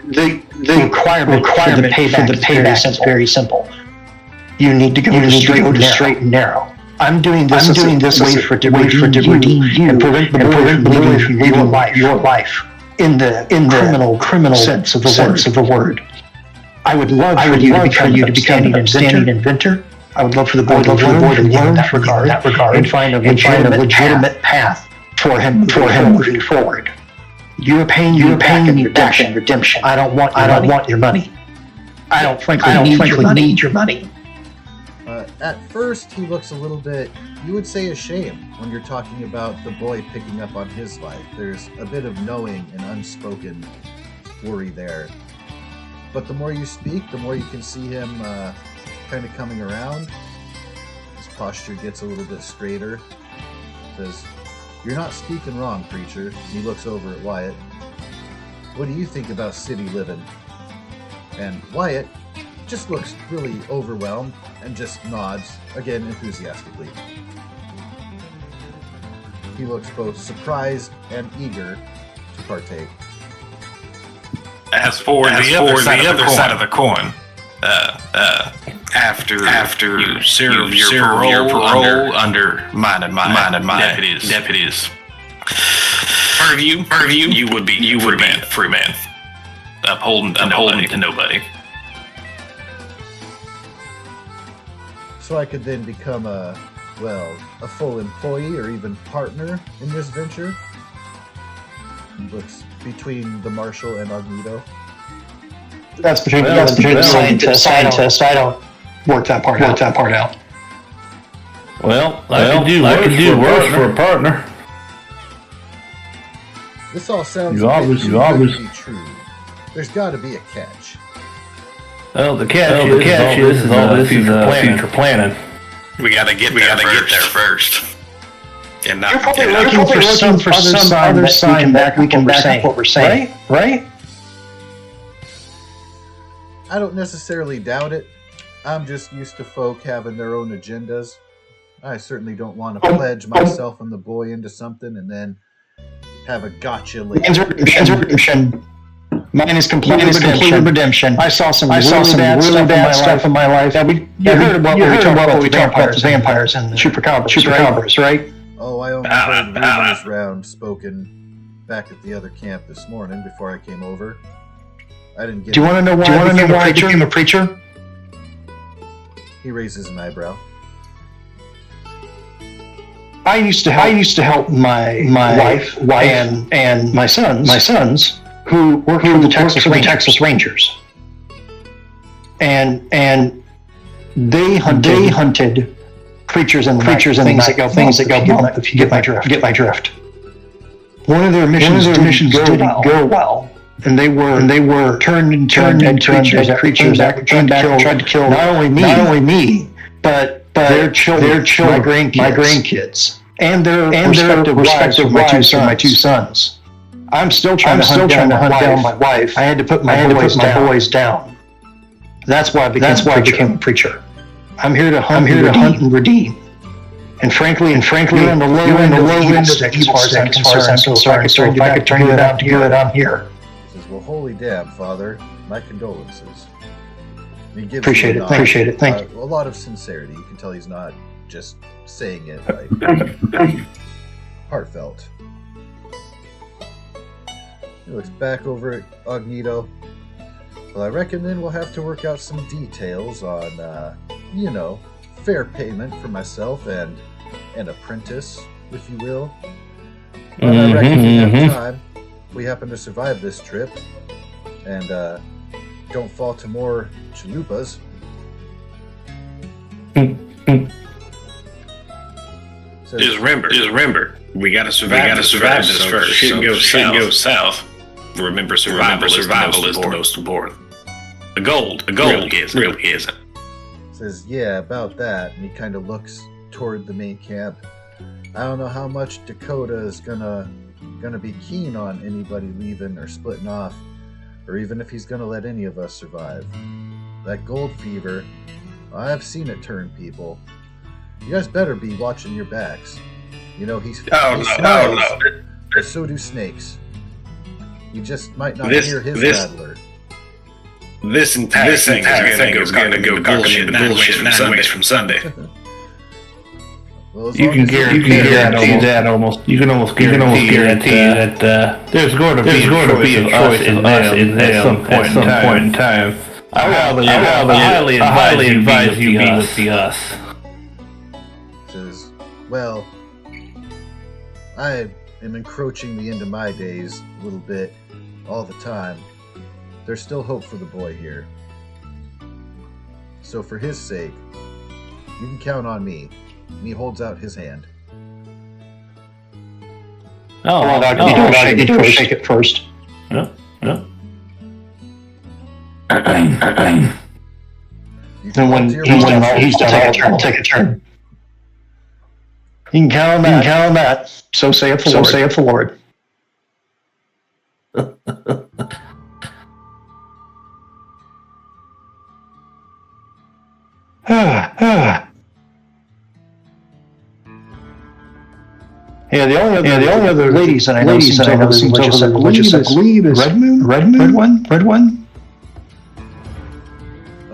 The requirement for the payback is very simple. You need to go straight and narrow. I'm doing this as a way to redeem you and prevent the boy from living your life in the criminal sense of the word. I would love for you to become an outstanding inventor. I would love for the boy to learn in that regard and find a legitimate path for him moving forward. You're paying me back in redemption. I don't want your money. I don't frankly need your money. At first, he looks a little bit, you would say, ashamed when you're talking about the boy picking up on his life. There's a bit of knowing and unspoken worry there. But the more you speak, the more you can see him kind of coming around. His posture gets a little bit straighter. Says, "You're not speaking wrong, preacher." He looks over at Wyatt. "What do you think about city living?" And Wyatt just looks really overwhelmed and just nods, again enthusiastically. He looks both surprised and eager to partake. As for the other side of the coin, after you serve your parole under mine and my deputies, purview, you would be free man, upholding to nobody. So I could then become a full employee or even partner in this venture? He looks between the marshal and Agneto. That's between the scientists. I don't work that part out. Well, I could do worse for a partner. This all sounds You obviously to be true. There's got to be a catch. Well, the catch is all this future planning. We gotta get there first. And not, You're probably looking for some other sign that we can back up what we're saying, right? I don't necessarily doubt it. I'm just used to folk having their own agendas. I certainly don't want to pledge myself and the boy into something and then have a gotcha later. Redemption. Mine is completely redemption. I saw some really bad stuff in my life. You heard about what we talked about the vampires and the chupacabras, right? Oh, I only heard rumors round spoken back at the other camp this morning before I came over. I didn't get. Do you want to know why I became a preacher? He raises an eyebrow. I used to help my wife and my sons who worked for the Texas Rangers. And they hunted creatures in the night, things that go bump, if you get my drift. One of their missions didn't go well. And they were turned into undead creatures that came back and tried to kill not only me, but their children, my grandkids, and their respective wives and my two sons. I'm still trying to hunt down my wife. I had to put my boys down. That's why I became a preacher. I'm here to hunt and redeem. And frankly, you're on the low end of the evil stick as far as I'm concerned. So if I could turn it out to good, I'm here. He says, "Well, holy damn, Father, my condolences." And he gives Appreciate it. Thank you. A lot of sincerity. You can tell he's not just saying it like heartfelt. He looks back over at Agnito. Well, I reckon then we'll have to work out some details on, fair payment for myself and an apprentice, if you will. But I reckon in that time, we happen to survive this trip and don't fall to more chalupas. So, Just remember, we gotta survive this first. Shit goes south. Remember, survival is the most important. The gold really isn't. Says, yeah, about that. And he kind of looks toward the main camp. I don't know how much Dakota is gonna be keen on anybody leaving or splitting off, or even if he's gonna let any of us survive. That gold fever, I've seen it turn people. You guys better be watching your backs. He smells, but so do snakes. You just might not hear his rattler. This entire thing is gonna go bullshit 9 ways from Sunday. Well, You can guarantee that almost. You can almost guarantee that there's going to be a choice in them at some point in time. I highly advise you be with the us. Says, well, I am encroaching the end of my days a little bit all the time. There's still hope for the boy here. So for his sake, you can count on me. And he holds out his hand. Shake it first. You Yeah. can When he's done, I'll take a turn. You can count on that. So saith the Lord. Yeah, the only other ladies that I know seems religious, I believe is Red one.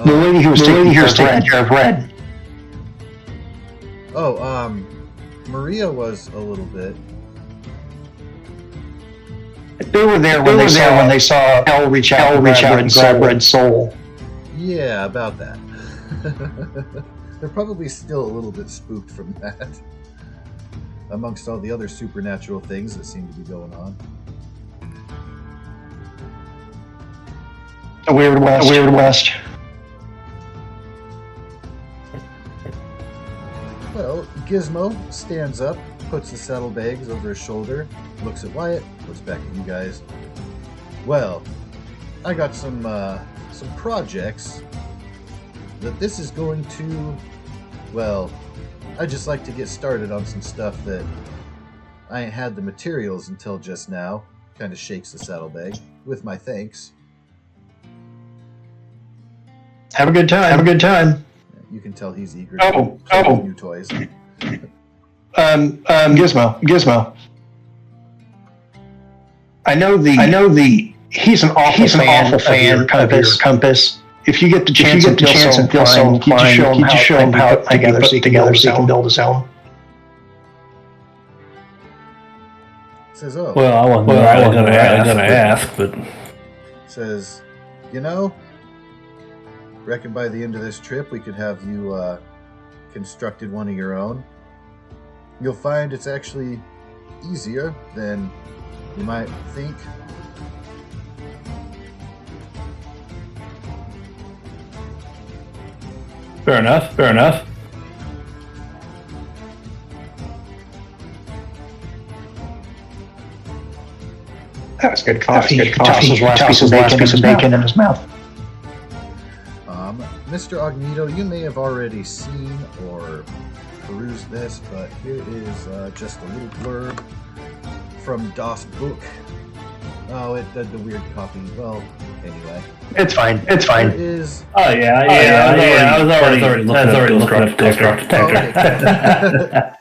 The lady who was taking care of Red. Maria was a little bit. They were there when they saw Hell reach out and grab Red's soul. Yeah, about that. They're probably still a little bit spooked from that, amongst all the other supernatural things that seem to be going on. A weird west. Well, Gizmo stands up, puts the saddlebags over his shoulder, looks at Wyatt, looks back at you guys. Well, I got some projects that this is going to, well, I'd just like to get started on some stuff that I ain't had the materials until just now. Kind of shakes the saddlebag, with my thanks. Have a good time. Have a good time. You can tell he's eager Oh, to play oh. with new toys. Gizmo. I know he's an awful fan of your compass. If you get the chance and feel so inclined, you just show him how it can be put together so he can build his own. Says, oh. Well, I wasn't gonna ask, but Says, reckon by the end of this trip we could have you constructed one of your own. You'll find it's actually easier than you might think. fair enough. That was good coffee. He tosses his last piece of bacon in his mouth. Mr. Ogneto, you may have already seen or perused this, but here is just a little blurb from Das Book. Oh, it did the weird copy. Well, anyway. It's fine. There is... Oh yeah. I was already looking up Ghost Rock Detector. Okay.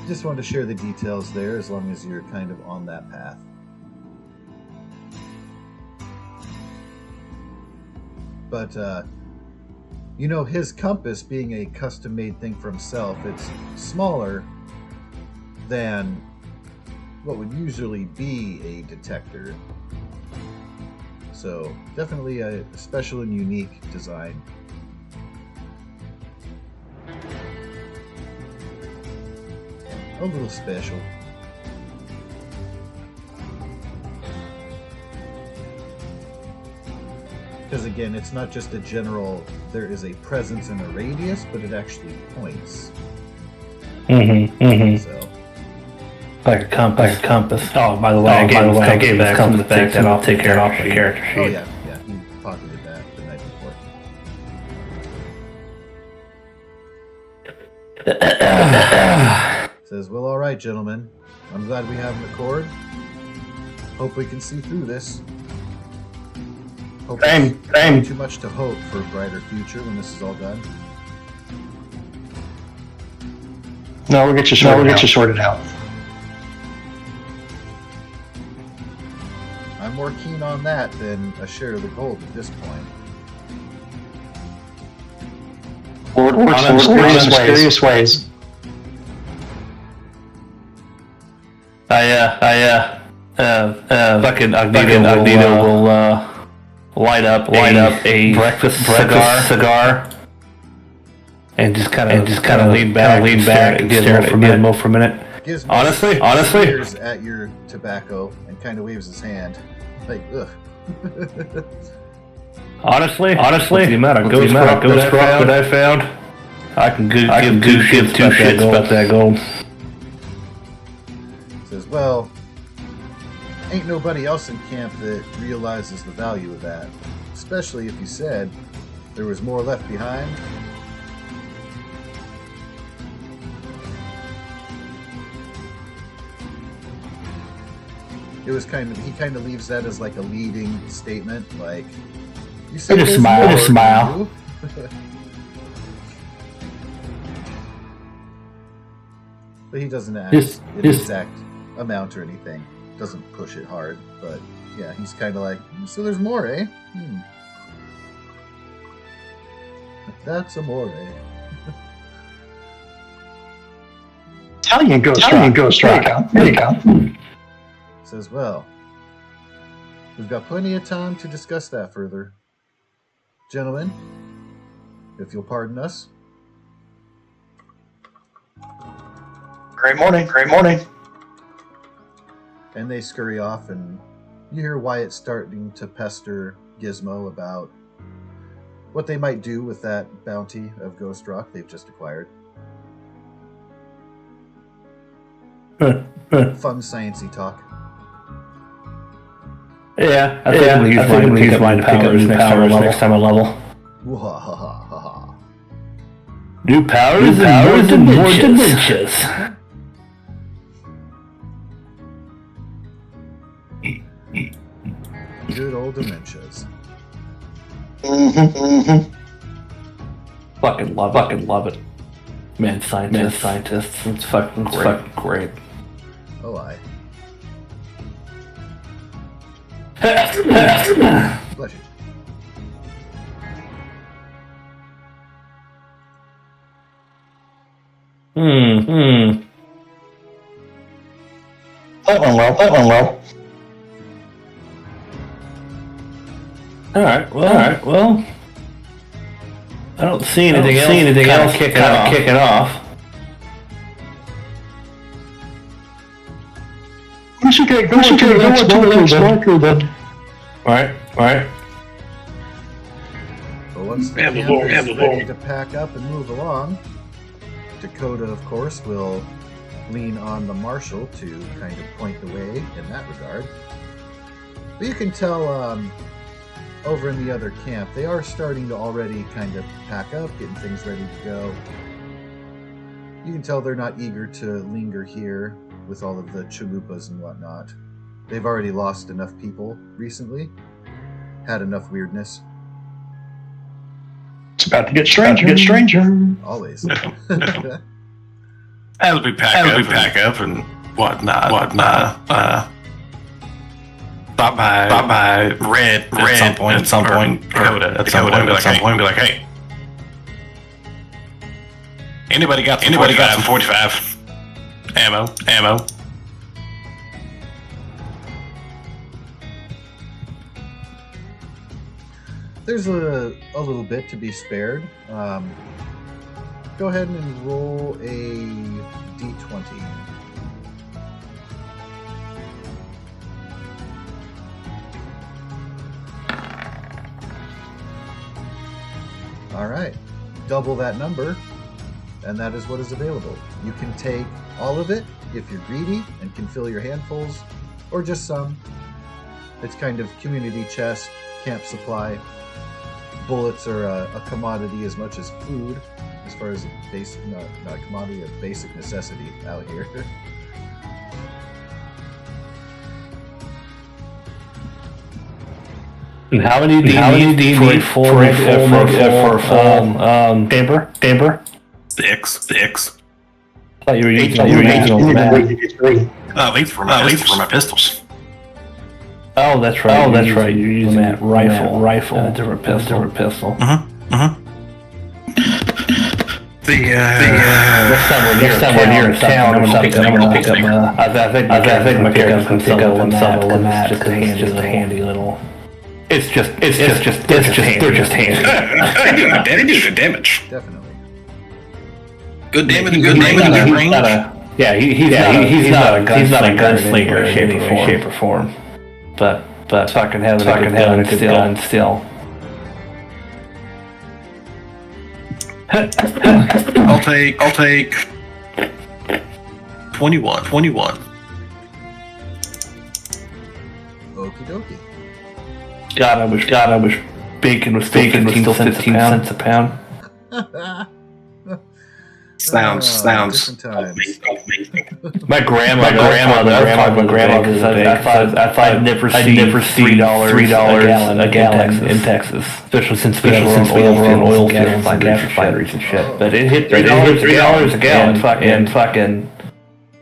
Just wanted to share the details there, as long as you're kind of on that path. But, his compass being a custom-made thing for himself, it's smaller than what would usually be a detector. So, definitely a special and unique design. A little special. Because again, it's not just a general, there is a presence and a radius, but it actually points. So, Like a compass. Oh, by the way, I gave that some of the fact that I'll take care of the character sheet. oh yeah, he pocketed that the night before. Says, well, all right, gentlemen. I'm glad we have an accord. Hope we can see through this. Hope Same. Not too much to hope for a brighter future when this is all done. No, we'll get you sorted out. I'm more keen on that than a share of the gold at this point. Lord works in mysterious ways. Fucking Ogneto will light up a breakfast cigar and just kind of lean back and stare at Gizmo for a minute. Gizmo Honestly, stares at your tobacco and kind of waves his hand, like ugh. Honestly, with the amount of ghost rock that I found, I can give two shits about that gold. Says, well, ain't nobody else in camp that realizes the value of that, especially if you said there was more left behind. It was he kind of leaves that as like a leading statement, like, you said Just there's smile. more, But he doesn't ask an exact amount or anything. Doesn't push it hard, but yeah, he's kind of like, so there's more, eh? That's amore. Italian ghost rock. There you go. Says, well, we've got plenty of time to discuss that further. Gentlemen, if you'll pardon us. Great morning. And they scurry off, and you hear Wyatt starting to pester Gizmo about what they might do with that bounty of Ghost Rock they've just acquired. Fun sciencey talk. Yeah, I think I'm going to use mine to pick up new powers next time I level. New powers and more dementias. Good old dementias. Fucking love it. Man, scientists. It's fucking great. Oh, I. Bless you. That went well. Alright, well. I don't see anything else kicking off. We should get going to the next marker then. Alright. But once the camp is ready to pack up and move along, Dakota, of course, will lean on the marshal to kind of point the way in that regard. But you can tell over in the other camp, they are starting to already kind of pack up, getting things ready to go. You can tell they're not eager to linger here with all of the chalupas and whatnot. They've already lost enough people recently, had enough weirdness. It's about to get stranger. Always. As we pack up and whatnot. Stop by Red at some point. Dakota at some point. Be like, hey, anybody got some 45 ammo? There's a little bit to be spared. Go ahead and roll a d20. Alright, double that number, and that is what is available. You can take all of it if you're greedy and can fill your handfuls, or just some. It's kind of community chest, camp supply. Bullets are a commodity as much as food, as far as not a commodity, a basic necessity out here. And how many do you need for a full chamber? Six. I thought you were using At least for my pistols. Oh, that's right. You're using that rifle. Different pistol. Next time we're near a town, I'm gonna pick up. I think my character's gonna pick up on that because it's just a handy little. They're just handy. They do good damage. Definitely. Good damage and good range. He's not a gunslinger in any shape or form. But fucking having a good gun still. I'll take 21. Okie dokie. God, I wish bacon was still 15 cents a pound. Sounds different times. My grandmother. I thought I'd never see $3 a gallon in Texas, especially since we were on oil fields and gas refineries and shit. But it hit $3 a gallon. Fucking.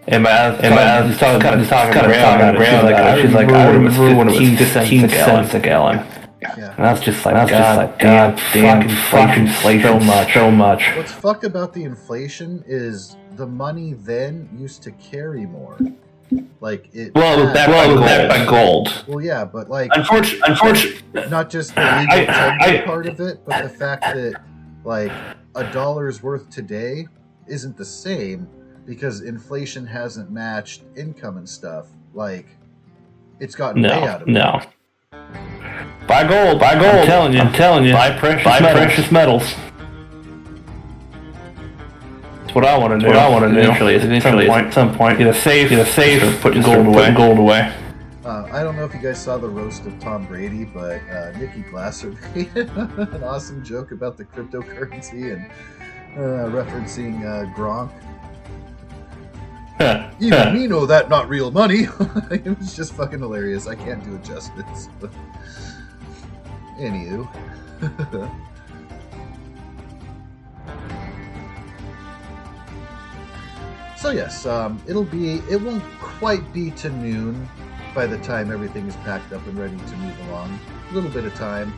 And I was talking to grandma. She's like, I remember when it was 15 cents a gallon. Yeah. And I was just like, God damn, fucking inflation so much. What's fucked about the inflation is the money then used to carry more. Like it. Well, it was backed by gold. Well, yeah, but like, Unfortunately, not just the legal tender part of it, but the fact that like $1's worth today isn't the same because inflation hasn't matched income and stuff. Like, it's gotten way out of it. No. Buy gold. I'm telling you. Buy precious metals. That's what I want to do. Eventually, at some point, get a safe, putting gold away. I don't know if you guys saw the roast of Tom Brady, but Nikki Glasser made an awesome joke about the cryptocurrency and referencing Gronk. Even me know that not real money. It was just fucking hilarious. I can't do it justice. Anywho. So yes, it won't quite be to noon by the time everything is packed up and ready to move along. A little bit of time.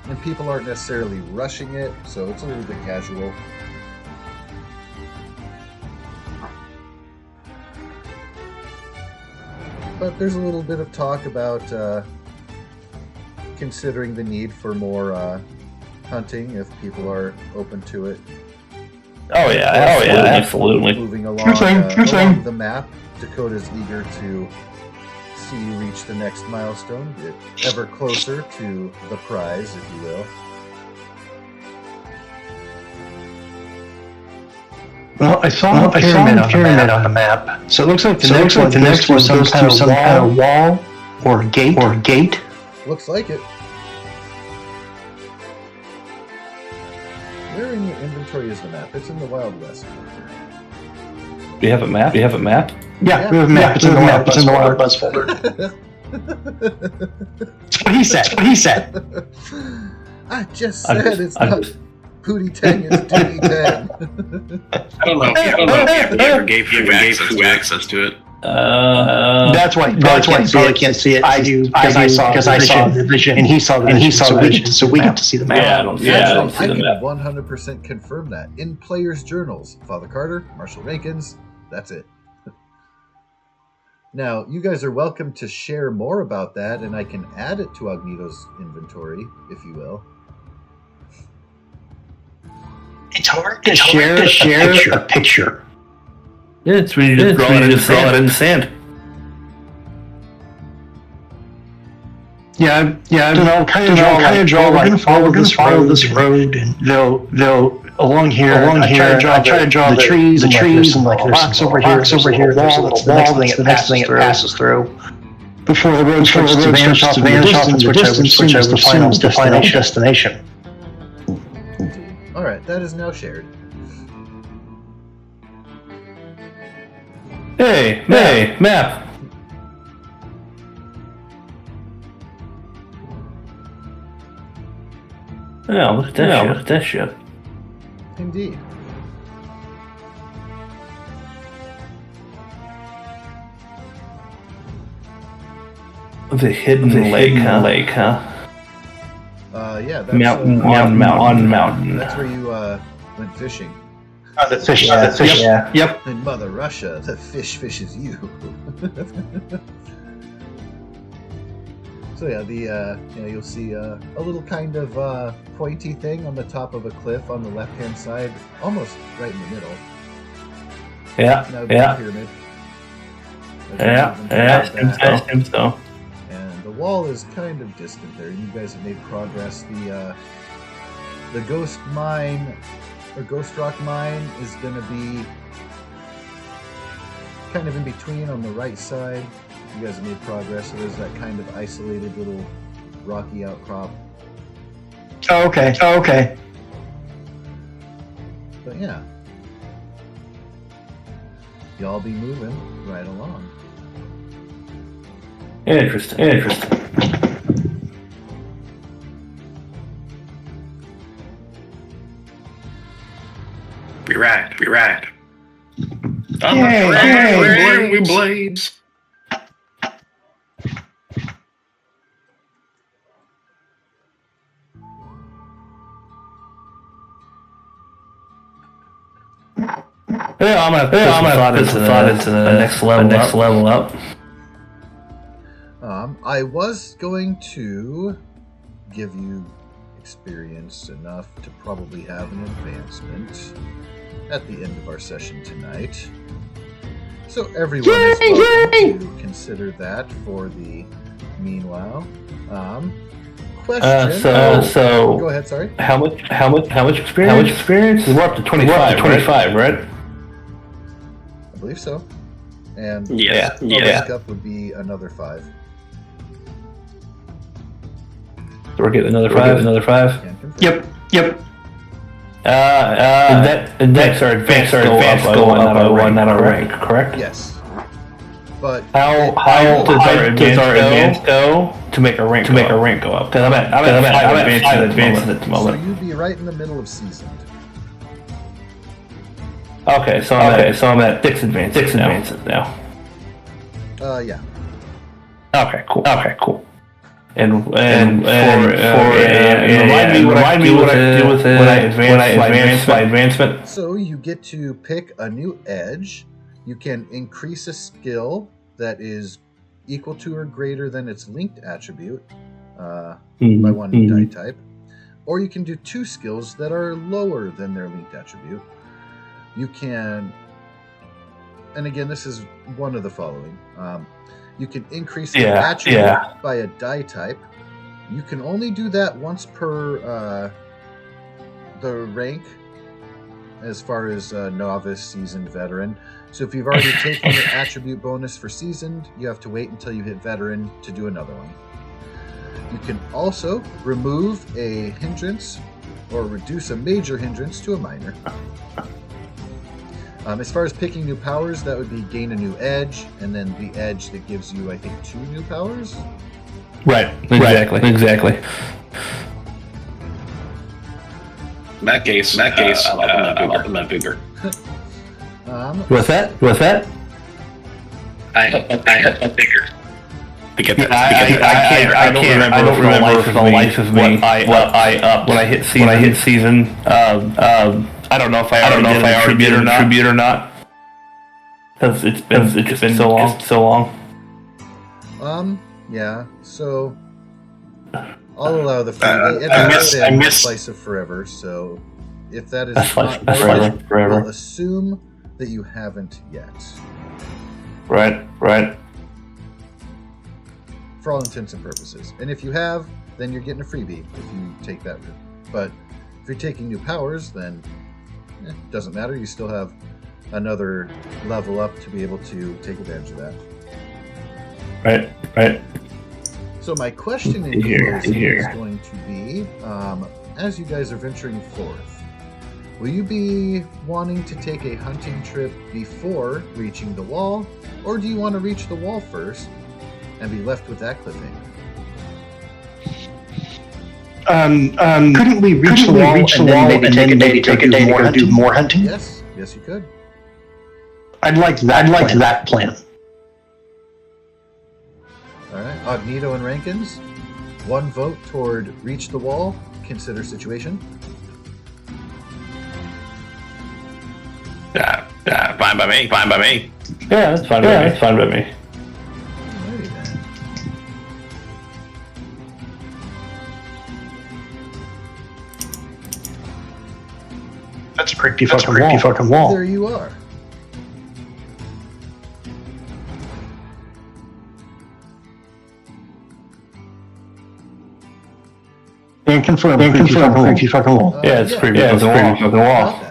And people aren't necessarily rushing it, so it's a little bit casual. But there's a little bit of talk about considering the need for more hunting if people are open to it. Oh yeah, absolutely. Moving along, along the map, Dakota's eager to see you reach the next milestone, get ever closer to the prize, if you will. Well, I saw a pyramid on the map. So it looks like the next one goes through some kind of wall or gate. Looks like it. Where in your inventory is the map? It's in the Wild West. Do you have a map? Yeah, we have a map. It's in the map. It's in the Wild West folder. That's what he said. I just said it's not Pootie Tang, it's Duty Tang. I don't know if he ever gave you access to it. That's why he probably can't see it. I do because I saw the vision, and he saw the vision, so we get to see the map. I don't see the map. I can 100% confirm that in players' journals. Father Carter, Marshall Rankins, that's it. Now, you guys are welcome to share more about that, and I can add it to Agnito's inventory, if you will. It's hard to share a picture. Yeah, it's when you just draw it in the sand. Yeah. I don't know. Kind of draw. We're gonna follow this road, and they'll along here. I try to draw the trees, and like there's box over here. There's a wall. The next thing it passes through. Before the road starts to vanish off in the distance, which I would assume is the final destination. All right, that is now shared. Hey, map. Yeah, look at that shit. Indeed. The hidden lake, huh? Yeah, that's Mountain. That's where you went fishing. The fish. Yep. In Mother Russia, the fish fishes you. So yeah, you'll see a little kind of pointy thing on the top of a cliff on the left-hand side, almost right in the middle. Pyramid. I think so. And the wall is kind of distant there. You guys have made progress. The ghost mine or ghost rock mine is going to be kind of in between on the right side. You guys have made progress. So there's that kind of isolated little rocky outcrop. Oh, okay. But yeah, y'all be moving right along. Interesting. We ride. On the train, we blaze. Yeah, I'm gonna put some thought into the next level up. I was going to give you experience enough to probably have an advancement at the end of our session tonight. So everyone is welcome to consider that for the meanwhile. Question. So go ahead. Sorry. How much experience? We're up to 25, right? I believe so. And Yeah. Up would be another 5. So we're getting another 5. Can confirm. Yep. Next our advanced go up by one, not our rank, correct? Yes. But How does our advanced go to make a rank go up. Because I'm at 5 advanced at the moment. So you'd be right in the middle of seasoned. Okay, so I'm at 6 advanced now. Yeah. Okay, cool. And remind me what I do with it when I advance my advancement. So you get to pick a new edge. You can increase a skill that is equal to or greater than its linked attribute by one die type, or you can do 2 skills that are lower than their linked attribute. You can, and again, this is one of the following. You can increase the attribute by a die type. You can only do that once per the rank, as far as novice, seasoned, veteran. So if you've already taken the attribute bonus for seasoned, you have to wait until you hit veteran to do another one. You can also remove a hindrance or reduce a major hindrance to a minor. As far as picking new powers, that would be gain a new edge, and then the edge that gives you, I think, 2 new powers? Right, exactly. In that case, I'm up in that bigger. What's that? I have bigger. To get that. I don't remember for the life of me what I upped when I hit season. I don't know if I already did tribute or not. Because it's been so long. Yeah. So I'll allow the freebie. I miss Slice of Forever. So if that is not forever, I'll assume that you haven't yet. Right. For all intents and purposes. And if you have, then you're getting a freebie if you take that route. But if you're taking new powers, then it doesn't matter. You still have another level up to be able to take advantage of that. Right. So my question in closing is going to be, as you guys are venturing forth, will you be wanting to take a hunting trip before reaching the wall, or do you want to reach the wall first and be left with that cliffhanger? Couldn't we reach the wall and then maybe take a day to go do more hunting? Yes, you could. I'd like that plan. All right, Ognito and Rankins, 1 vote toward reach the wall. Consider situation. Fine by me. Yeah, that's fine by me. Alrighty then. That's a pretty fucking wall. There you are. And confirm, creepy fucking wall. Yeah, it's creepy fucking wall.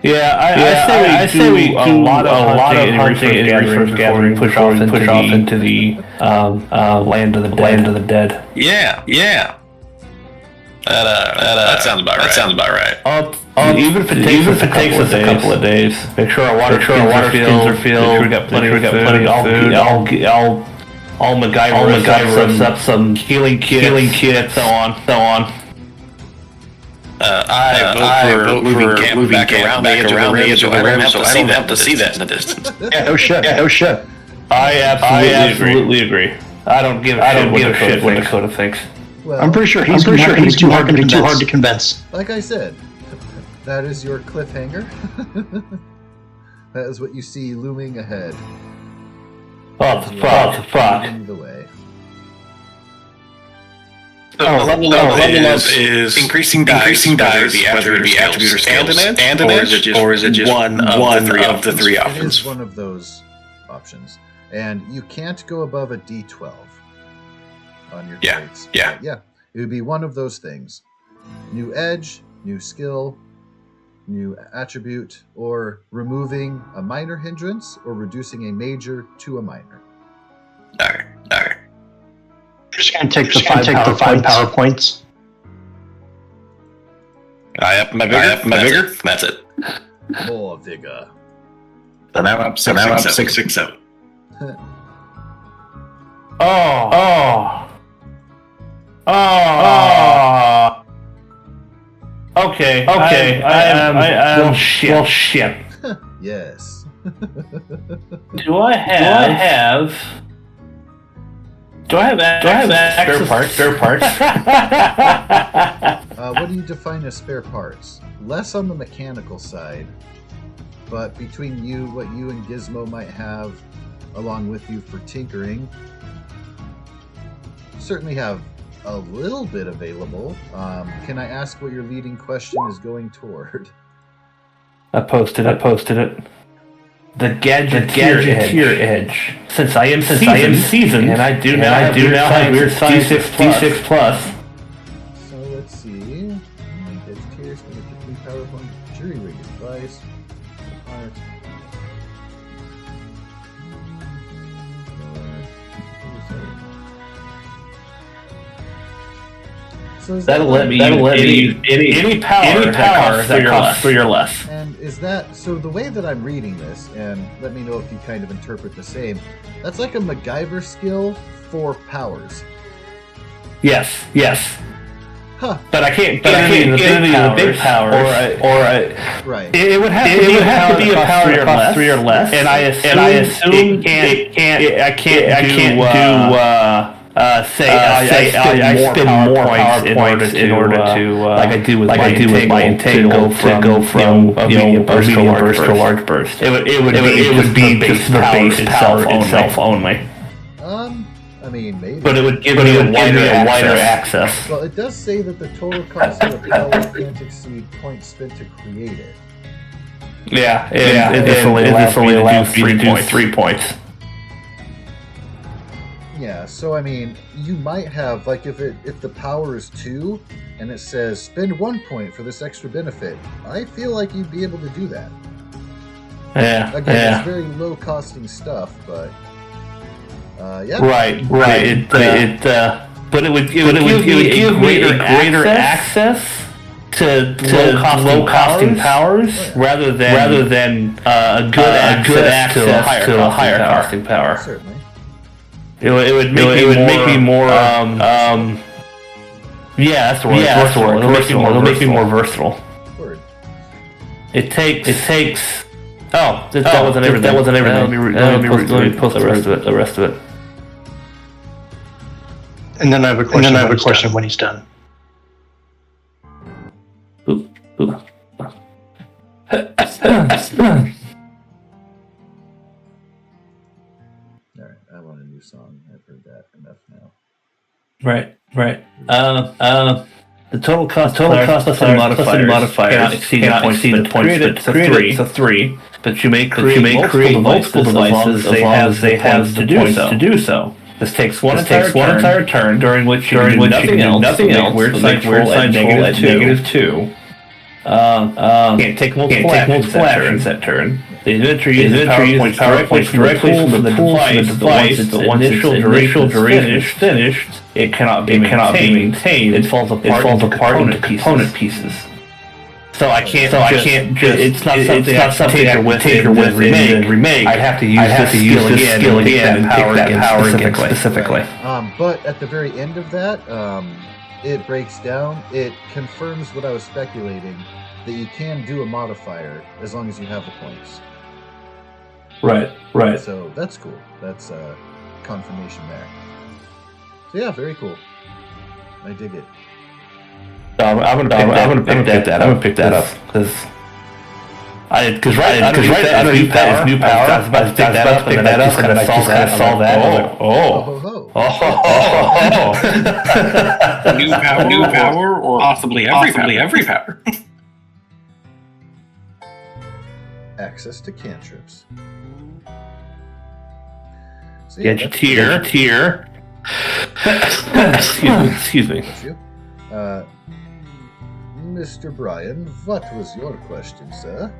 I say we do a lot of hunting and resource gathering, push off into the land of the dead. Yeah. That sounds about right. Even if it takes us a couple of days, make sure our water skins are filled. Make sure we got plenty of food. I'll MacGyver up some healing kits, so on. I vote for moving camp back around the edge of the rim, so I don't have to see that in the distance. Yeah, no shit. I absolutely agree. I don't give a shit what Dakota thinks. Well, I'm pretty sure he's too hard to convince. Like I said, that is your cliffhanger. That is what you see looming ahead. What the fuck? Leading the way. Level up is increasing dice, whether it be attribute or skills, and an edge, or is it just one of the three options? It is one of those options. And you can't go above a D12 on your traits. Yeah. It would be one of those things. New edge, new skill, new attribute, or removing a minor hindrance, or reducing a major to a minor. Alright. Just gonna take the 5 power points. I up my vigor. That's it. More vigor. So now I'm 667. Okay. I am. Well, shit. Yes. Do I have access to spare parts? What do you define as spare parts? Less on the mechanical side, but between you, what you and Gizmo might have along with you for tinkering, certainly have a little bit available. Can I ask what your leading question is going toward? I posted it. The gadgeteer edge. Since I am seasoned, and I do now have weird science D6 plus. So let's see. Gadgeteer, specifically powerful jury rig advice. Art. So That'll let me use any power that costs 3 or less. And is that so? The way that I'm reading this, and let me know if you kind of interpret the same. That's like a MacGyver skill for powers. Yes. Huh. But I can't get any of the big powers, or Right. it would have to be a power that costs 3 or less. And I assume I can't do. I spend more PowerPoints in order to like I do with my Entangle to go from medium burst to large burst. It would be just the base power itself only. I mean, maybe. But it would give me a wider access. Well, it does say that the total cost of a power can't exceed points spent to create it. This only allows me to do 3 points. Yeah, so I mean, you might have, like, if the power is 2 and it says spend 1 point for this extra benefit, I feel like you'd be able to do that. Again, it's very low costing stuff, but yeah. Right. But it would give greater access to low costing powers rather than a good access to a higher costing power. Certainly. It would make me more. Yeah, that's the word. It'll make me more versatile. Word. It takes. Oh, that wasn't everything. Let me post the rest of it. And then I have a question when he's done. All right, I want a new song. I've heard that enough now. Right. The total cost plus the modifiers cannot exceed the points created. So 3. But you may create multiple devices as they have to do so. This takes one entire turn during which you can do nothing else. Weird side roll at -2. Can't take multiple actions that turn. The inventory uses PowerPoints directly from the device. The initial duration is finished. It cannot be maintained. It falls apart into component pieces. So I can't just. It's not something I can tinker with and remake. I'd have to use this skill again and pick that power again specifically. But at the very end of that, it breaks down. It confirms what I was speculating, that you can do a modifier as long as you have the points. Right. So that's cool. That's confirmation there. So yeah, very cool. I dig it. I'm gonna pick that up because right underneath that is new power. I was about to pick that up and then I just kind of saw that. New power, or possibly every power. Access to cantrips. So yeah, Gadgeteer. Excuse me. Mr. Bryan, what was your question, sir?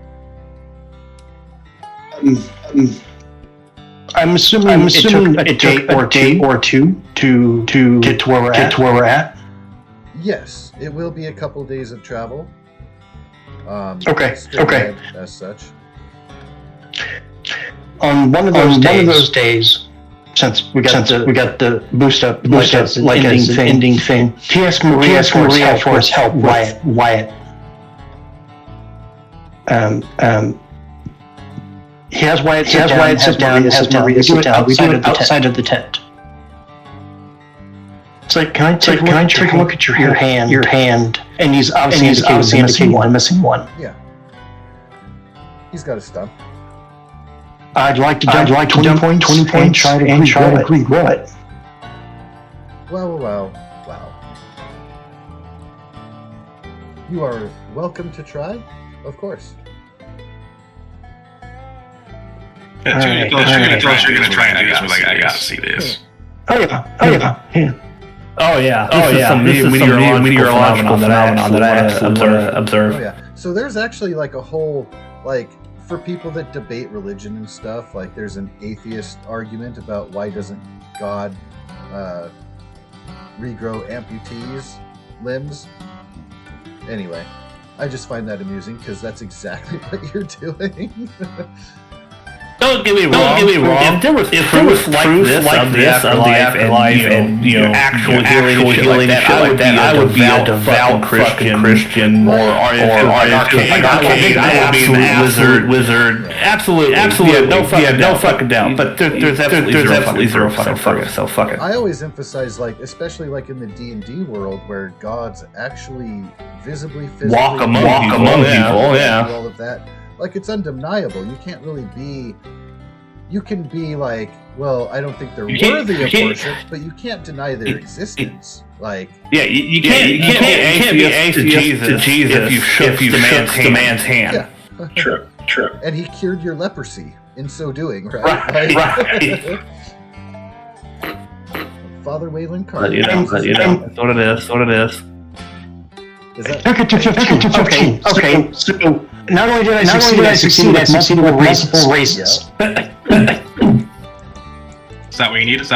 I'm assuming it took a day or two to get to where we're at. Yes, it will be a couple days of travel. Okay. As such. On one of those days, since we got the boost up like as an ending thing. He asked Maria for his help. Wyatt. He has Wyatt sit down. Has Maria sit down. We do it outside of the tent. It's like, can I take a look at your hand? And he's obviously indicating one missing one. Yeah. He's got a stump. I'd like to dump 20 points and try to regrow it. Wow. You are welcome to try, of course. You're gonna try and do this, like, I gotta see this. Oh yeah. This is some meteorological phenomenon that I have to observe. Oh yeah. So there's actually like a whole, like, for people that debate religion and stuff, like there's an atheist argument about why doesn't God regrow amputees' limbs. Anyway, I just find that amusing because that's exactly what you're doing. Don't get me wrong. If there was proof like this of the afterlife and actual healing and shit like that, I would be a devout Christian or arcade. I would be an wizard. Absolutely. No fucking doubt. But there's absolutely zero fucking. So fuck it. I always emphasize, like, especially like in the D&D world where gods actually visibly, physically walk among people. Yeah. All of that. Like, it's undeniable. You can't really be... You can be like, well, I don't think they're worthy of worship, but you can't deny their existence. Like... Yeah, you can't be atheist to Jesus if you shook the man's hand. Yeah. True. And he cured your leprosy in so doing, right? Right. Father Wayland Carter. That's what it is. Is that... Took it to 15. Okay. So not only did I succeed, I succeeded with multiple raises. Is that what you needed?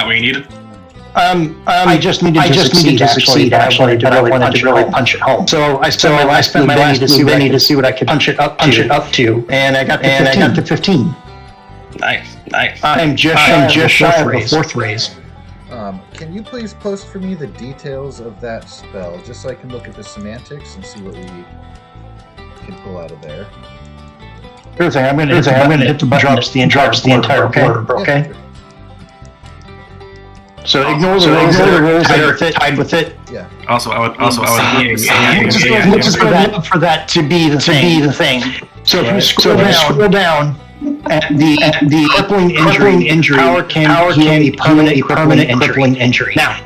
I just needed to succeed. Actually, but I wanted to really punch it home. So I spent my last Benny to see what I could punch it up to, and I got to 15. Nice. I'm just shy of the fourth raise. Can you please post for me the details of that spell, just so I can look at the semantics and see what we can pull out of there? Sure thing. I'm gonna hit the button. Drops the entire board. Okay. So ignore the rules tied with it. Yeah. Also, I would Just for that to be the thing. So if you scroll down. The crippling injury power can be permanent and crippling injury. Now,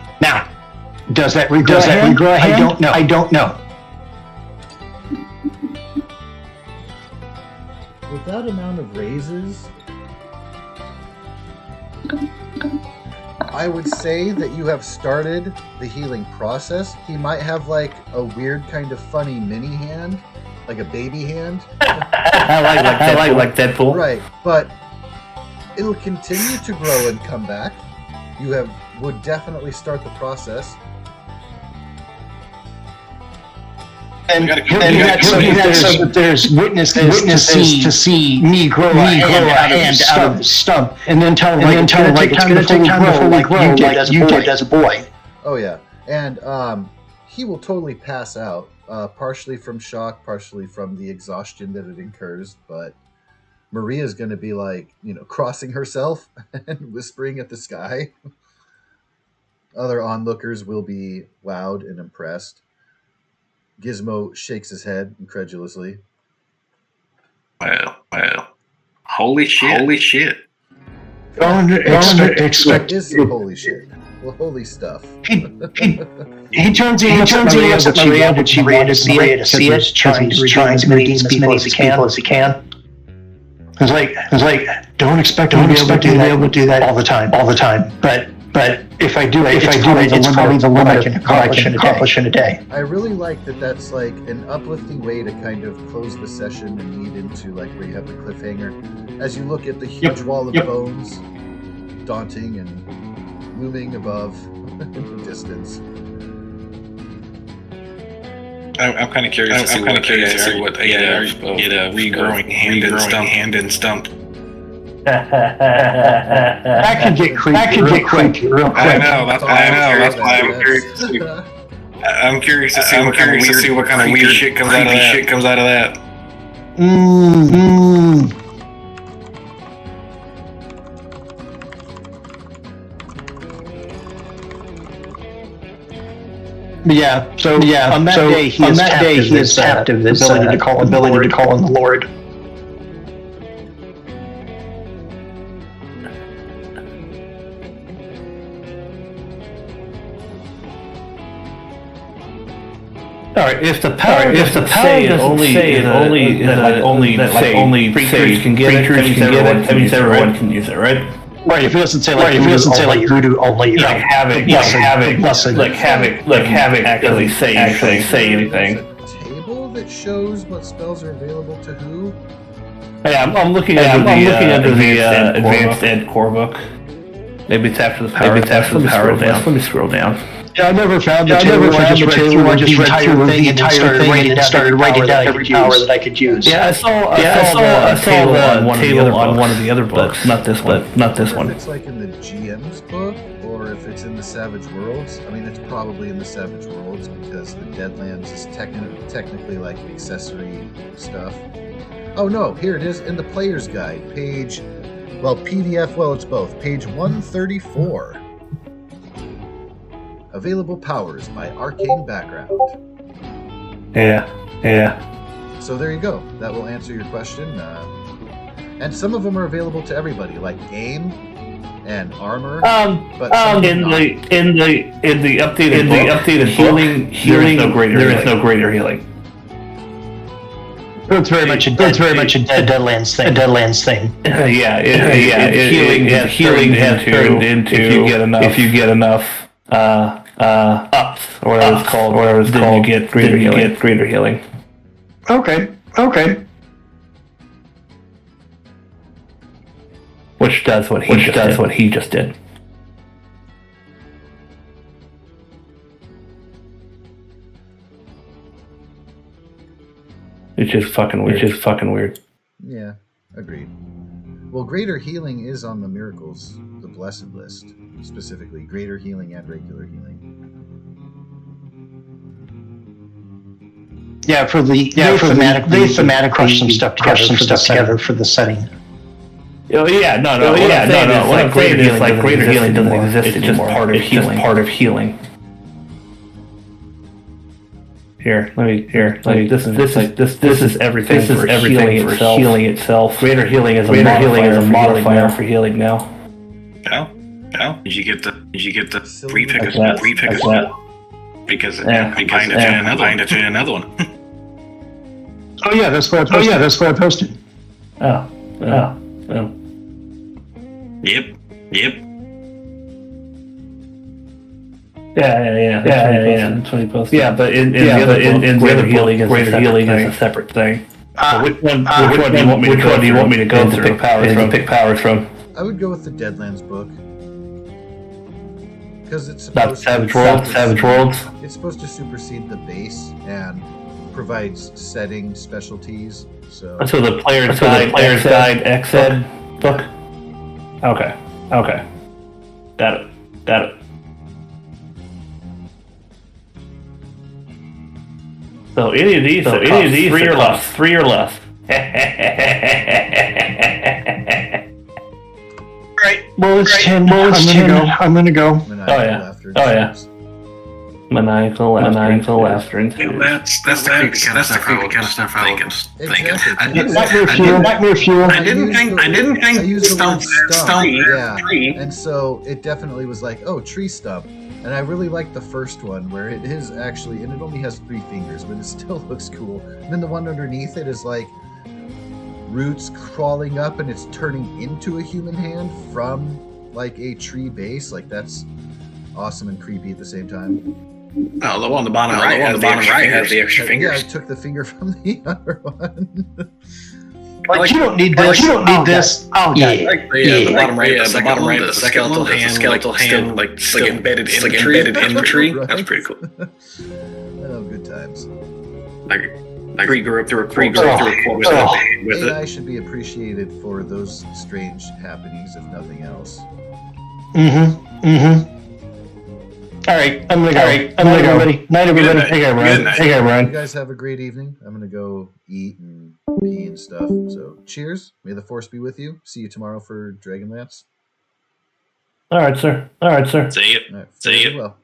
does that regrow a hand? I don't know. With that amount of raises, I would say that you have started the healing process. He might have like a weird kind of funny mini hand, like a baby hand. I like Deadpool. Right, but it'll continue to grow and come back. You would definitely start the process. And there's witnesses to see me grow a hand out of the stump, and then tell him it's going to take time to fully grow like you did as a boy. Oh yeah, and he will totally pass out, partially from shock, partially from the exhaustion that it incurs. But Maria's going to be like, crossing herself and whispering at the sky. Other onlookers will be wowed and impressed. Gizmo shakes his head incredulously. Well. Holy shit. Don't expect Is some holy shit. Well, holy stuff. He turns to Maria, but she wanted Maria to see it, trying to redeem as many people as he can. It's like, don't expect to be able to do that all the time. But if I do it, it's probably the limit I can accomplish in a day. I really like that that's like an uplifting way to kind of close the session and lead into like where you have the cliffhanger. As you look at the huge wall of bones, daunting and looming above in the distance. I'm kind of curious to see what a regrowing hand and stump. That could get creepy real quick. I know. That's why I'm curious to see. I'm curious to see what kind of weird shit comes out of that. Yeah. So on that day he is captive. This ability to call on the Lord. All right. If the power only creatures can get it, that means everyone can use it, right? Right. If it doesn't say like voodoo only, Like havoc actually say anything. Table that shows what spells are available to who? Yeah, I'm looking under the advanced ed core book. Maybe it's after the power. Let me scroll down. Yeah, I never found the table. I just read through the entire thing and started writing down every power that I could use. Yeah, I saw the table on one of the other books, not this one. If it's like in the GM's book, or if it's in the Savage Worlds. I mean, it's probably in the Savage Worlds because the Deadlands is technically like accessory stuff. Oh no, here it is in the Player's Guide, PDF. Well, it's both. Page 134. Available powers by arcane background. Yeah. So there you go. That will answer your question. And some of them are available to everybody, like aim and armor. But in the updated healing, there is no greater healing. It's very much a Deadlands thing. Healing has turned into if you get enough ups or whatever it's called, then you get greater healing. Okay. Which does what he just did. It's just fucking weird. Yeah, agreed. Well, greater healing is on the miracles, the blessed list, specifically greater healing and regular healing. Yeah, they thematic crush some stuff together for the setting. Oh yeah, no. What I'm saying is like greater healing doesn't exist anymore. It's just part of healing. Here, let me. This is everything. This is everything for healing itself. Greater healing is a modifier for healing now. Oh, did you get the repick of that? Because combined it to another one. Oh yeah, that's what I posted. Oh. Yep. Yeah. That's what he posted. Yeah, but in the other healing is a separate thing. So which one do you want me to go through? Pick powers from? I would go with the Deadlands book. Because it's Savage Worlds. It's supposed to supersede the base and provides setting specialties. So the Player's Guide X-Ed book? Okay. Got it. So any of these, three or less. Right. Well, it's 10. I'm gonna go. Maniacal laughter. That's the creepy kind of stuff I was thinking. Nightmare fuel. I didn't think stump. Yeah. And so it definitely was like, oh, tree stump. And I really like the first one where it is actually, and it only has 3 fingers, but it still looks cool. And then the one underneath it is like roots crawling up and it's turning into a human hand from like a tree base. Like that's awesome and creepy at the same time. Oh, the one on the bottom right has the extra fingers. Yeah, I took the finger from the other one. Like you don't need this. Oh yeah. The bottom right, the skeletal hand, like embedded in the tree. That's pretty cool. Oh, good times. Three grew up through a corpse. With AI it. should be appreciated for those strange happenings, if nothing else. All right, I'm gonna go. Night, everybody. Night, everybody. Good night. Take care, Brian. Good night. Take care, You Brian. guys have a great evening. I'm gonna go eat and pee and stuff. So cheers. May the force be with you. See you tomorrow for Dragonlance. All right, sir. See you. All right, See fare you. well.